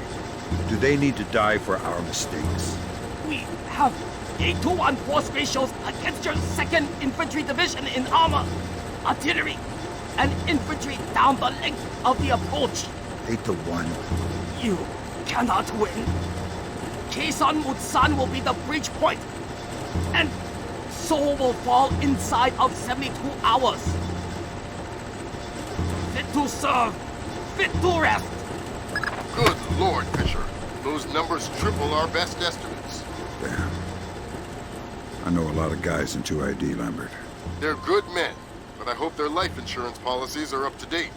Do they need to die for our mistakes?
We have a 2-1 force ratios against your 2nd Infantry Division in armor, artillery, and infantry down the length of the approach.
8-1.
You cannot win. Kaesong Mutsan will be the breach point, and Seoul will fall inside of 72 hours. Fit to serve, fit to rest.
Good Lord, Fisher. Those numbers triple our best estimates.
Damn. I know a lot of guys in 2ID, Lambert.
They're good men, but I hope their life insurance policies are up to date.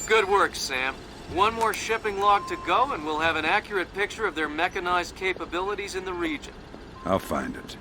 Good work, Sam. One more shipping log to go, and we'll have an accurate picture of their mechanized capabilities in the region.
I'll find it.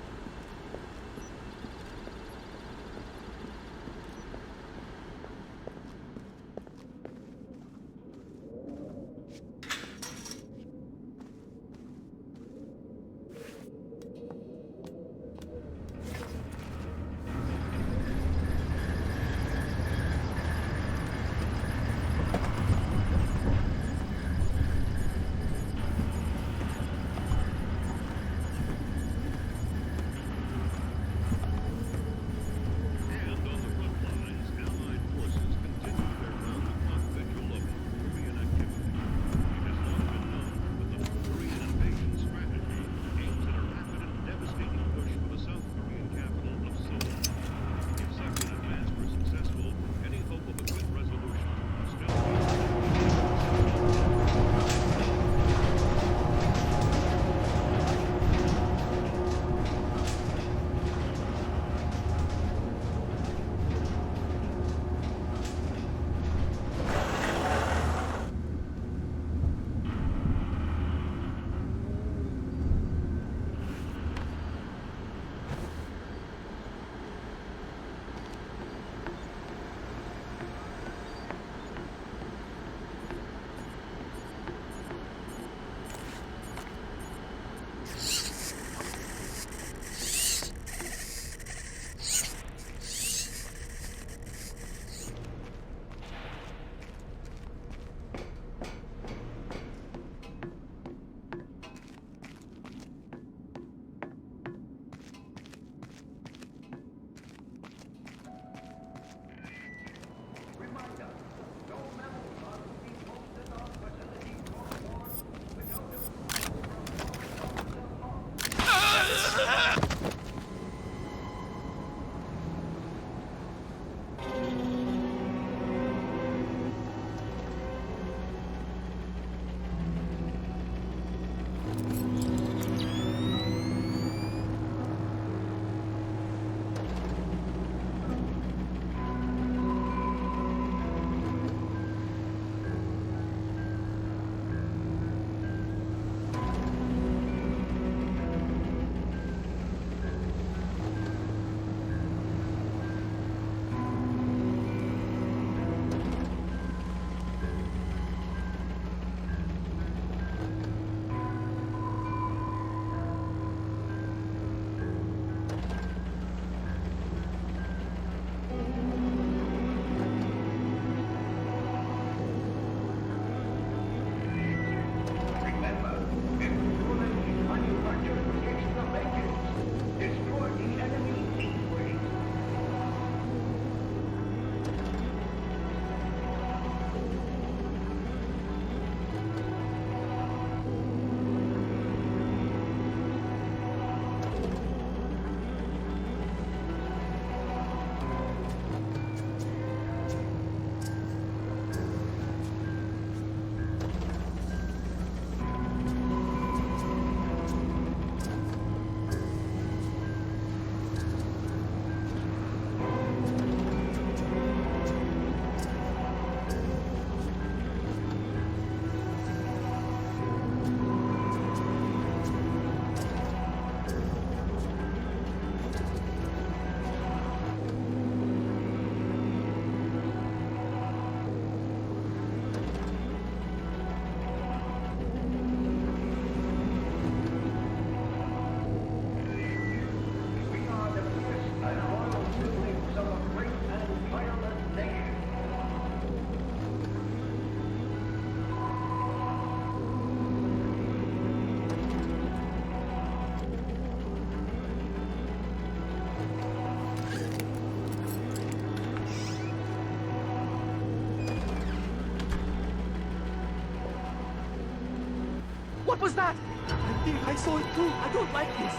What was that? I think I saw it too. I don't like this.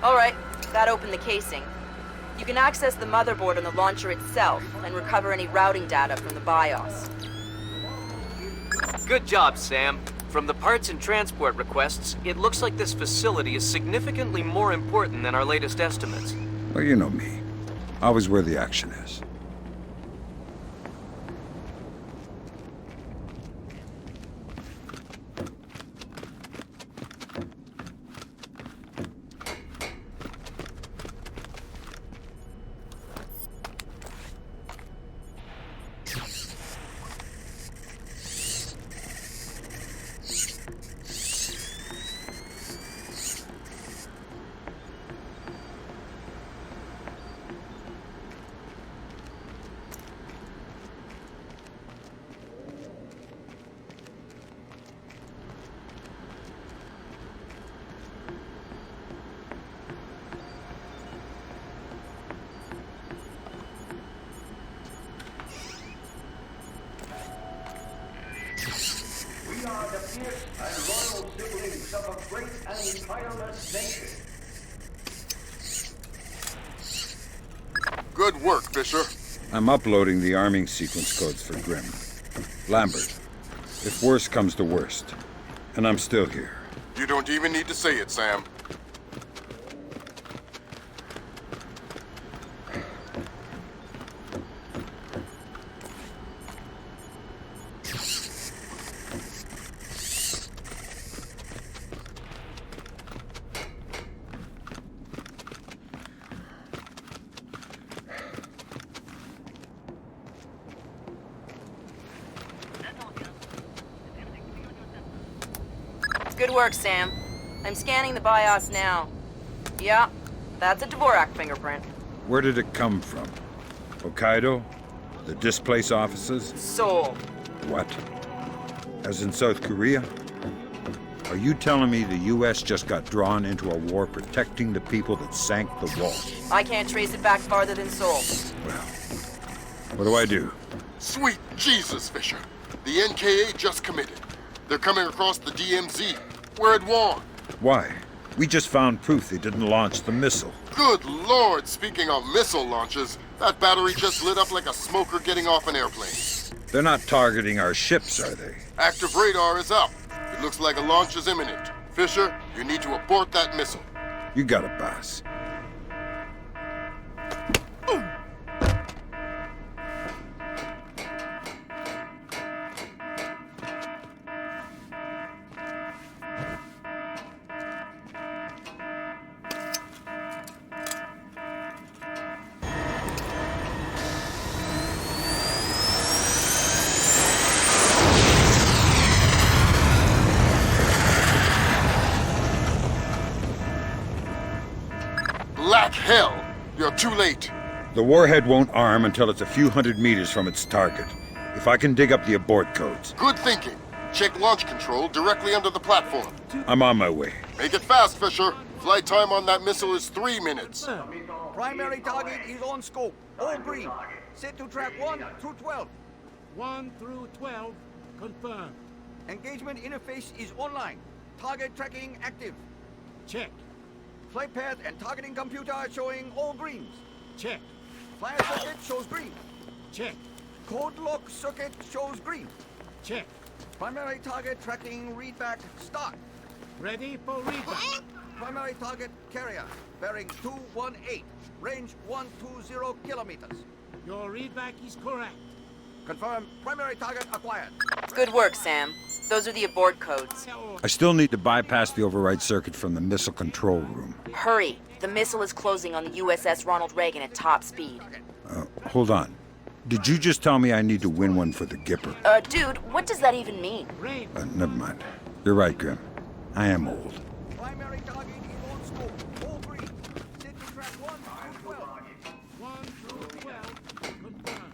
Alright, that opened the casing. You can access the motherboard on the launcher itself and recover any routing data from the BIOS.
Good job, Sam. From the parts and transport requests, it looks like this facility is significantly more important than our latest estimates.
Well, you know me. Always where the action is.
We are the fierce and loyal siblings of a great and tireless nation.
Good work, Fisher.
I'm uploading the arming sequence codes for Grim. Lambert, if worst comes to worst, and I'm still here.
You don't even need to say it, Sam.
Good work, Sam. I'm scanning the BIOS now. Yeah, that's a Dvorak fingerprint.
Where did it come from? Hokkaido? The Displace offices?
Seoul.
What? As in South Korea? Are you telling me the U.S. just got drawn into a war protecting the people that sank the wall?
I can't trace it back farther than Seoul.
Well, what do I do?
Sweet Jesus, Fisher. The NKA just committed. They're coming across the DMZ. We're at war.
Why? We just found proof they didn't launch the missile.
Good Lord, speaking of missile launches, that battery just lit up like a smoker getting off an airplane.
They're not targeting our ships, are they?
Active radar is up. It looks like a launch is imminent. Fisher, you need to abort that missile.
You got it, boss.
Black hell! You're too late.
The warhead won't arm until it's a few hundred meters from its target. If I can dig up the abort codes.
Good thinking. Check launch control directly under the platform.
I'm on my way.
Make it fast, Fisher. Flight time on that missile is 3 minutes.
Primary target is on scope. All green. Set to track 1 through 12.
1 through 12, confirmed.
Engagement interface is online. Target tracking active.
Check.
Flight path and targeting computer showing all greens.
Check.
Flash circuit shows green.
Check.
Code lock circuit shows green.
Check.
Primary target tracking readback start.
Ready for readback.
Primary target carrier, bearing 218, range 120 kilometers.
Your readback is correct.
Confirm, primary target acquired.
Good work, Sam. Those are the abort codes.
I still need to bypass the override circuit from the missile control room.
Hurry. The missile is closing on the USS Ronald Reagan at top speed.
Hold on. Did you just tell me I need to win one for the Gipper?
Dude, what does that even mean?
Never mind. You're right, Grim. I am old.
Primary target is on scope. All three. Sydney track 1 through 12. 1 through 12. Confirmed.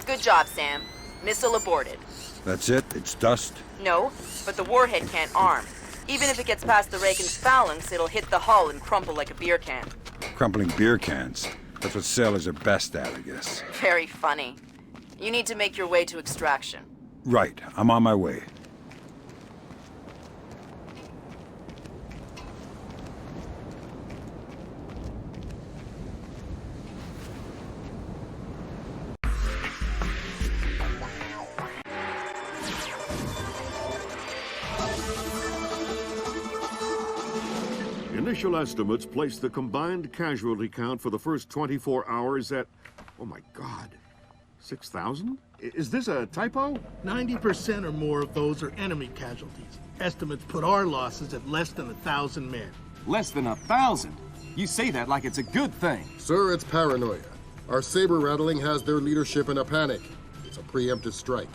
Good job, Sam. Missile aborted.
That's it? It's dust?
No, but the warhead can't arm. Even if it gets past the Reagan's phalanx, it'll hit the hull and crumple like a beer can.
Crumpling beer cans. That's what sailors are best at, I guess.
Very funny. You need to make your way to extraction.
Right. I'm on my way.
Initial estimates place the combined casualty count for the first 24 hours at, oh my God, 6,000? Is this a typo?
90% or more of those are enemy casualties. Estimates put our losses at less than 1,000 men.
Less than 1,000? You say that like it's a good thing.
Sir, it's paranoia. Our saber rattling has their leadership in a panic. It's a preemptive strike.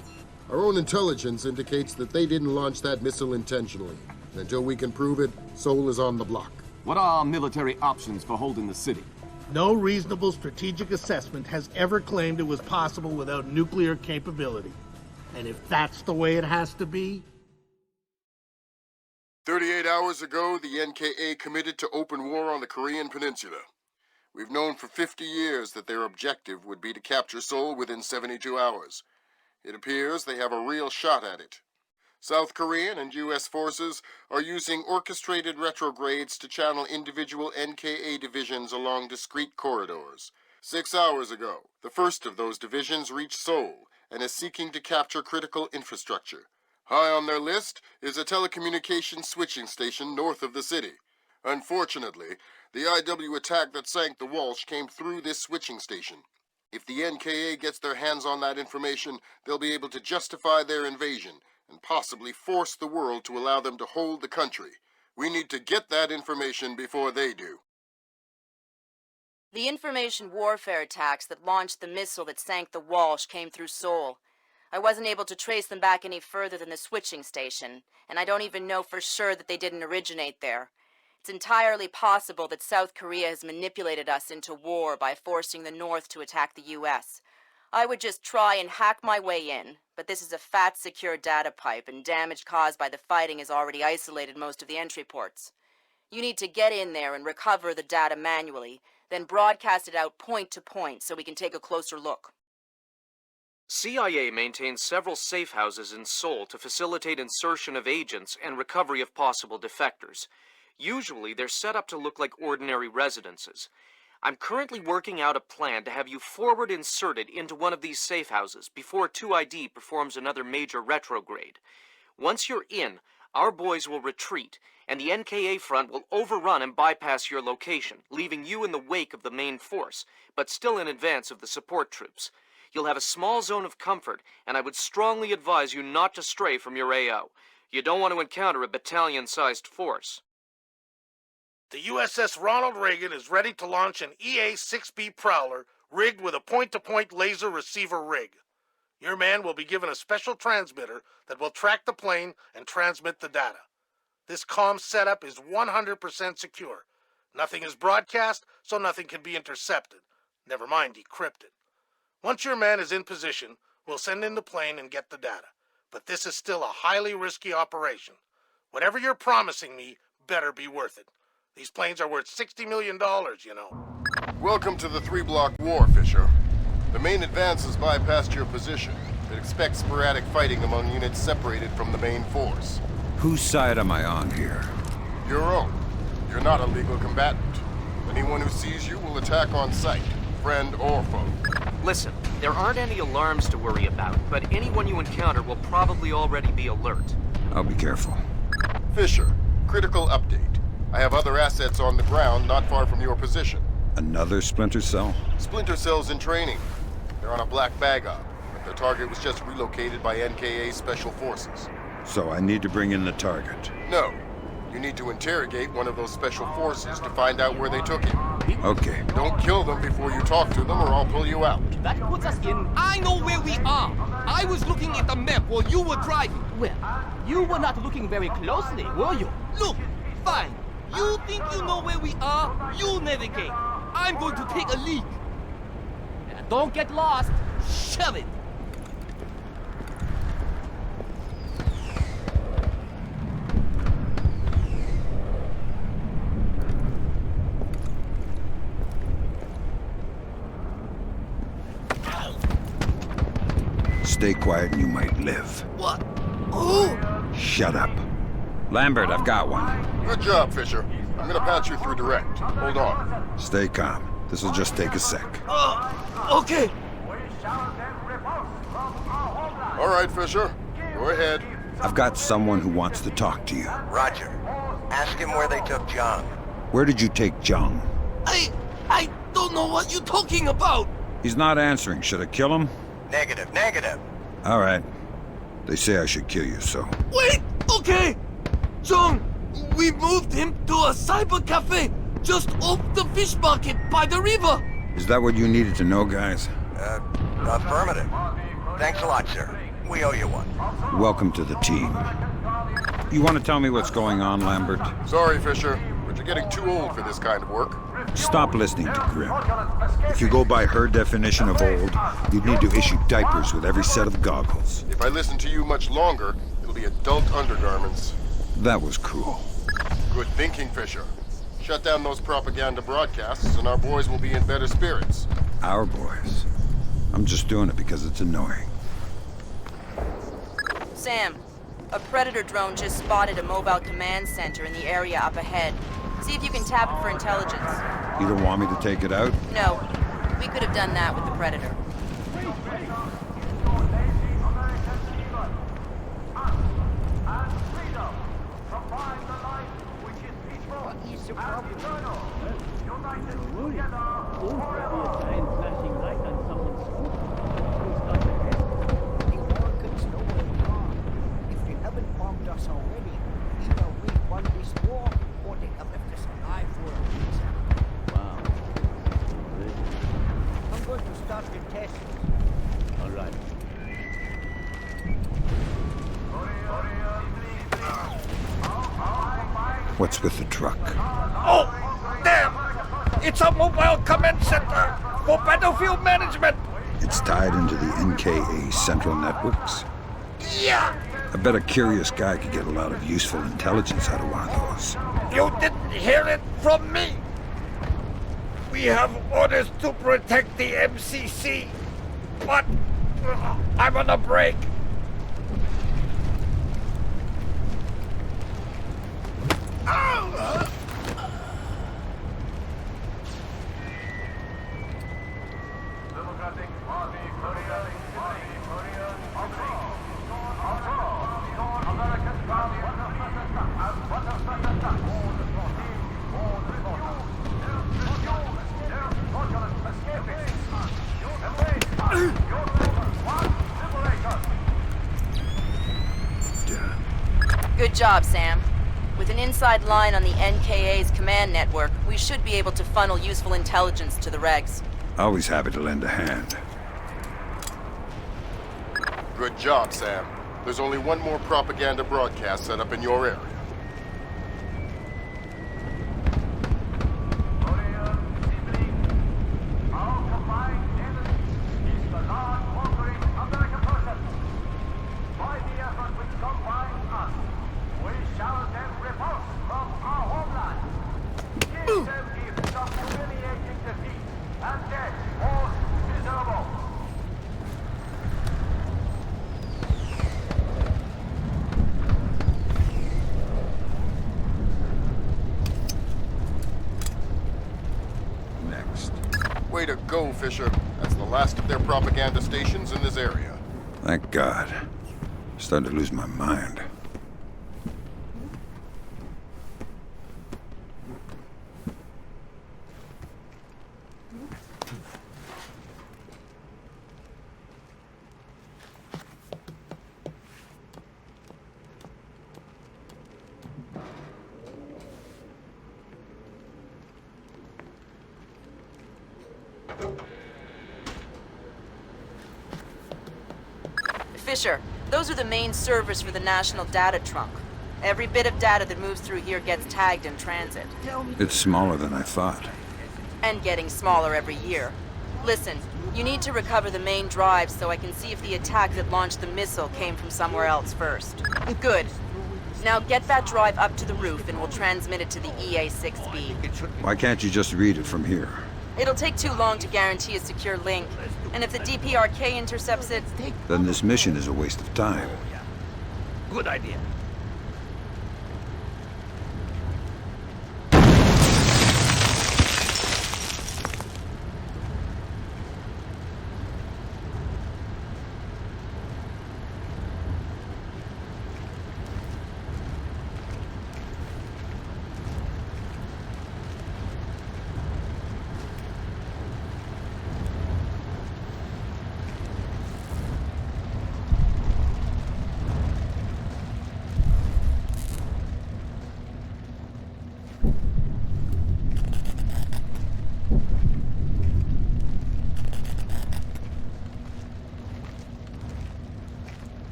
Our own intelligence indicates that they didn't launch that missile intentionally. And until we can prove it, Seoul is on the block.
What are our military options for holding the city?
No reasonable strategic assessment has ever claimed it was possible without nuclear capability. And if that's the way it has to be...
38 hours ago, the NKA committed to open war on the Korean Peninsula. We've known for 50 years that their objective would be to capture Seoul within 72 hours. It appears they have a real shot at it. South Korean and U.S. forces are using orchestrated retrogrades to channel individual NKA divisions along discrete corridors. 6 hours ago, the first of those divisions reached Seoul and is seeking to capture critical infrastructure. High on their list is a telecommunications switching station north of the city. Unfortunately, the IW attack that sank the Walsh came through this switching station. If the NKA gets their hands on that information, they'll be able to justify their invasion and possibly force the world to allow them to hold the country. We need to get that information before they do.
The information warfare attacks that launched the missile that sank the Walsh came through Seoul. I wasn't able to trace them back any further than the switching station, and I don't even know for sure that they didn't originate there. It's entirely possible that South Korea has manipulated us into war by forcing the North to attack the U.S. I would just try and hack my way in, but this is a fat, secure data pipe, and damage caused by the fighting has already isolated most of the entry ports. You need to get in there and recover the data manually, then broadcast it out point to point so we can take a closer look.
CIA maintains several safe houses in Seoul to facilitate insertion of agents and recovery of possible defectors. Usually, they're set up to look like ordinary residences. I'm currently working out a plan to have you forward inserted into one of these safe houses before 2ID performs another major retrograde. Once you're in, our boys will retreat, and the NKA front will overrun and bypass your location, leaving you in the wake of the main force, but still in advance of the support troops. You'll have a small zone of comfort, and I would strongly advise you not to stray from your AO. You don't want to encounter a battalion-sized force.
The USS Ronald Reagan is ready to launch an EA-6B Prowler rigged with a point-to-point laser receiver rig. Your man will be given a special transmitter that will track the plane and transmit the data. This comm setup is 100% secure. Nothing is broadcast, so nothing can be intercepted. Never mind decrypted. Once your man is in position, we'll send in the plane and get the data. But this is still a highly risky operation. Whatever you're promising me better be worth it. These planes are worth $60 million, you know.
Welcome to the 3-block war, Fisher. The main advance has bypassed your position, but expect sporadic fighting among units separated from the main force.
Whose side am I on here?
Your own. You're not a legal combatant. Anyone who sees you will attack on sight, friend or foe.
Listen, there aren't any alarms to worry about, but anyone you encounter will probably already be alert.
I'll be careful.
Fisher, critical update. I have other assets on the ground not far from your position.
Another Splinter Cell?
Splinter Cell's in training. They're on a black bag op, but The target was just relocated by NKA Special Forces.
So I need to bring in the target.
No. You need to interrogate one of those Special Forces to find out where they took him.
Okay.
Don't kill them before you talk to them or I'll pull you out.
That puts us in... I know where we are. I was looking at the map while you were driving. Well, you were not looking very closely, were you? Look, fine. You think you know where we are? You navigate. I'm going to take a leak. Don't get lost. Shove it.
Stay quiet and you might live.
What? Who?
Shut up. Lambert, I've got one.
Good job, Fisher. I'm gonna patch you through direct. Hold on.
Stay calm. This'll just take a sec.
Okay.
All right, Fisher. Go ahead.
I've got someone who wants to talk to you.
Roger. Ask him where they took John.
Where did you take Jung?
I don't know what you're talking about.
He's not answering. Should I kill him?
Negative.
All right. They say I should kill you, so...
Wait! Okay! John, we moved him to a cyber cafe just off the fish market by the river.
Is that what you needed to know, guys?
Affirmative. Thanks a lot, sir. We owe you one.
Welcome to the team. You want to tell me what's going on, Lambert?
Sorry, Fisher, but you're getting too old for this kind of work.
Stop listening to Grim. If you go by her definition of old, you'd need to issue diapers with every set of goggles.
If I listen to you much longer, it'll be adult undergarments.
That was cruel.
Good thinking, Fisher. Shut down those propaganda broadcasts and our boys will be in better spirits.
Our boys? I'm just doing it because it's annoying.
Sam, a Predator drone just spotted a mobile command center in the area up ahead. See if you can tap it for intelligence.
You don't want me to take it out?
No. We could have done that with the Predator.
If they haven't bombed us already, either we won this war or they have left us alive for a reason.
Wow.
I'm going to start the tests.
All right.
What's with the truck?
Oh, damn! It's a mobile command center for battlefield management.
It's tied into the NKA central networks?
Yeah!
I bet a curious guy could get a lot of useful intelligence out of one of those.
You didn't hear it from me. We have orders to protect the MCC, but I'm on a break.
Good job, Sam. With an inside line on the NKA's command network, we should be able to funnel useful intelligence to the regs.
Always happy to lend a hand.
Good job, Sam. There's only one more propaganda broadcast set up in your area. Way to go, Fisher. That's the last of their propaganda stations in this area.
Thank God. Starting to lose my mind.
Fisher, those are the main servers for the National Data Trunk. Every bit of data that moves through here gets tagged in transit.
It's smaller than I thought.
And getting smaller every year. Listen, you need to recover the main drive so I can see if the attack that launched the missile came from somewhere else first. Good. Now get that drive up to the roof and we'll transmit it to the EA-6B.
Why can't you just read it from here?
It'll take too long to guarantee a secure link. And if the DPRK intercepts it...
Then this mission is a waste of time.
Good idea.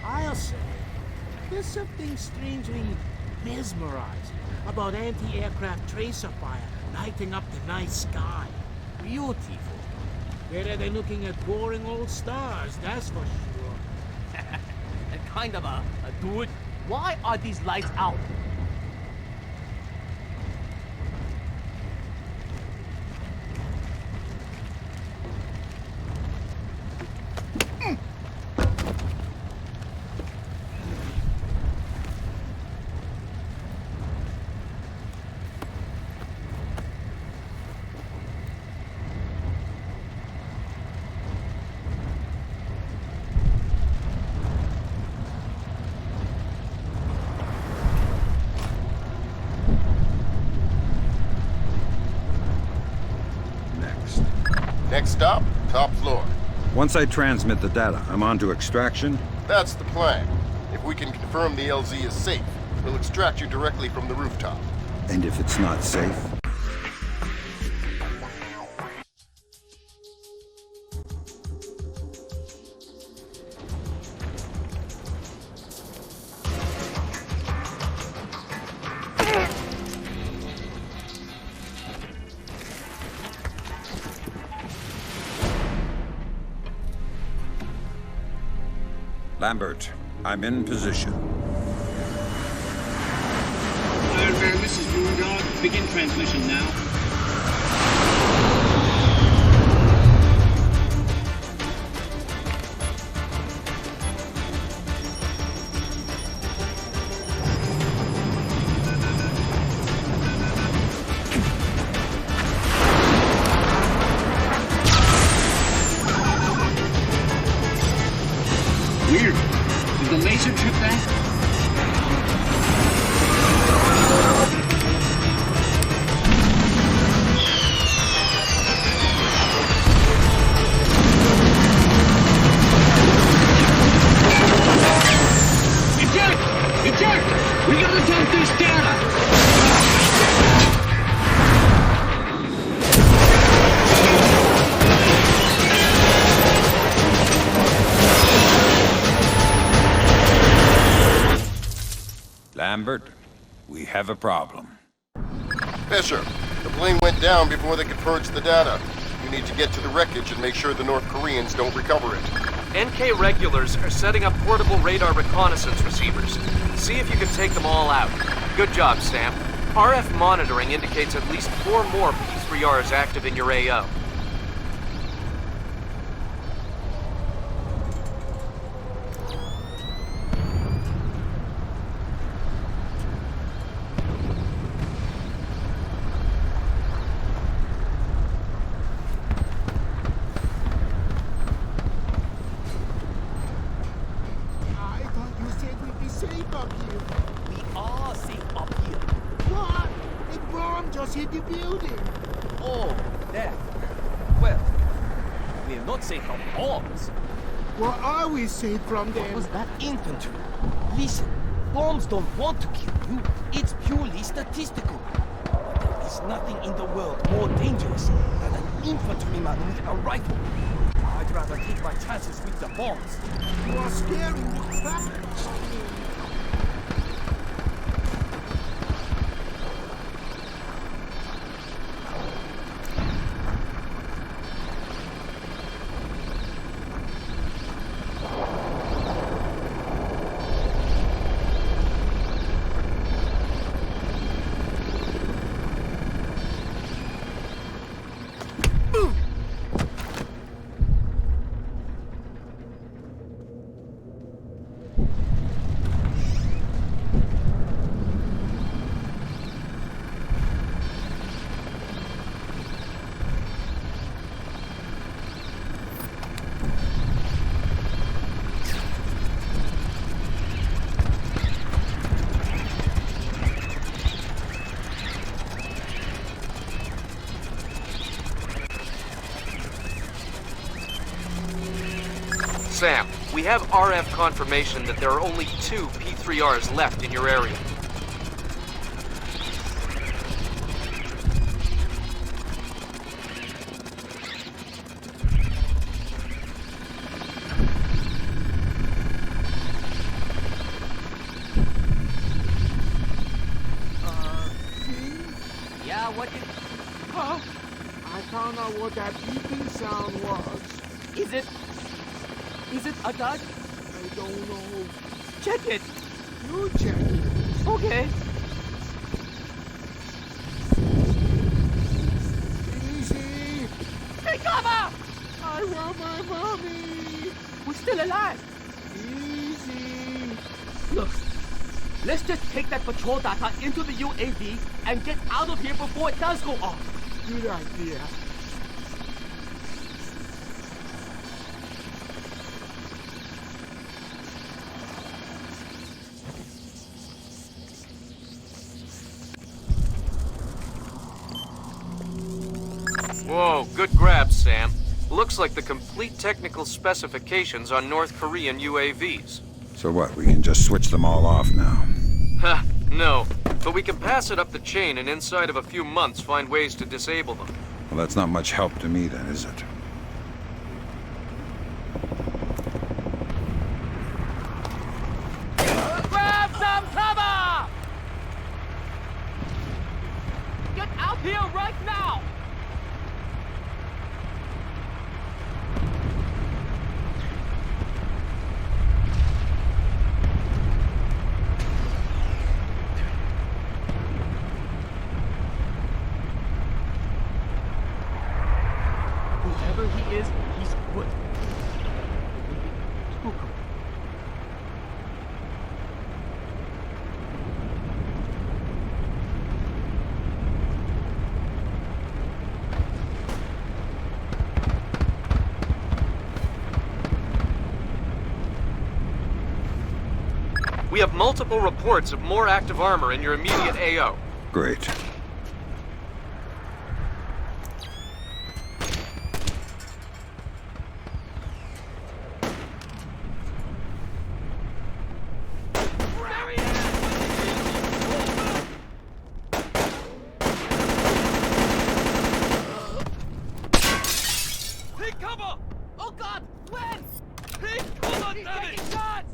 I'll say, there's something strangely mesmerizing about anti-aircraft tracer fire lighting up the night sky. Beautiful. Better than looking at boring old stars, that's for sure.
And kind of a dude, why are these lights out?
Next stop, top floor.
Once I transmit the data, I'm on to extraction?
That's the plan. If we can confirm the LZ is safe, we'll extract you directly from the rooftop.
And if it's not safe? Lambert, I'm in position.
Iron Bear, this is Moondog. Begin transmission now. Weird. Did the laser trip that? Eject! Eject! We gotta dump this data!
Lambert, we have a problem.
Fisher, the plane went down before they could purge the data. You need to get to the wreckage and make sure the North Koreans don't recover it.
NK regulars are setting up portable radar reconnaissance receivers. See if you can take them all out. Good job, Sam. RF monitoring indicates at least 4 more P3Rs active in your AO.
I thought you said we'd be safe up here.
We're not safe from bombs.
Well, are we safe from them?
What was that infantry? Listen, bombs don't want to kill you. It's purely statistical. But there is nothing in the world more dangerous than an infantryman with a rifle. I'd rather take my chances with the bombs.
You are scaring the crap.
Sam, we have RF confirmation that there are only 2 P3Rs left in your area.
Yeah, what did...
Huh? I found out what that beeping sound was.
Is it a dog?
I don't know.
Check it!
You check it.
Okay.
Easy!
Take cover!
I want my mommy!
We're still alive!
Easy!
Look, let's just take that patrol data into the UAV and get out of here before it does go off.
Good idea.
Whoa, good grab, Sam. Looks like the complete technical specifications on North Korean UAVs.
So what, we can just switch them all off now?
Ha, no. But we can pass it up the chain and inside of a few months find ways to disable them.
Well, that's not much help to me then, is it?
Grab some cover! Get out here right now! Whoever he is, he's good. Kokubo.
We have multiple reports of more active armor in your immediate AO.
Great.
Take cover! Oh God, when? Take cover, damn it! Shots!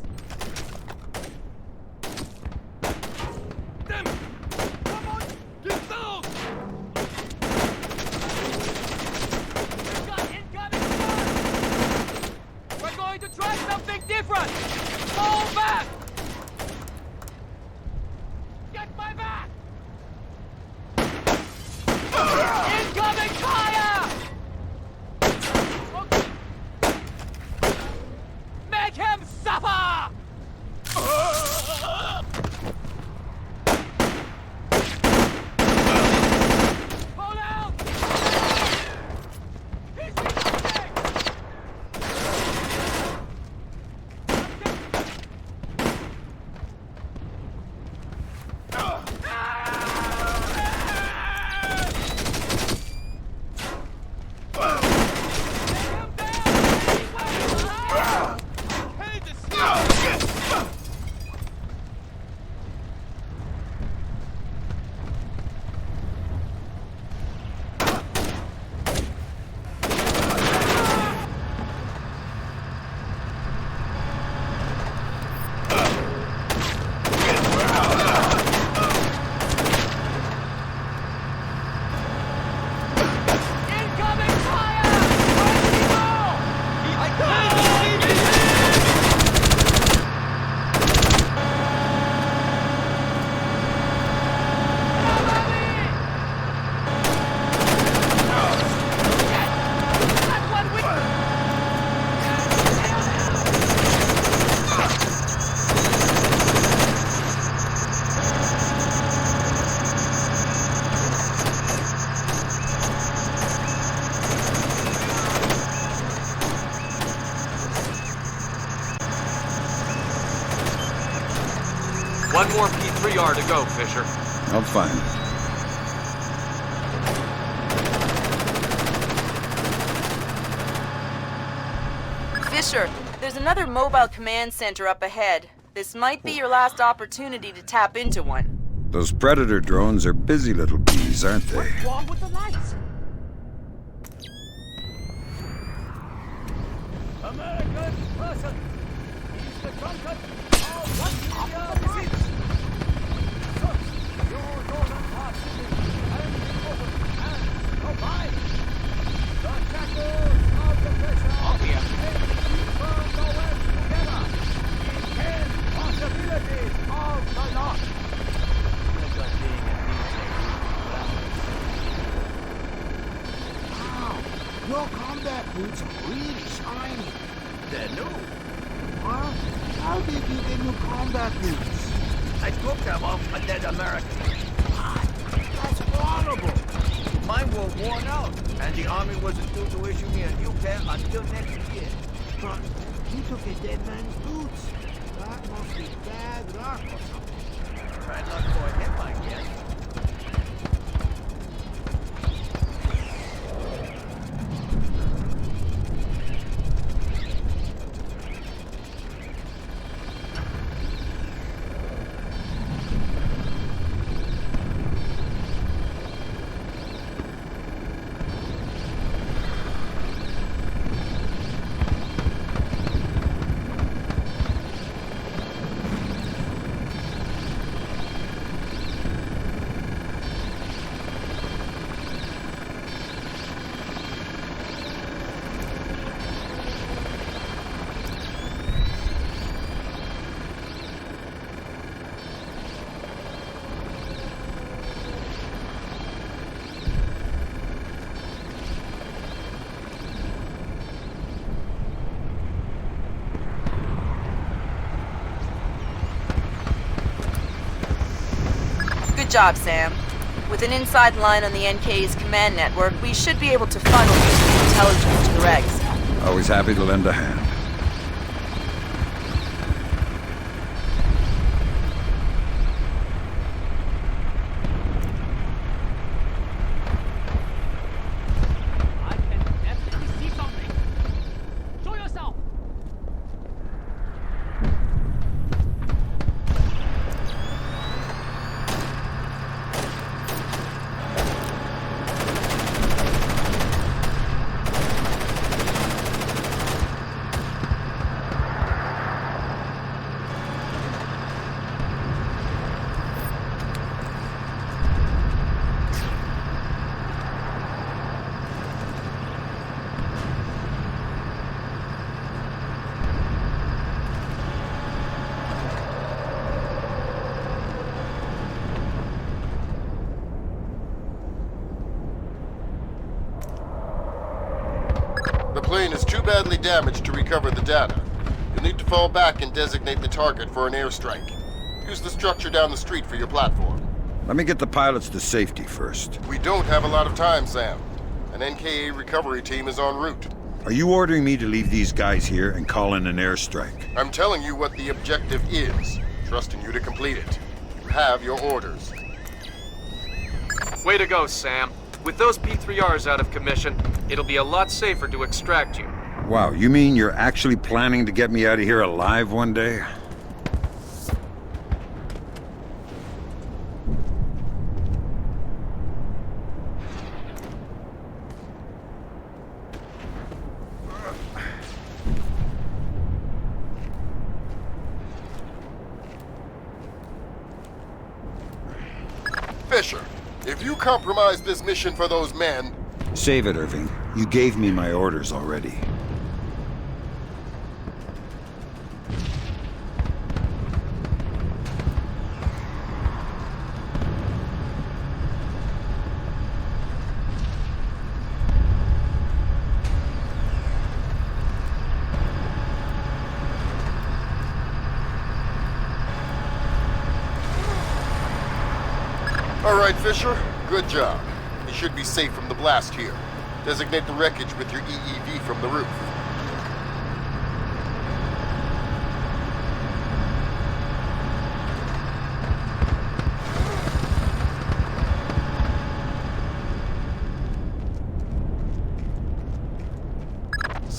Damn it! Come on, get down! We've got incoming shots! We're going to try something different! Fall back! Get my back! Incoming fire! Make him suffer!
One more P3R to go, Fisher.
I'll find it.
Fisher, there's another mobile command center up ahead. This might be your last opportunity to tap into one.
Those Predator drones are busy little bees, aren't they?
What's wrong with the lights?
American person! He's the drunkard! What opposite? Search your northern parts and open and provide the shackles of the pressure.
Oh, yeah.
Burn the West together in 10 possibilities of the North.
Wow, your combat boots are really shiny.
They're new.
Huh? How did you get new combat boots?
I took them off a dead American.
That's horrible.
Mine were worn out, and the Army wasn't due to issue me a new pair until next year.
But you took a dead man's boots. That must be bad luck or something.
Bad luck for him, I guess.
Good job, Sam. With an inside line on the NK's command network, we should be able to funnel the intelligence to the regs.
Always happy to lend a hand.
I can definitely see something. Show yourself.
The plane is too badly damaged to recover the data. You'll need to fall back and designate the target for an airstrike. Use the structure down the street for your platform.
Let me get the pilots to safety first.
We don't have a lot of time, Sam. An NKA recovery team is en route.
Are you ordering me to leave these guys here and call in an airstrike?
I'm telling you what the objective is, trusting you to complete it. You have your orders.
Way to go, Sam. With those P3Rs out of commission, it'll be a lot safer to extract you.
Wow, you mean you're actually planning to get me out of here alive one day?
Fisher, if you compromise this mission for those men...
Save it, Irving. You gave me my orders already.
All right, Fisher. Good job. You should be safe from the blast here. Designate the wreckage with your EEV from the roof.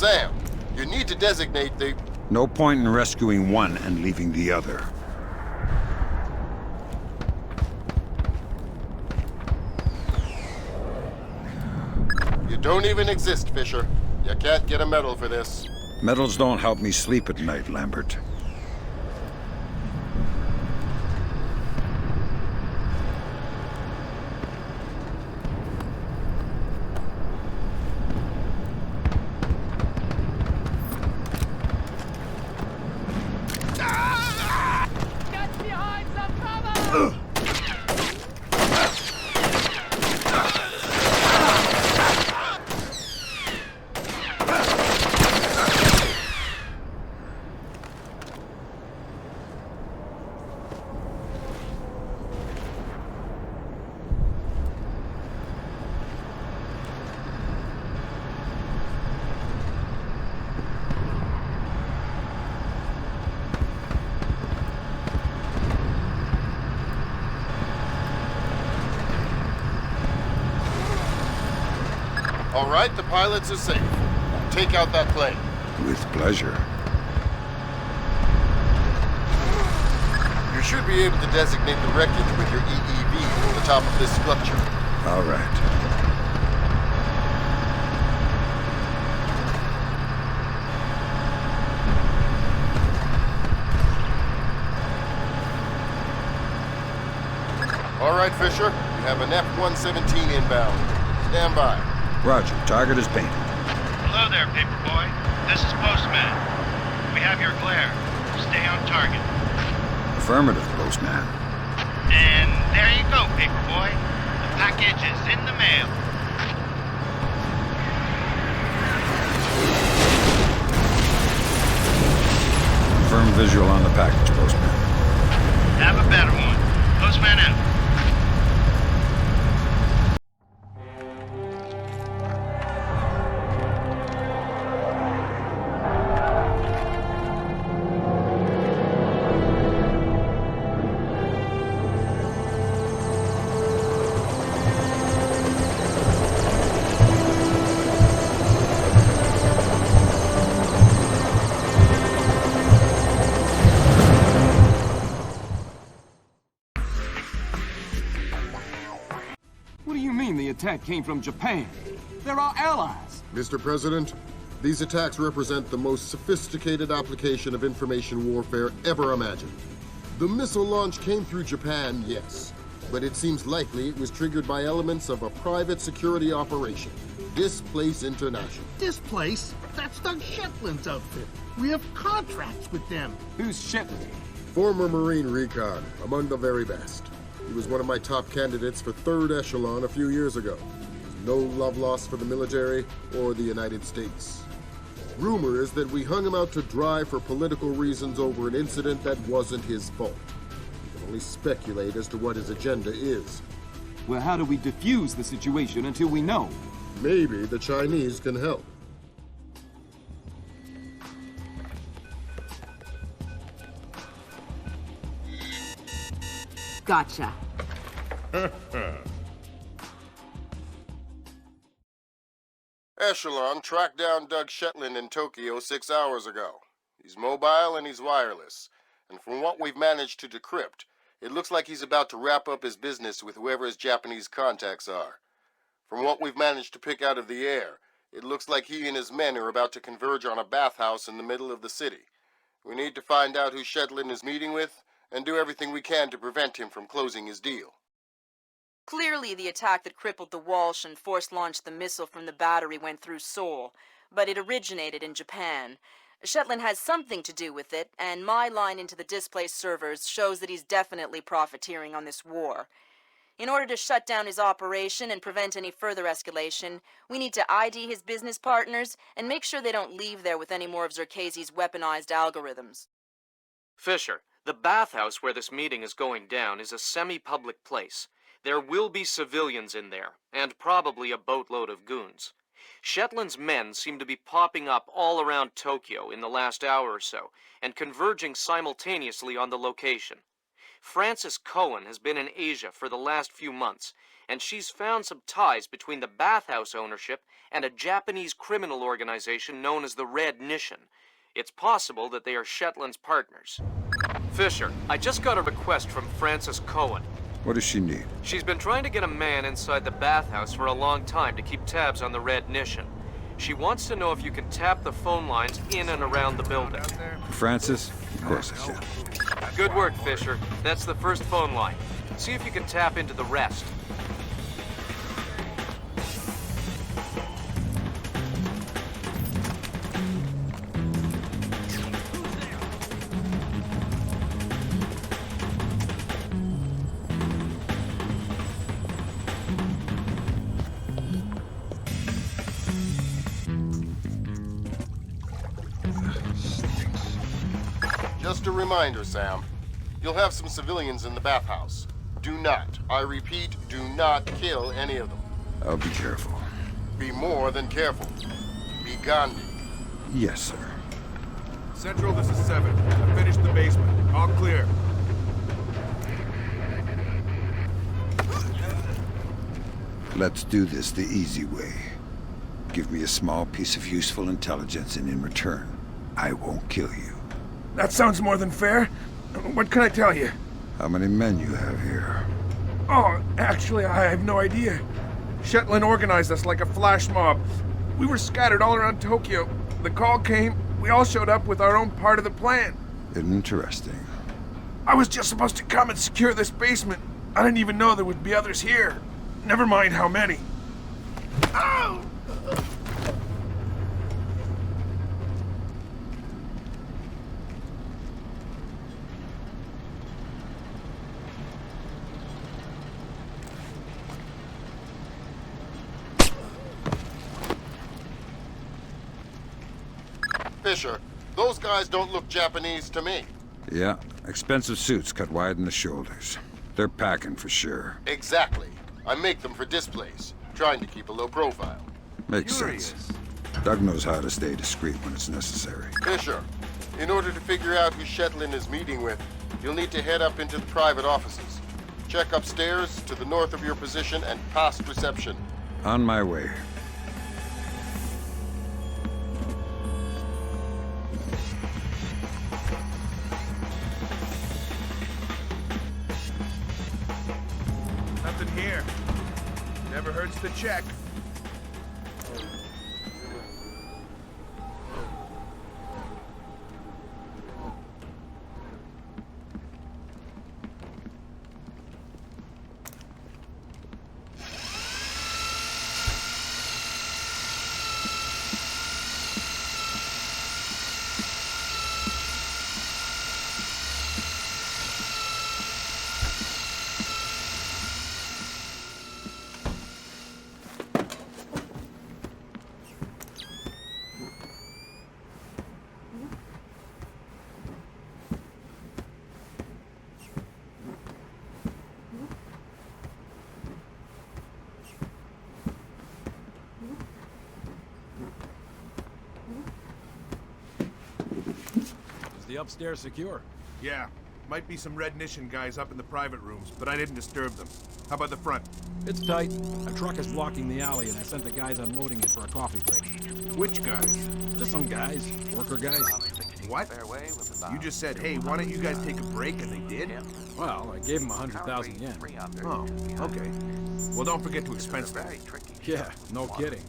Sam, you need to designate the...
No point in rescuing one and leaving the other.
You don't even exist, Fisher. You can't get a medal for this.
Medals don't help me sleep at night, Lambert.
All right, the pilots are safe. Take out that plane.
With pleasure.
You should be able to designate the wreckage with your EEV from the top of this structure.
All right.
All right, Fisher. You have an F-117 inbound. Stand by.
Roger. Target is painted.
Hello there, Paperboy. This is Postman. We have your glare. Stay on target.
Affirmative, Postman.
And there you go, Paperboy. The package is in the mail.
Confirm visual on the package, Postman.
Have a better one. Postman out.
What do you mean the attack came from Japan? They're our allies.
Mr. President, these attacks represent the most sophisticated application of information warfare ever imagined. The missile launch came through Japan, yes, but it seems likely it was triggered by elements of a private security operation, Displace International.
Displace? That's Doug Shetland's outfit. We have contracts with them.
Who's Shetland?
Former Marine recon, among the very best. He was one of my top candidates for 3rd Echelon a few years ago. No love lost for the military or the United States. Rumor is that we hung him out to dry for political reasons over an incident that wasn't his fault. We can only speculate as to what his agenda is.
Well, how do we defuse the situation until we know?
Maybe the Chinese can help.
Gotcha.
Echelon tracked down Doug Shetland in Tokyo 6 hours ago. He's mobile and he's wireless. And from what we've managed to decrypt, it looks like he's about to wrap up his business with whoever his Japanese contacts are. From what we've managed to pick out of the air, it looks like he and his men are about to converge on a bathhouse in the middle of the city. We need to find out who Shetland is meeting with and do everything we can to prevent him from closing his deal.
Clearly, the attack that crippled the Walsh and force-launched the missile from the battery went through Seoul, but it originated in Japan. Shetland has something to do with it, and my line into the Displace servers shows that he's definitely profiteering on this war. In order to shut down his operation and prevent any further escalation, we need to ID his business partners and make sure they don't leave there with any more of Zerkezi's weaponized algorithms.
Fisher, the bathhouse where this meeting is going down is a semi-public place. There will be civilians in there, and probably a boatload of goons. Shetland's men seem to be popping up all around Tokyo in the last hour or so, and converging simultaneously on the location. Francis Cohen has been in Asia for the last few months, and she's found some ties between the Bathhouse ownership and a Japanese criminal organization known as the Red Nation. It's possible that they are Shetland's partners. Fisher, I just got a request from Frances Cohen.
What does she need?
She's been trying to get a man inside the Bathhouse for a long time to keep tabs on the Red Nation. She wants to know if you can tap the phone lines in and around the building.
Francis? Of course I can.
Good work, Fisher. That's the first phone line. See if you can tap into the rest.
Just a reminder, Sam. You'll have some civilians in the bathhouse. Do not, I repeat, do not kill any of them.
I'll be careful.
Be more than careful. Be Gandhi.
Yes, sir.
Central, this is 7. I finished the basement. All clear.
Let's do this the easy way. Give me a small piece of useful intelligence, and in return, I won't kill you.
That sounds more than fair. What can I tell you?
How many men you have here?
Oh, actually, I have no idea. Shetland organized us like a flash mob. We were scattered all around Tokyo. The call came, we all showed up with our own part of the plan.
Interesting.
I was just supposed to come and secure this basement. I didn't even know there would be others here. Never mind how many. Ow!
Fisher, those guys don't look Japanese to me.
Yeah, expensive suits cut wide in the shoulders. They're packing for sure.
Exactly. I make them for Displace, trying to keep a low profile.
Makes sense. Doug knows how to stay discreet when it's necessary.
Fisher, in order to figure out who Shetland is meeting with, you'll need to head up into the private offices. Check upstairs to the north of your position and past reception.
On my way.
Nothing here. Never hurts to check.
The upstairs secure?
Yeah. Might be some Red Nation guys up in the private rooms, but I didn't disturb them. How about the front?
It's tight. A truck is blocking the alley, and I sent the guys unloading it for a coffee break.
Which guys?
Just some guys. Worker guys.
What? You just said, hey, why don't you guys take a break, and they did?
Well, I gave them 100,000 yen.
Oh, okay. Well, don't forget to expense that.
Yeah, no kidding.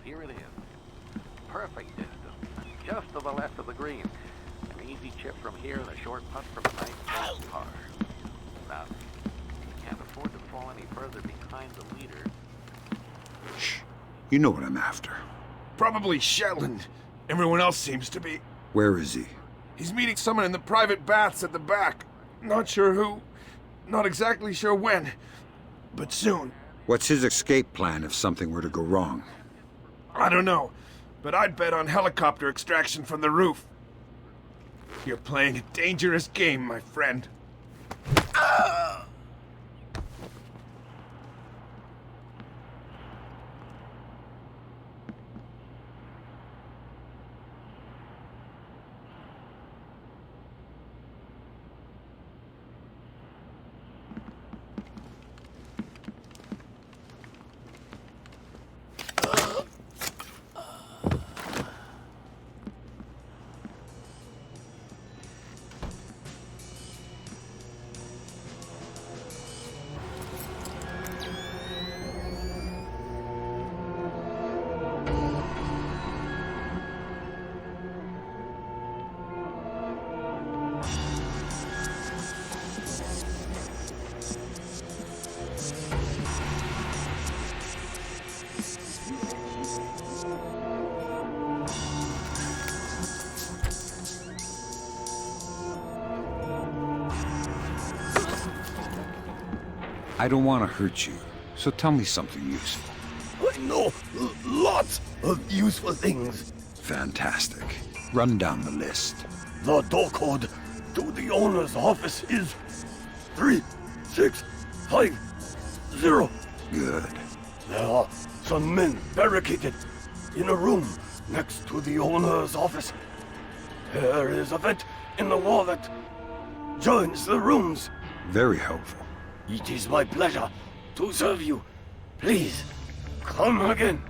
Here it is. Perfect distance. Just to the left of the green. An easy chip from here and a short putt from a nice fast par. Now, you can't afford to fall any further behind the leader.
Shh. You know what I'm after.
Probably Shetland. Everyone else seems to be.
Where is he?
He's meeting someone in the private baths at the back. Not sure who. Not exactly sure when. But soon.
What's his escape plan if something were to go wrong?
I don't know, but I'd bet on helicopter extraction from the roof. You're playing a dangerous game, my friend.
I don't want to hurt you, so tell me something useful.
I know lots of useful things.
Fantastic. Run down the list.
The door code to the owner's office is 3650.
Good.
There are some men barricaded in a room next to the owner's office. There is a vent in the wall that joins the rooms.
Very helpful.
It is my pleasure to serve you. Please, come again.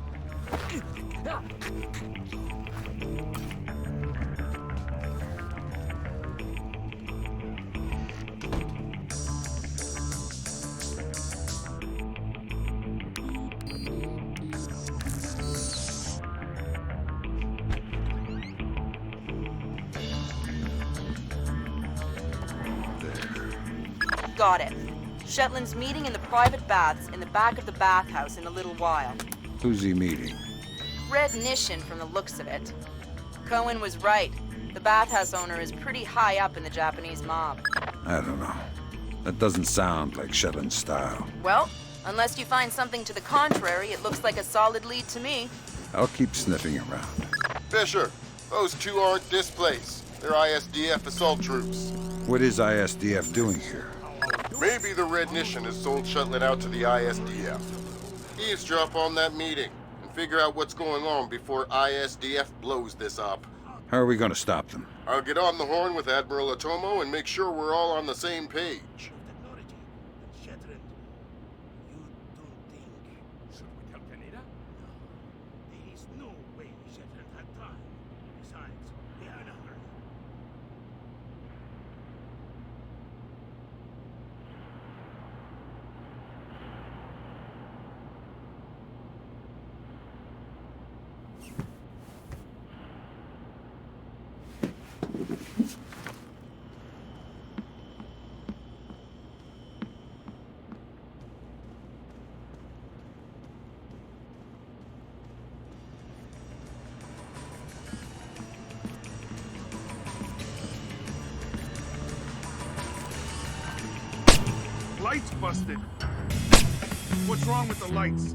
Got it. Shetland's meeting in the private baths in the back of the bathhouse in a little while.
Who's he meeting?
Red Nishin from the looks of it. Cohen was right. The bathhouse owner is pretty high up in the Japanese mob.
I don't know. That doesn't sound like Shetland's style.
Well, unless you find something to the contrary, it looks like a solid lead to me.
I'll keep sniffing around.
Fisher, those two aren't Displace. They're ISDF assault troops.
What is ISDF doing here?
Maybe the Red Nishin has sold Shetland out to the ISDF. Eavesdrop on that meeting and figure out what's going on before ISDF blows this up.
How are we going to stop them?
I'll get on the horn with Admiral Otomo and make sure we're all on the same page.
Lights busted. What's wrong with the lights?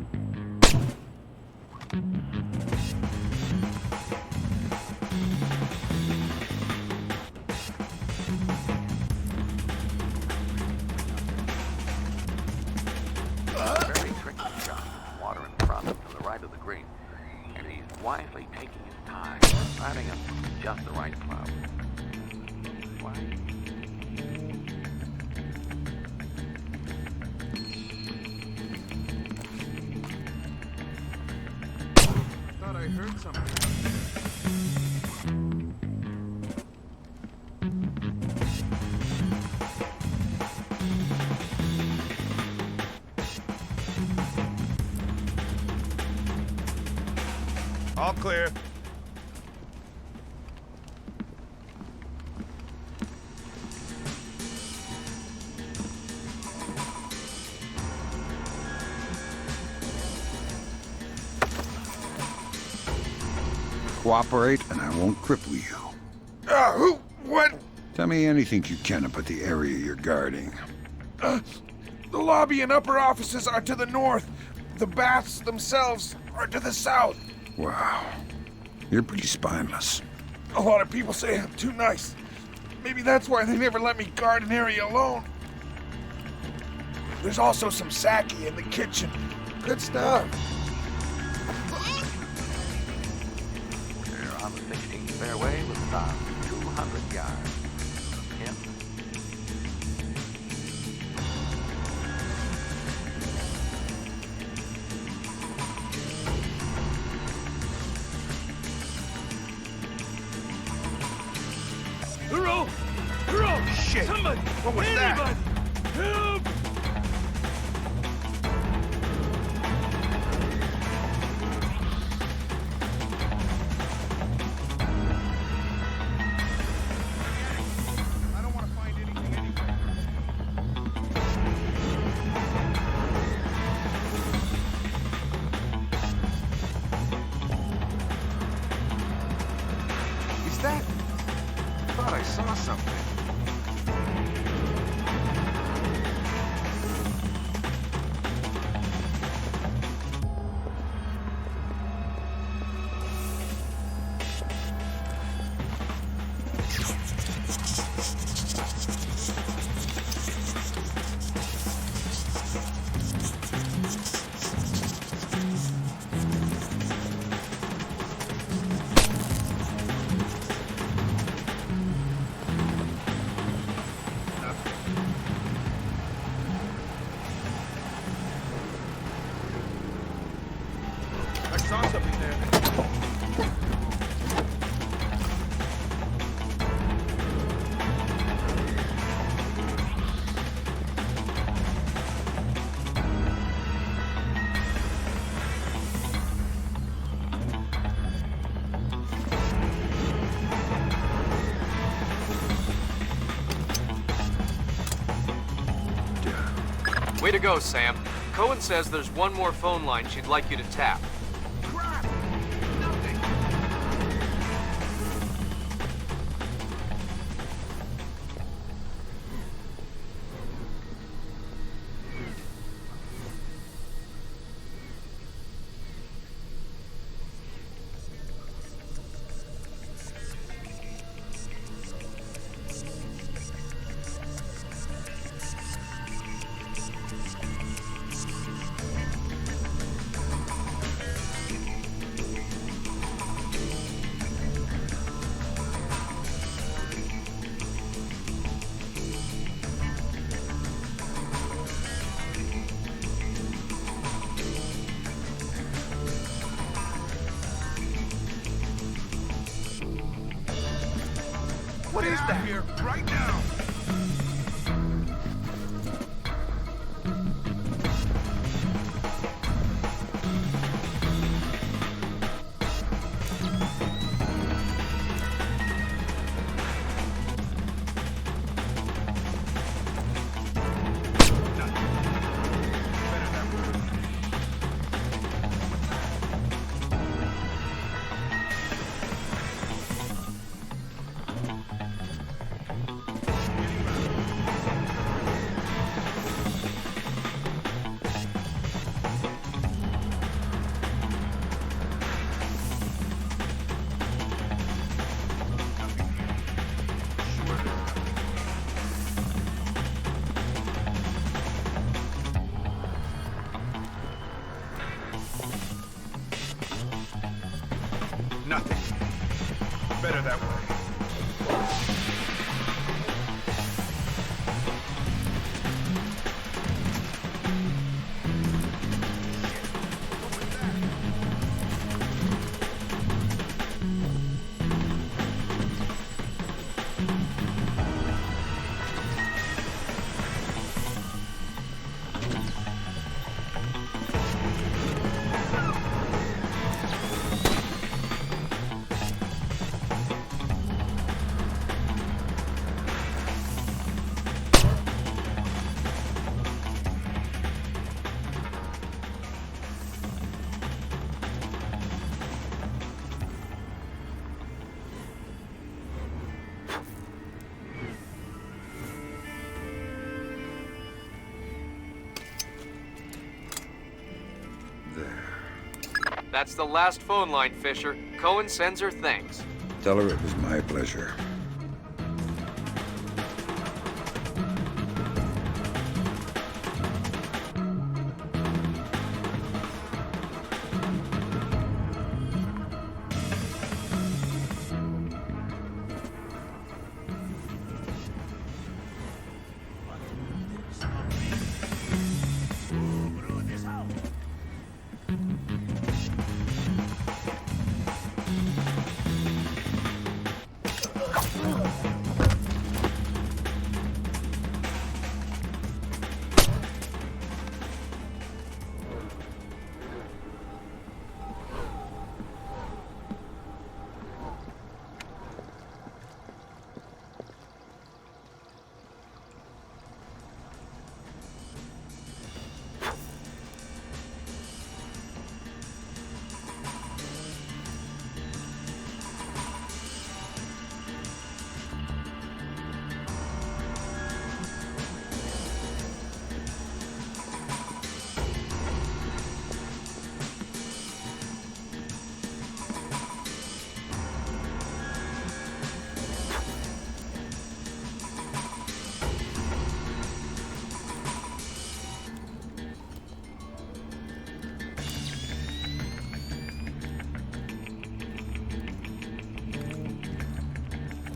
Very tricky shot. Water in front to the right of the green. And he's wisely taking his time, finding just the right cloud. Why?
I heard something. All clear.
Cooperate, and I won't cripple you.
Who? What?
Tell me anything you can about the area you're guarding.
The lobby and upper offices are to the north. The baths themselves are to the south.
Wow. You're pretty spineless.
A lot of people say I'm too nice. Maybe that's why they never let me guard an area alone. There's also some sake in the kitchen. Good stuff.
They're on the 16th fairway with about 200 yards. Him.
Hero! Hero! Shit! Somebody! What was that? Help!
Way to go, Sam. Cohen says there's one more phone line she'd like you to tap.
What is that? Here, right now! Nothing. Better that way.
That's the last phone line, Fisher. Cohen sends her thanks.
Tell her it was my pleasure.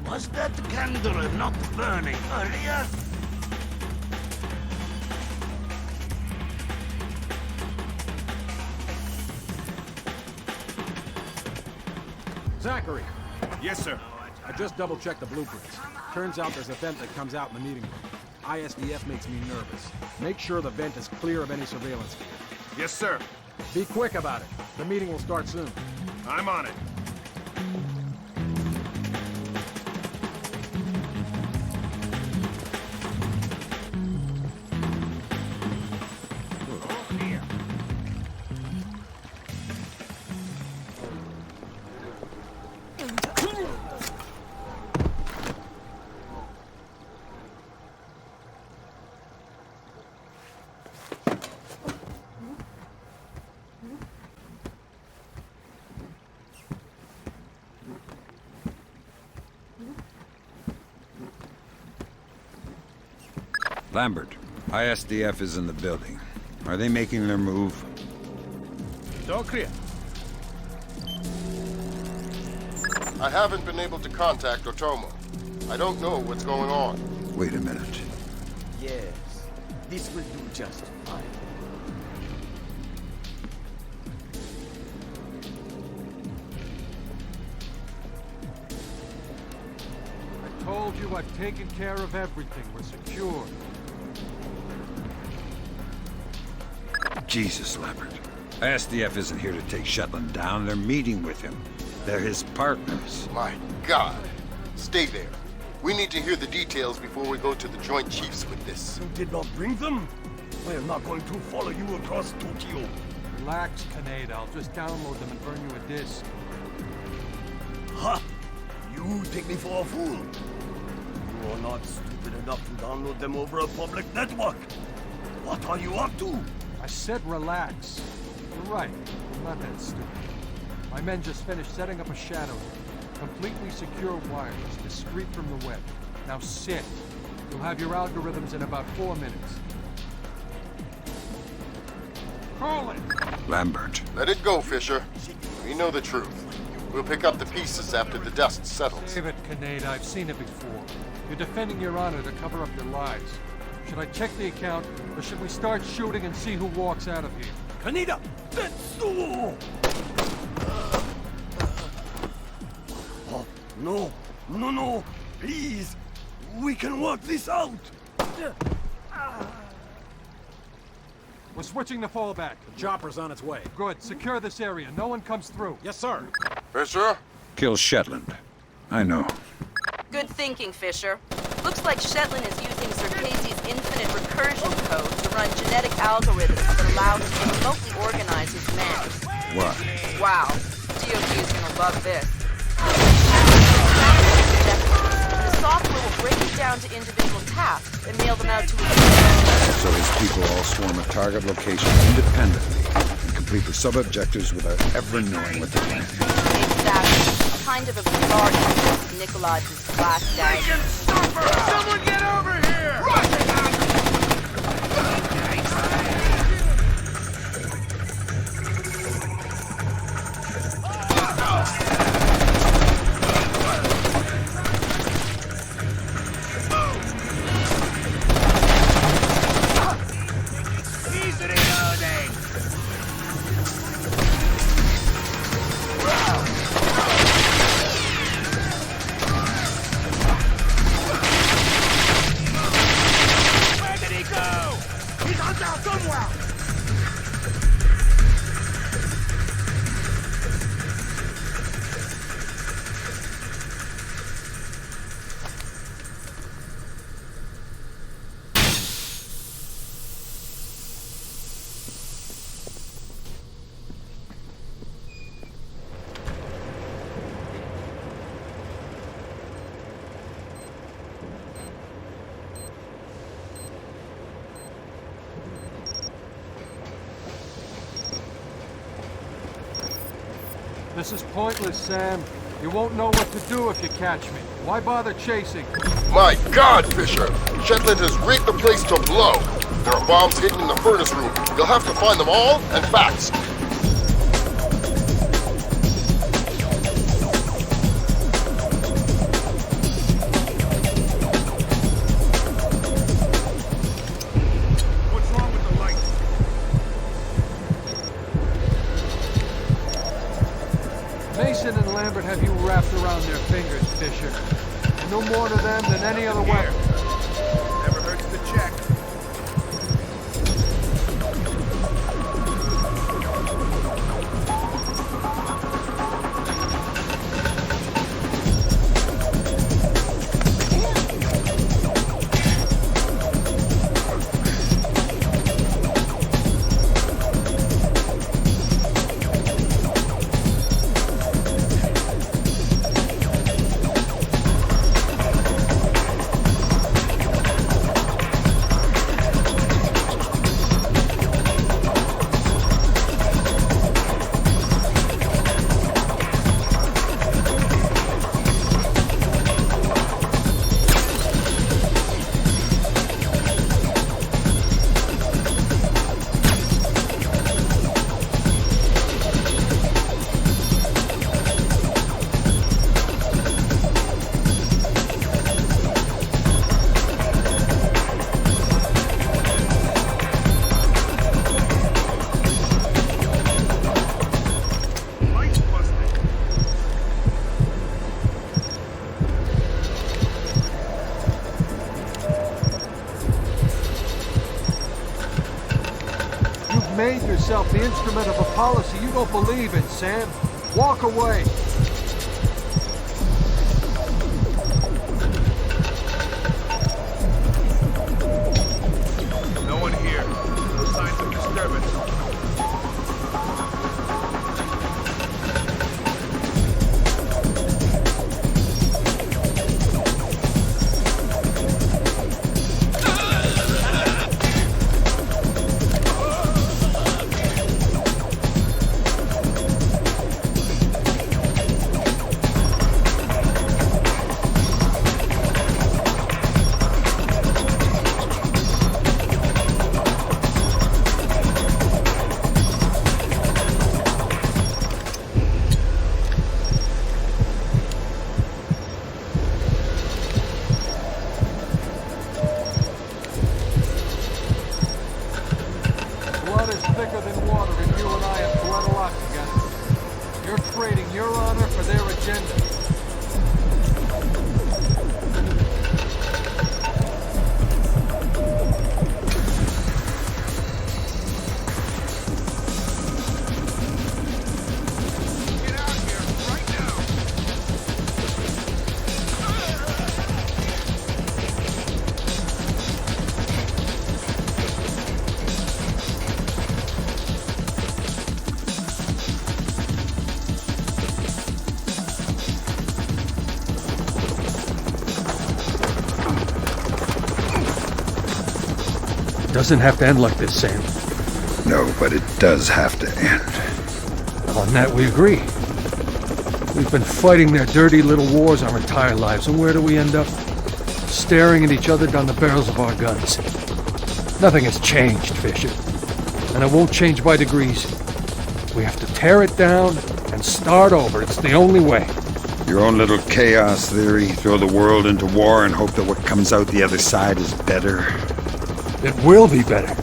Was that candle not burning earlier?
Zachary!
Yes, sir.
I just double-checked the blueprints. Turns out there's a vent that comes out in the meeting room. ISDF makes me nervous. Make sure the vent is clear of any surveillance gear.
Yes, sir.
Be quick about it. The meeting will start soon.
I'm on it.
Lambert, ISDF is in the building. Are they making their move?
All clear.
I haven't been able to contact Otomo. I don't know what's going on.
Wait a minute.
Yes, this will do just fine.
I told you I've taken care of everything. We're secure.
Jesus, Lambert. ISDF isn't here to take Shetland down. They're meeting with him. They're his partners.
My God. Stay there. We need to hear the details before we go to the Joint Chiefs with this.
You did not bring them? I am not going to follow you across Tokyo.
Relax, Kaneda. I'll just download them and burn you a disc.
Ha! You take me for a fool. You are not stupid enough to download them over a public network. What are you up to?
I said relax. You're right. I'm not that stupid. My men just finished setting up a shadow. Completely secure wireless, discreet from the web. Now sit. You'll have your algorithms in about 4 minutes. Call it!
Lambert.
Let it go, Fisher. We know the truth. We'll pick up the pieces after the dust settles.
Save it, Kaneda. I've seen it before. You're defending your honor to cover up your lies. Should I check the account, or should we start shooting and see who walks out of here?
Kaneda! Tetsuo! Oh, no! No! Please! We can work this out!
We're switching to fallback. The chopper's on its way. Good. Secure this area. No one comes through. Yes, sir.
Fisher?
Kill Shetland. I know.
Good thinking, Fisher. Looks like Shetland is using Circassi's infinite recursion code to run genetic algorithms that allow him to remotely organize his men.
What?
Wow. DOD is gonna love this. The software will break it down to individual tasks and mail them out to each other.
So his people all swarm a target location independently and complete the sub-objectives without ever knowing what they're planning.
Exactly. Kind of a bizarre use of Nikolai's last day.
Someone get over here!
This is pointless, Sam. You won't know what to do if you catch me. Why bother chasing?
My God, Fisher! Shetland has rigged the place to blow. There are bombs hidden in the furnace room. You'll have to find them all, and fast.
What's wrong with the lights?
Mason and Lambert have you wrapped around their fingers, Fisher. No more to them than any other weapon.
Never hurts to check.
made yourself the instrument of a policy you don't believe in, Sam. Walk away.
No one here. No signs of disturbance.
Blood is thicker than water, and you and I have blood a lot together. You're trading your honor for their agenda. It doesn't have to end like this, Sam.
No, but it does have to end.
On that we agree. We've been fighting their dirty little wars our entire lives, and where do we end up? Staring at each other down the barrels of our guns. Nothing has changed, Fisher. And it won't change by degrees. We have to tear it down and start over. It's the only way.
Your own little chaos theory, throw the world into war and hope that what comes out the other side is better.
It will be better.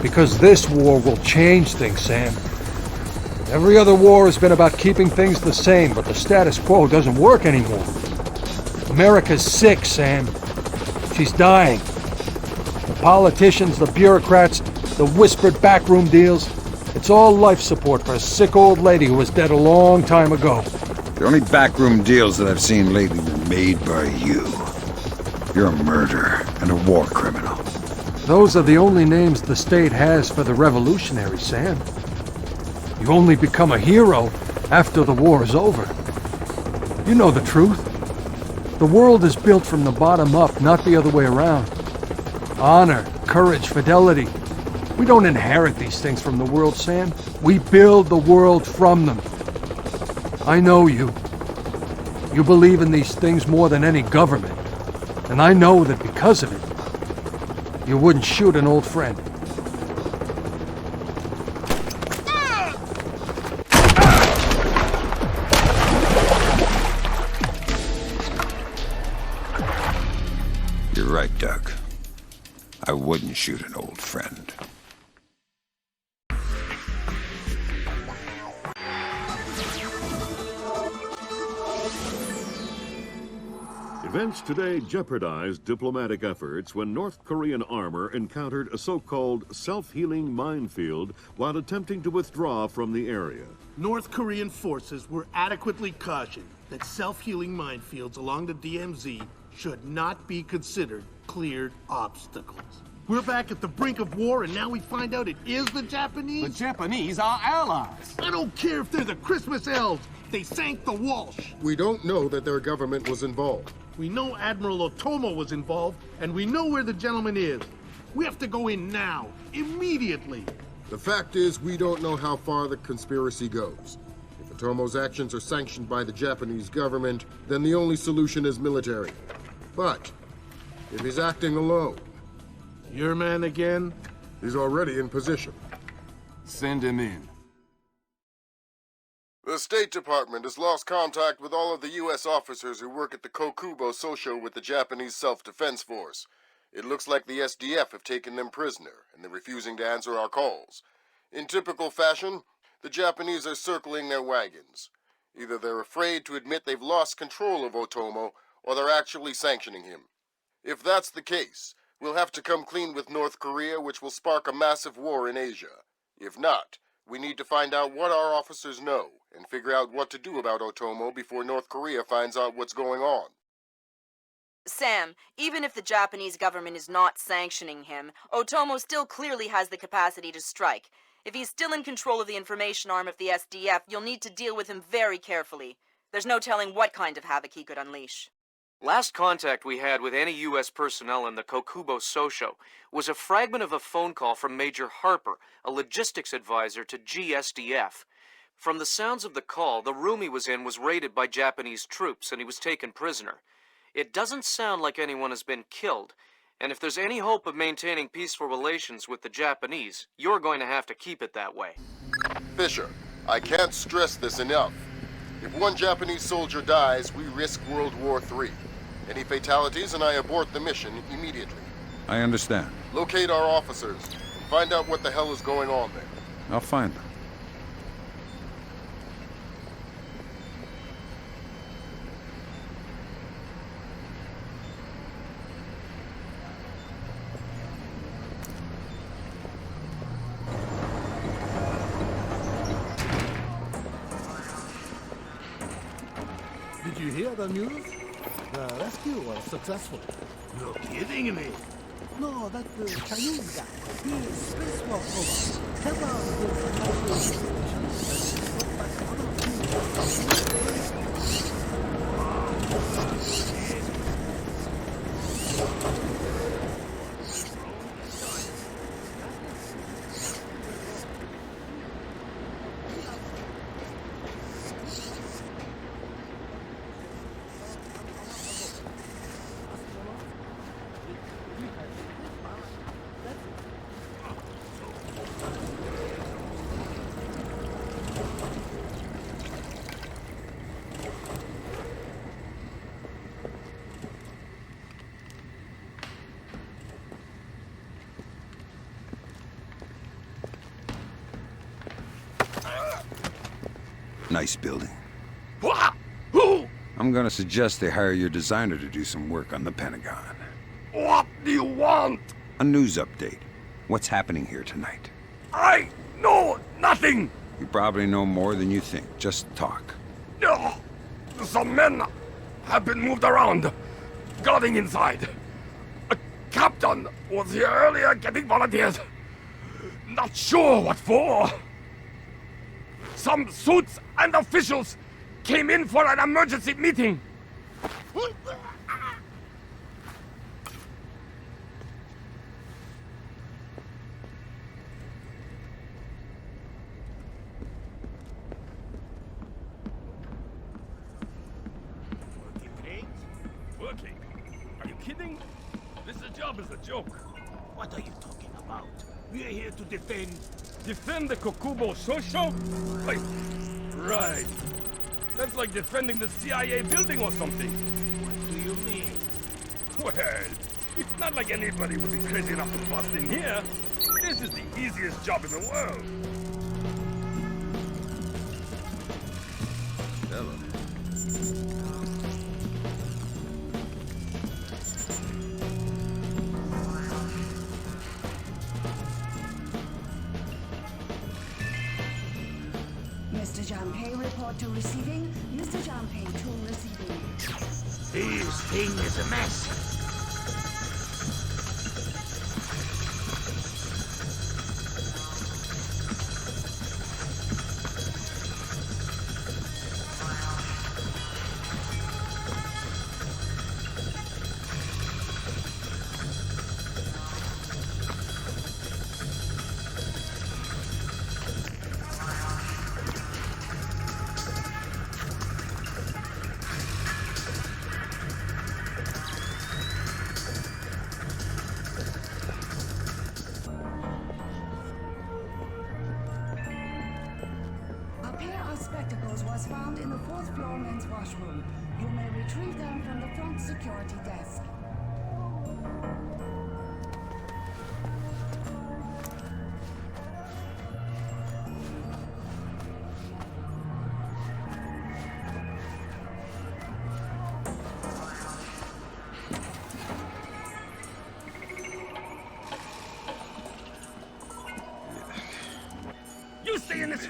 Because this war will change things, Sam. Every other war has been about keeping things the same, but the status quo doesn't work anymore. America's sick, Sam. She's dying. The politicians, the bureaucrats, the whispered backroom deals, it's all life support for a sick old lady who was dead a long time ago.
The only backroom deals that I've seen lately were made by you. You're a murderer and a war criminal.
Those are the only names the state has for the revolutionaries, Sam. You only become a hero after the war is over. You know the truth. The world is built from the bottom up, not the other way around. Honor, courage, fidelity. We don't inherit these things from the world, Sam. We build the world from them. I know you. You believe in these things more than any government. And I know that because of it, you wouldn't shoot an old friend.
You're right, Doug. I wouldn't shoot an old friend.
Events today jeopardized diplomatic efforts when North Korean armor encountered a so-called self-healing minefield while attempting to withdraw from the area.
North Korean forces were adequately cautioned that self-healing minefields along the DMZ should not be considered cleared obstacles. We're back at the brink of war, and now we find out it is the Japanese?
The Japanese are allies.
I don't care if they're the Christmas elves. They sank the Walsh.
We don't know that their government was involved.
We know Admiral Otomo was involved, and we know where the gentleman is. We have to go in now, immediately.
The fact is, we don't know how far the conspiracy goes. If Otomo's actions are sanctioned by the Japanese government, then the only solution is military. But if he's acting alone...
Your man again?
He's already in position.
Send him in.
The State Department has lost contact with all of the U.S. officers who work at the Kokubo Sosho with the Japanese Self-Defense Force. It looks like the SDF have taken them prisoner, and they're refusing to answer our calls. In typical fashion, the Japanese are circling their wagons. Either they're afraid to admit they've lost control of Otomo, or they're actually sanctioning him. If that's the case, We'll have to come clean with North Korea, which will spark a massive war in Asia. If not, we need to find out what our officers know and figure out what to do about Otomo before North Korea finds out what's going on.
Sam, even if the Japanese government is not sanctioning him, Otomo still clearly has the capacity to strike. If he's still in control of the information arm of the SDF, you'll need to deal with him very carefully. There's no telling what kind of havoc he could unleash.
Last contact we had with any U.S. personnel in the Kokubo Sosho was a fragment of a phone call from Major Harper, a logistics advisor to GSDF. From the sounds of the call, the room he was in was raided by Japanese troops and he was taken prisoner. It doesn't sound like anyone has been killed, and if there's any hope of maintaining peaceful relations with the Japanese, you're going to have to keep it that way.
Fisher, I can't stress this enough. If one Japanese soldier dies, we risk World War III. Any fatalities and I abort the mission immediately.
I understand.
Locate our officers and find out what the hell is going on there.
I'll find them.
Did you hear the news? The rescue was successful. You're kidding me. No, that the Chinese guy. He is spacewalk over. Never
Nice building.
Who?
I'm gonna suggest they hire your designer to do some work on the Pentagon.
What do you want?
A news update. What's happening here tonight?
I know nothing.
You probably know more than you think. Just talk.
Some men have been moved around, guarding inside. A captain was here earlier getting volunteers. Not sure what for. Some suits and officials came in for an emergency meeting. Working? Are you kidding? This job is a joke.
What are you talking about? We are here to defend...
Defend the Kokubo Sosho? Wait, right. That's like defending the CIA building or something.
What do you mean?
Well, it's not like anybody would be crazy enough to bust in here. This is the easiest job in the world.
Hello.
Mr. Janpei, report to receiving. Mr. Janpei to receiving.
This thing is a mess.
Spectacles was found in the 4th floor men's washroom. You may retrieve them from the front security desk.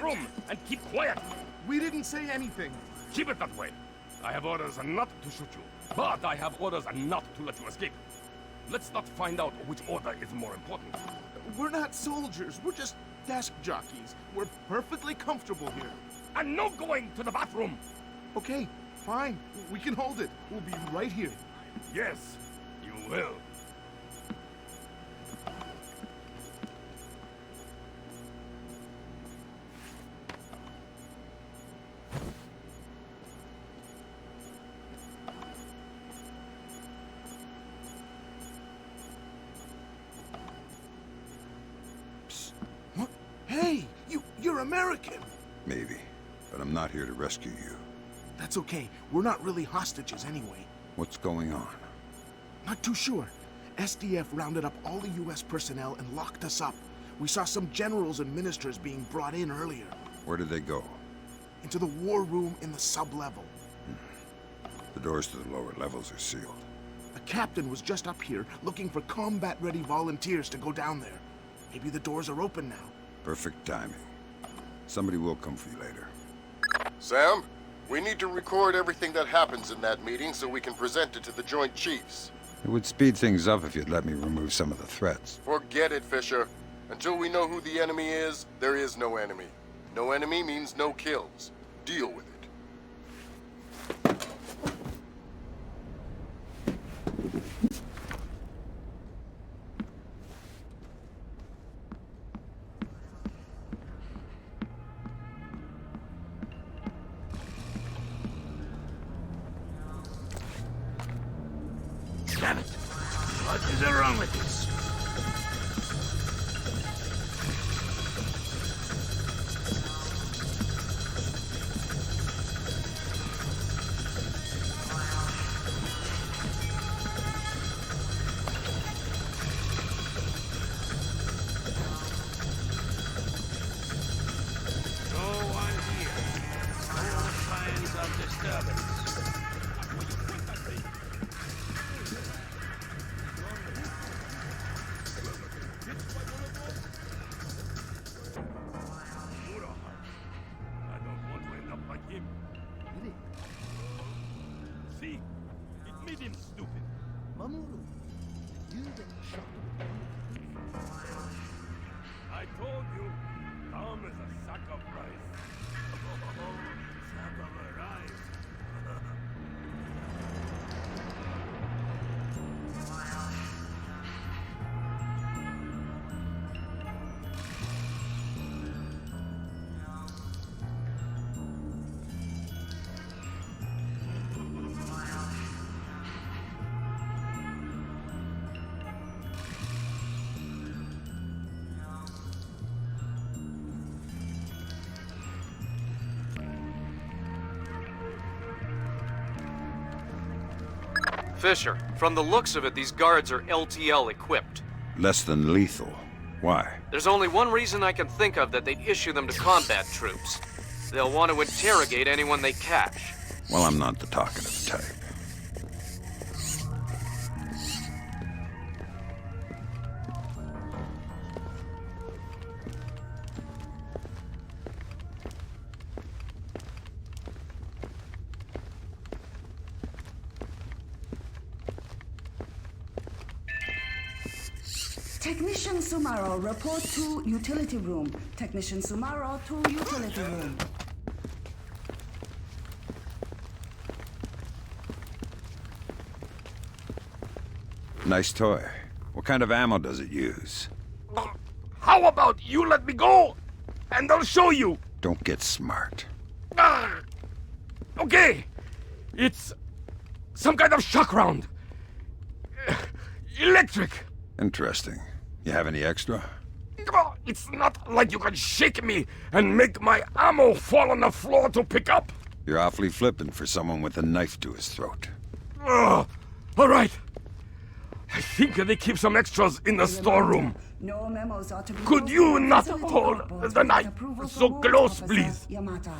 bathroom and keep quiet.
We didn't say anything.
Keep it that way. I have orders not to shoot you, but I have orders not to let you escape. Let's not find out which order is more important.
We're not soldiers. We're just desk jockeys. We're perfectly comfortable here.
And no going to the bathroom.
Okay, fine. We can hold it. We'll be right here.
Yes, you will.
Hey, you're American.
Maybe, but I'm not here to rescue you.
That's okay. We're not really hostages anyway.
What's going on?
Not too sure. SDF rounded up all the U.S. personnel and locked us up. We saw some generals and ministers being brought in earlier.
Where did they go?
Into the war room in the sub-level.
The doors to the lower levels are sealed.
The captain was just up here looking for combat-ready volunteers to go down there. Maybe the doors are open now.
Perfect timing. Somebody will come for you later.
Sam, we need to record everything that happens in that meeting so we can present it to the Joint Chiefs.
It would speed things up if you'd let me remove some of the threats.
Forget it, Fisher. Until we know who the enemy is, there is no enemy. No enemy means no kills. Deal with it.
Damn it! What is wrong with this? No one here. No signs of disturbance.
I don't want to end up like him.
Really?
See? It made him stupid.
Mamoru, you then shot
I told you, Tom is a sack of rice. Sack of rice.
Fisher, from the looks of it, these guards are LTL equipped.
Less than lethal. Why?
There's only one reason I can think of that they'd issue them to combat troops. They'll want to interrogate anyone they catch.
Well, I'm not the talkative type.
Technician Sumaro, report to utility room. Technician Sumaro to utility room.
Nice toy. What kind of ammo does it use?
How about you let me go, and I'll show you.
Don't get smart.
Okay. It's some kind of shock round. Electric.
Interesting. You have any extra?
It's not like you can shake me and make my ammo fall on the floor to pick up.
You're awfully flippant for someone with a knife to his throat.
All right. I think they keep some extras in the storeroom.
No memos are to be
Could you not
Facility
hold
reports
the
with
knife
approval
so
from
close,
Officer
please?
Yamata.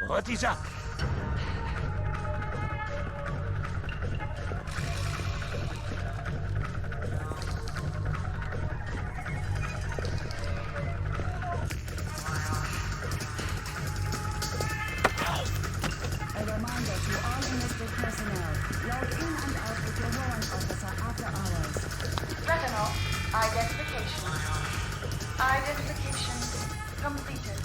What is up?
A reminder to all enlisted personnel, log in and out with your warrant officer after hours.
Retinol, identification. Identification completed.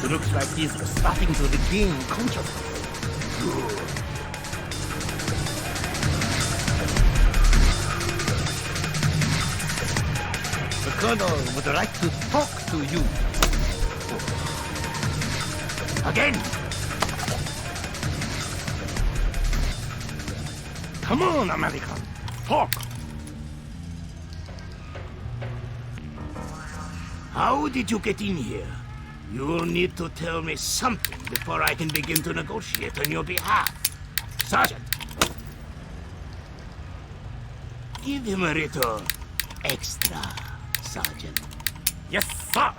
Looks like he's starting to regain consciousness. Good. The Colonel would like to talk to you. Again! Come on, American. Talk! How did you get in here? You'll need to tell me something before I can begin to negotiate on your behalf. Sergeant! Give him a little extra, Sergeant. Yes, sir!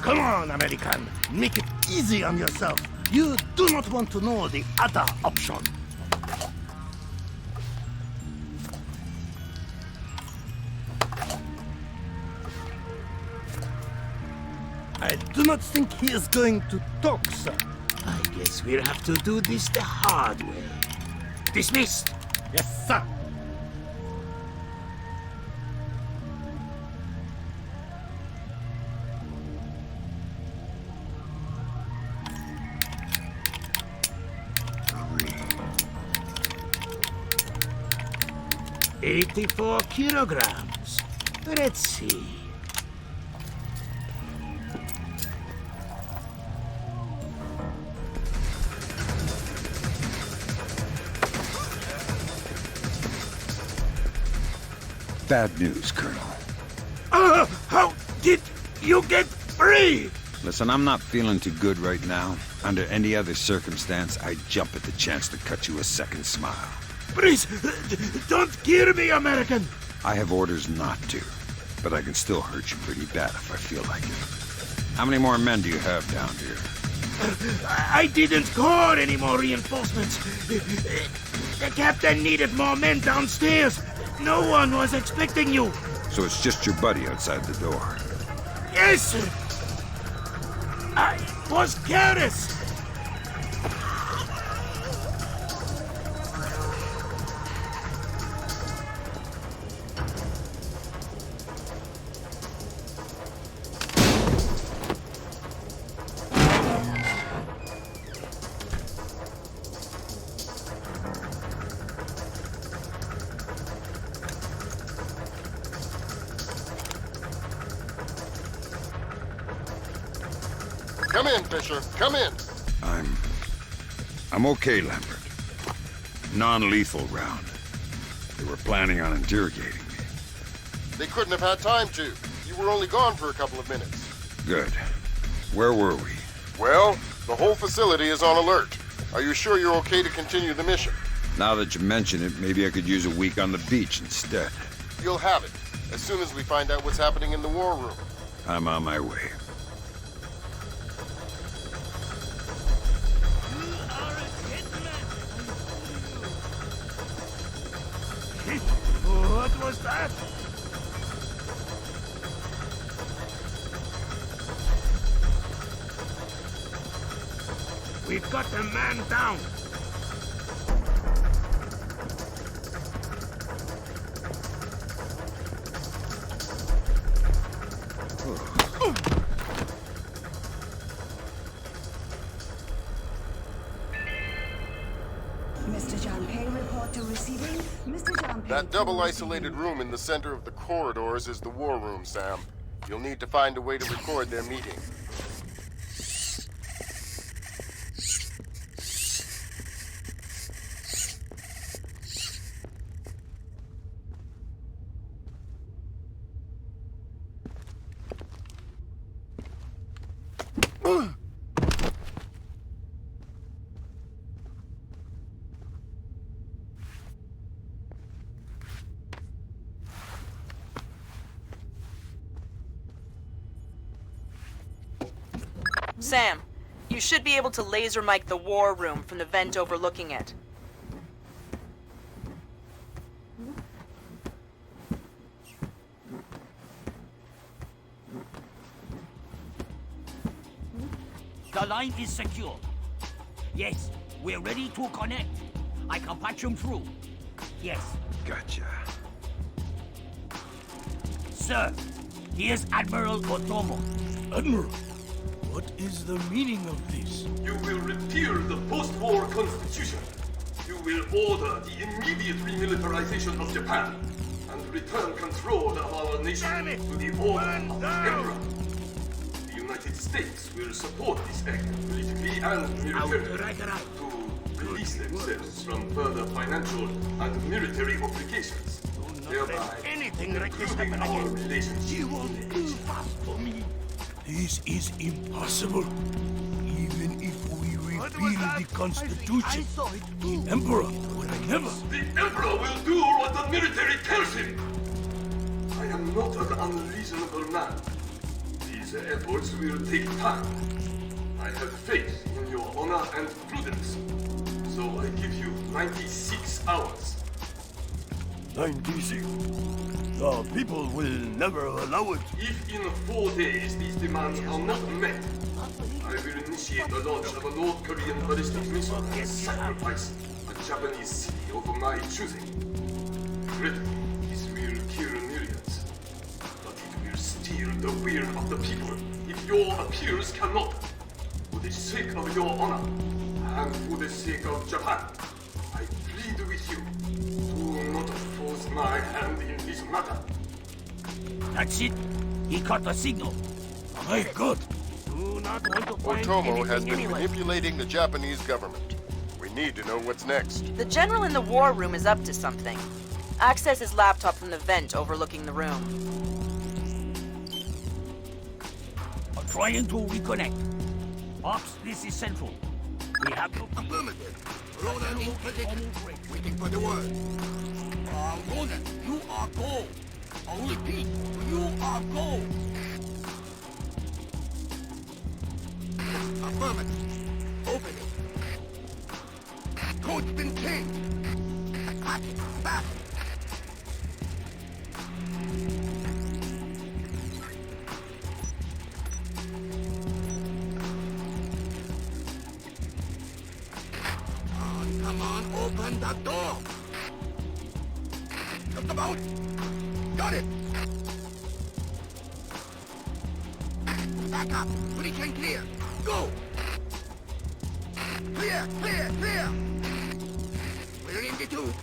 Come on, American. Make it easy on yourself. You do not want to know the other option. I do not think he is going to talk, sir. I guess we'll have to do this the hard way. Dismissed! Yes, sir! $84 kilograms. Let's see.
Bad news, Colonel.
How did you get free?
Listen, I'm not feeling too good right now. Under any other circumstance, I'd jump at the chance to cut you a second smile.
Please, don't kill me, American!
I have orders not to, but I can still hurt you pretty bad if I feel like it. How many more men do you have down here?
I didn't call any more reinforcements. The captain needed more men downstairs. No one was expecting you.
So it's just your buddy outside the door?
Yes! I was careless!
Come in, Fisher. Come in.
I'm okay, Lambert. Non-lethal round. They were planning on interrogating me.
They couldn't have had time to. You were only gone for a couple of minutes.
Good. Where were we?
Well, the whole facility is on alert. Are you sure you're okay to continue the mission?
Now that you mention it, maybe I could use a week on the beach instead.
You'll have it, as soon as we find out what's happening in the war room.
I'm on my way.
What was that? We've got the man down.
Mr. John Kay, report to receiving. Mr. John Kay.
That double isolated room in the center of the corridors is the war room, Sam. You'll need to find a way to record their meeting.
Sam, you should be able to laser mic the war room from the vent overlooking it.
The line is secure. Yes, we're ready to connect. I can patch them through. Yes.
Gotcha.
Sir, here's Admiral Otomo.
Admiral, what is the meaning of this?
You will repeal the post-war constitution. You will order the immediate remilitarization of Japan and return control of our nation to the order of the Emperor. The United States will support this act politically and militarily to release themselves from further financial and military obligations, thereby improving our relationship with the nation.
This is impossible. Even if we repeal the Constitution, the Emperor would never.
The Emperor will do what the military tells him. I am not an unreasonable man. These efforts will take time. I have faith in your honor and prudence. So I give you 96 hours.
96. The people will never allow it.
If in 4 days these demands are not met, I will initiate the launch of a North Korean ballistic missile and sacrifice a Japanese city of my choosing. Critically, this will kill millions, but it will steal the will of the people if your appeals cannot. For the sake of your honor, and for the sake of Japan, I plead with you, do not force my hand in this matter.
That's it. He caught the signal.
My God.
Do not want to find
Otomo has
anything
been
anyway.
manipulating the Japanese government. We need to know what's next.
The general in the war room is up to something. Access his laptop from the vent overlooking the room.
I'm trying to reconnect. Ops, this is central. We have no...
Affirmative. Ronan in position. Waiting for the word. Ronan, you are go. I'll repeat. You are go. Affirmative. Open it. Code's been changed. Back. Come on, open the door. Just about. Got it. Back up. Breach and clear. Go. Clear, clear, clear. We're in the tube.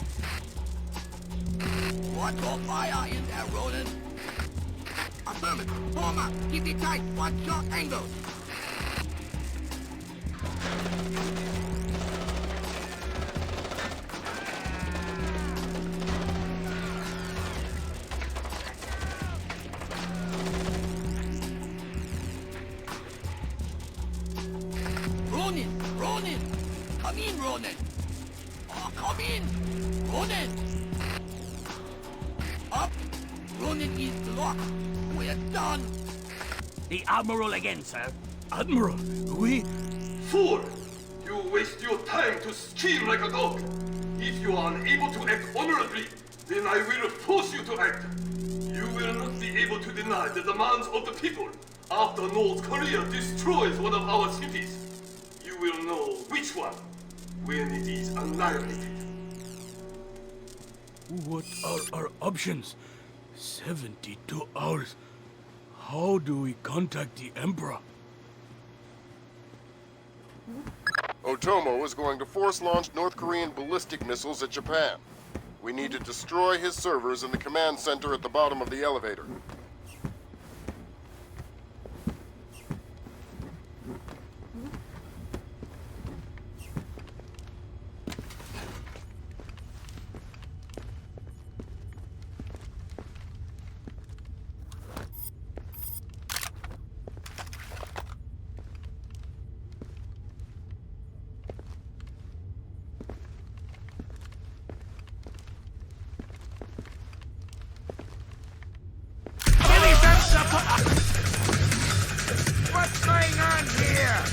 Watch your fire in there, Ronan. Affirmative. Form up. Keep it tight. Watch your angles. Ronin! Come in, Ronin! Oh, come in! Ronin! Up! Ronin is locked. We're done.
The Admiral again, sir.
Admiral, we...
Fool! You waste your time to scream like a dog. If you are unable to act honorably, then I will force you to act. You will not be able to deny the demands of the people. After North Korea destroys one of our cities, you will know which one when it is annihilated.
What are our options? 72 hours. How do we contact the Emperor?
Otomo is going to force-launch North Korean ballistic missiles at Japan. We need to destroy his servers in the command center at the bottom of the elevator.
What's going on here?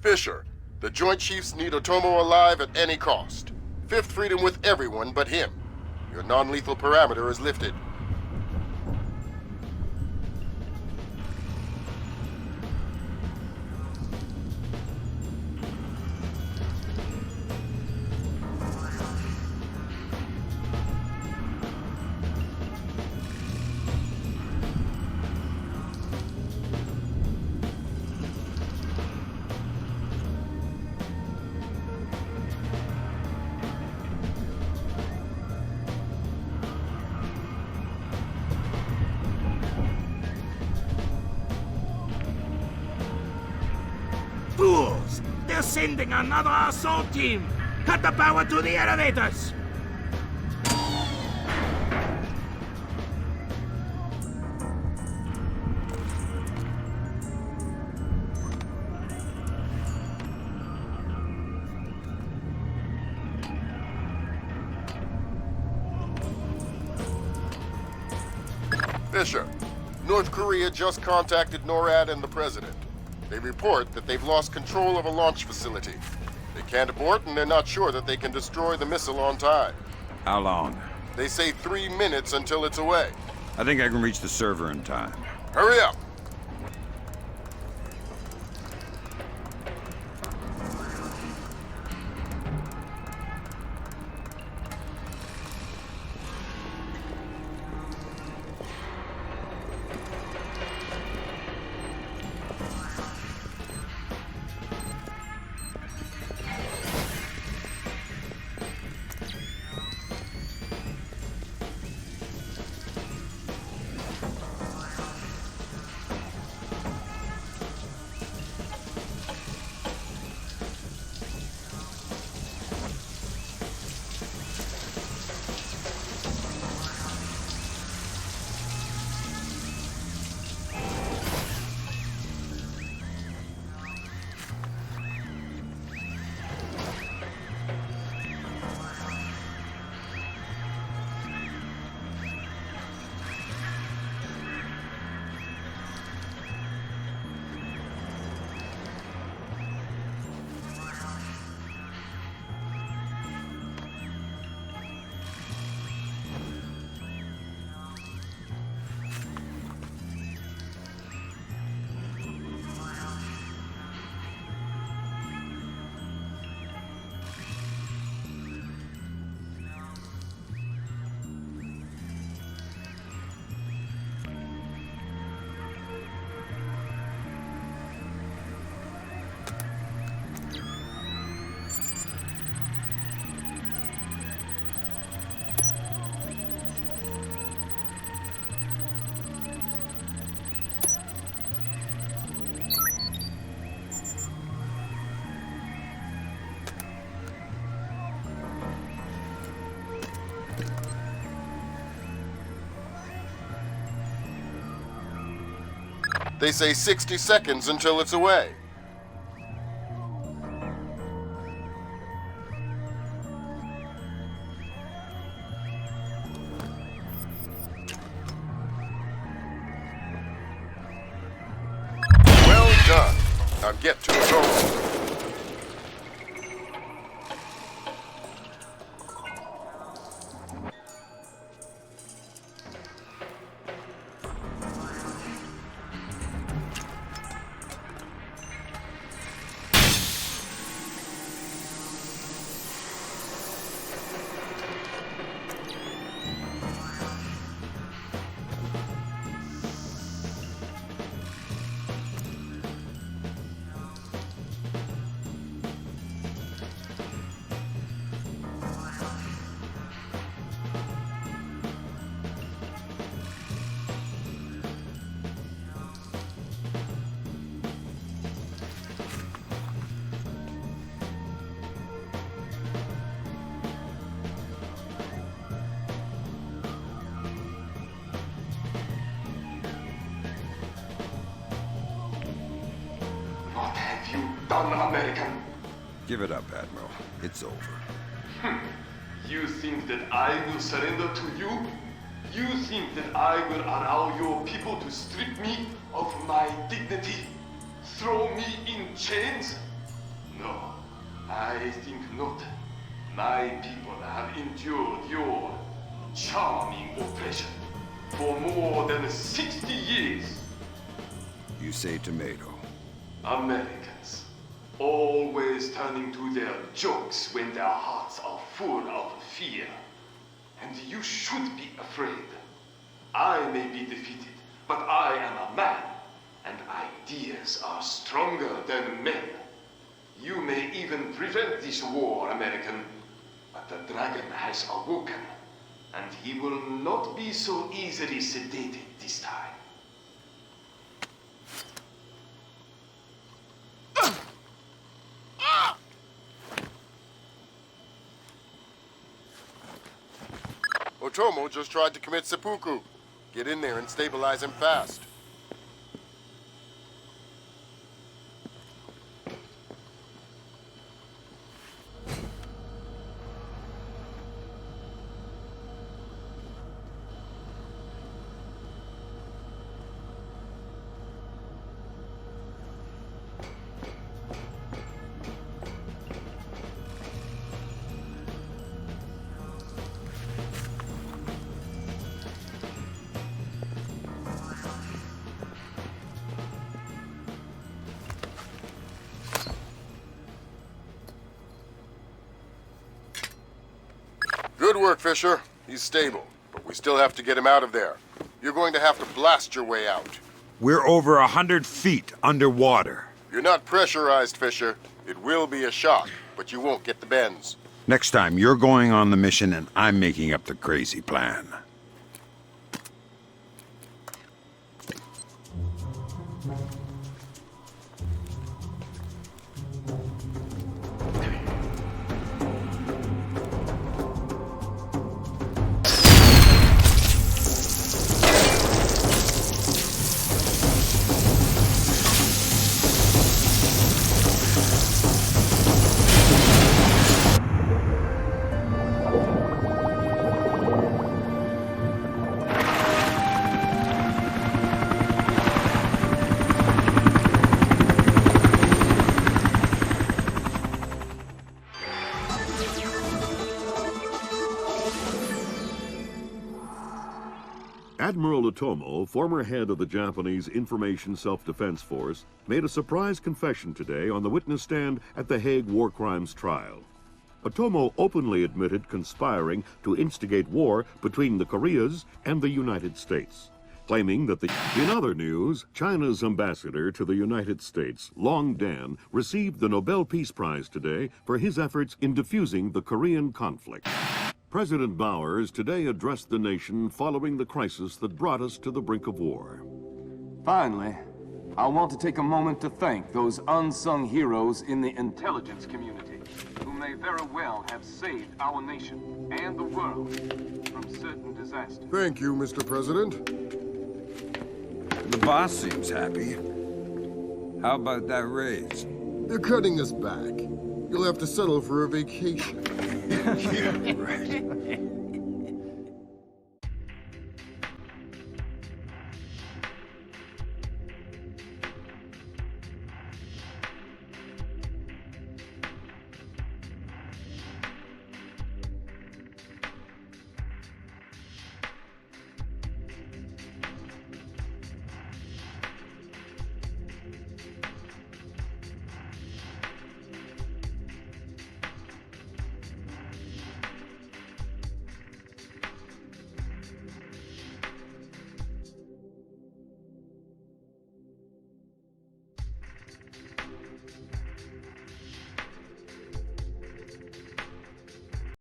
Fisher, the Joint Chiefs need Otomo alive at any cost. Fifth Freedom with everyone but him. Your non-lethal parameter is lifted.
Fools! They're sending another assault team! Cut the power to the elevators!
Fisher, North Korea just contacted NORAD and the President. They report that they've lost control of a launch facility. They can't abort, and they're not sure that they can destroy the missile on time.
How long?
They say 3 minutes until it's away.
I think I can reach the server in time.
Hurry up! They say 60 seconds until it's away. Well done. Now get to it all.
American.
Give it up, Admiral. It's over.
You think that I will surrender to you? You think that I will allow your people to strip me of my dignity? Throw me in chains? No, I think not. My people have endured your charming oppression for more than 60 years.
You say tomato.
Americans, always turning to their jokes when their hearts are full of fear. And you should be afraid. I may be defeated, but I am a man, and ideas are stronger than men. You may even prevent this war, American, but the dragon has awoken, and he will not be so easily sedated this time.
Otomo just tried to commit seppuku. Get in there and stabilize him fast. Good work, Fisher. He's stable, but we still have to get him out of there. You're going to have to blast your way out.
We're over 100 feet underwater.
You're not pressurized, Fisher. It will be a shock, but you won't get the bends.
Next time, you're going on the mission and I'm making up the crazy plan.
Admiral Otomo, former head of the Japanese Information Self-Defense Force, made a surprise confession today on the witness stand at the Hague War Crimes trial. Otomo openly admitted conspiring to instigate war between the Koreas and the United States, claiming that In other news, China's ambassador to the United States, Long Dan, received the Nobel Peace Prize today for his efforts in defusing the Korean conflict. President Bowers today addressed the nation following the crisis that brought us to the brink of war.
Finally, I want to take a moment to thank those unsung heroes in the intelligence community who may very well have saved our nation and the world from certain disasters.
Thank you, Mr. President.
The boss seems happy. How about that raise?
They're cutting us back. You'll have to settle for a vacation.
Yeah, right.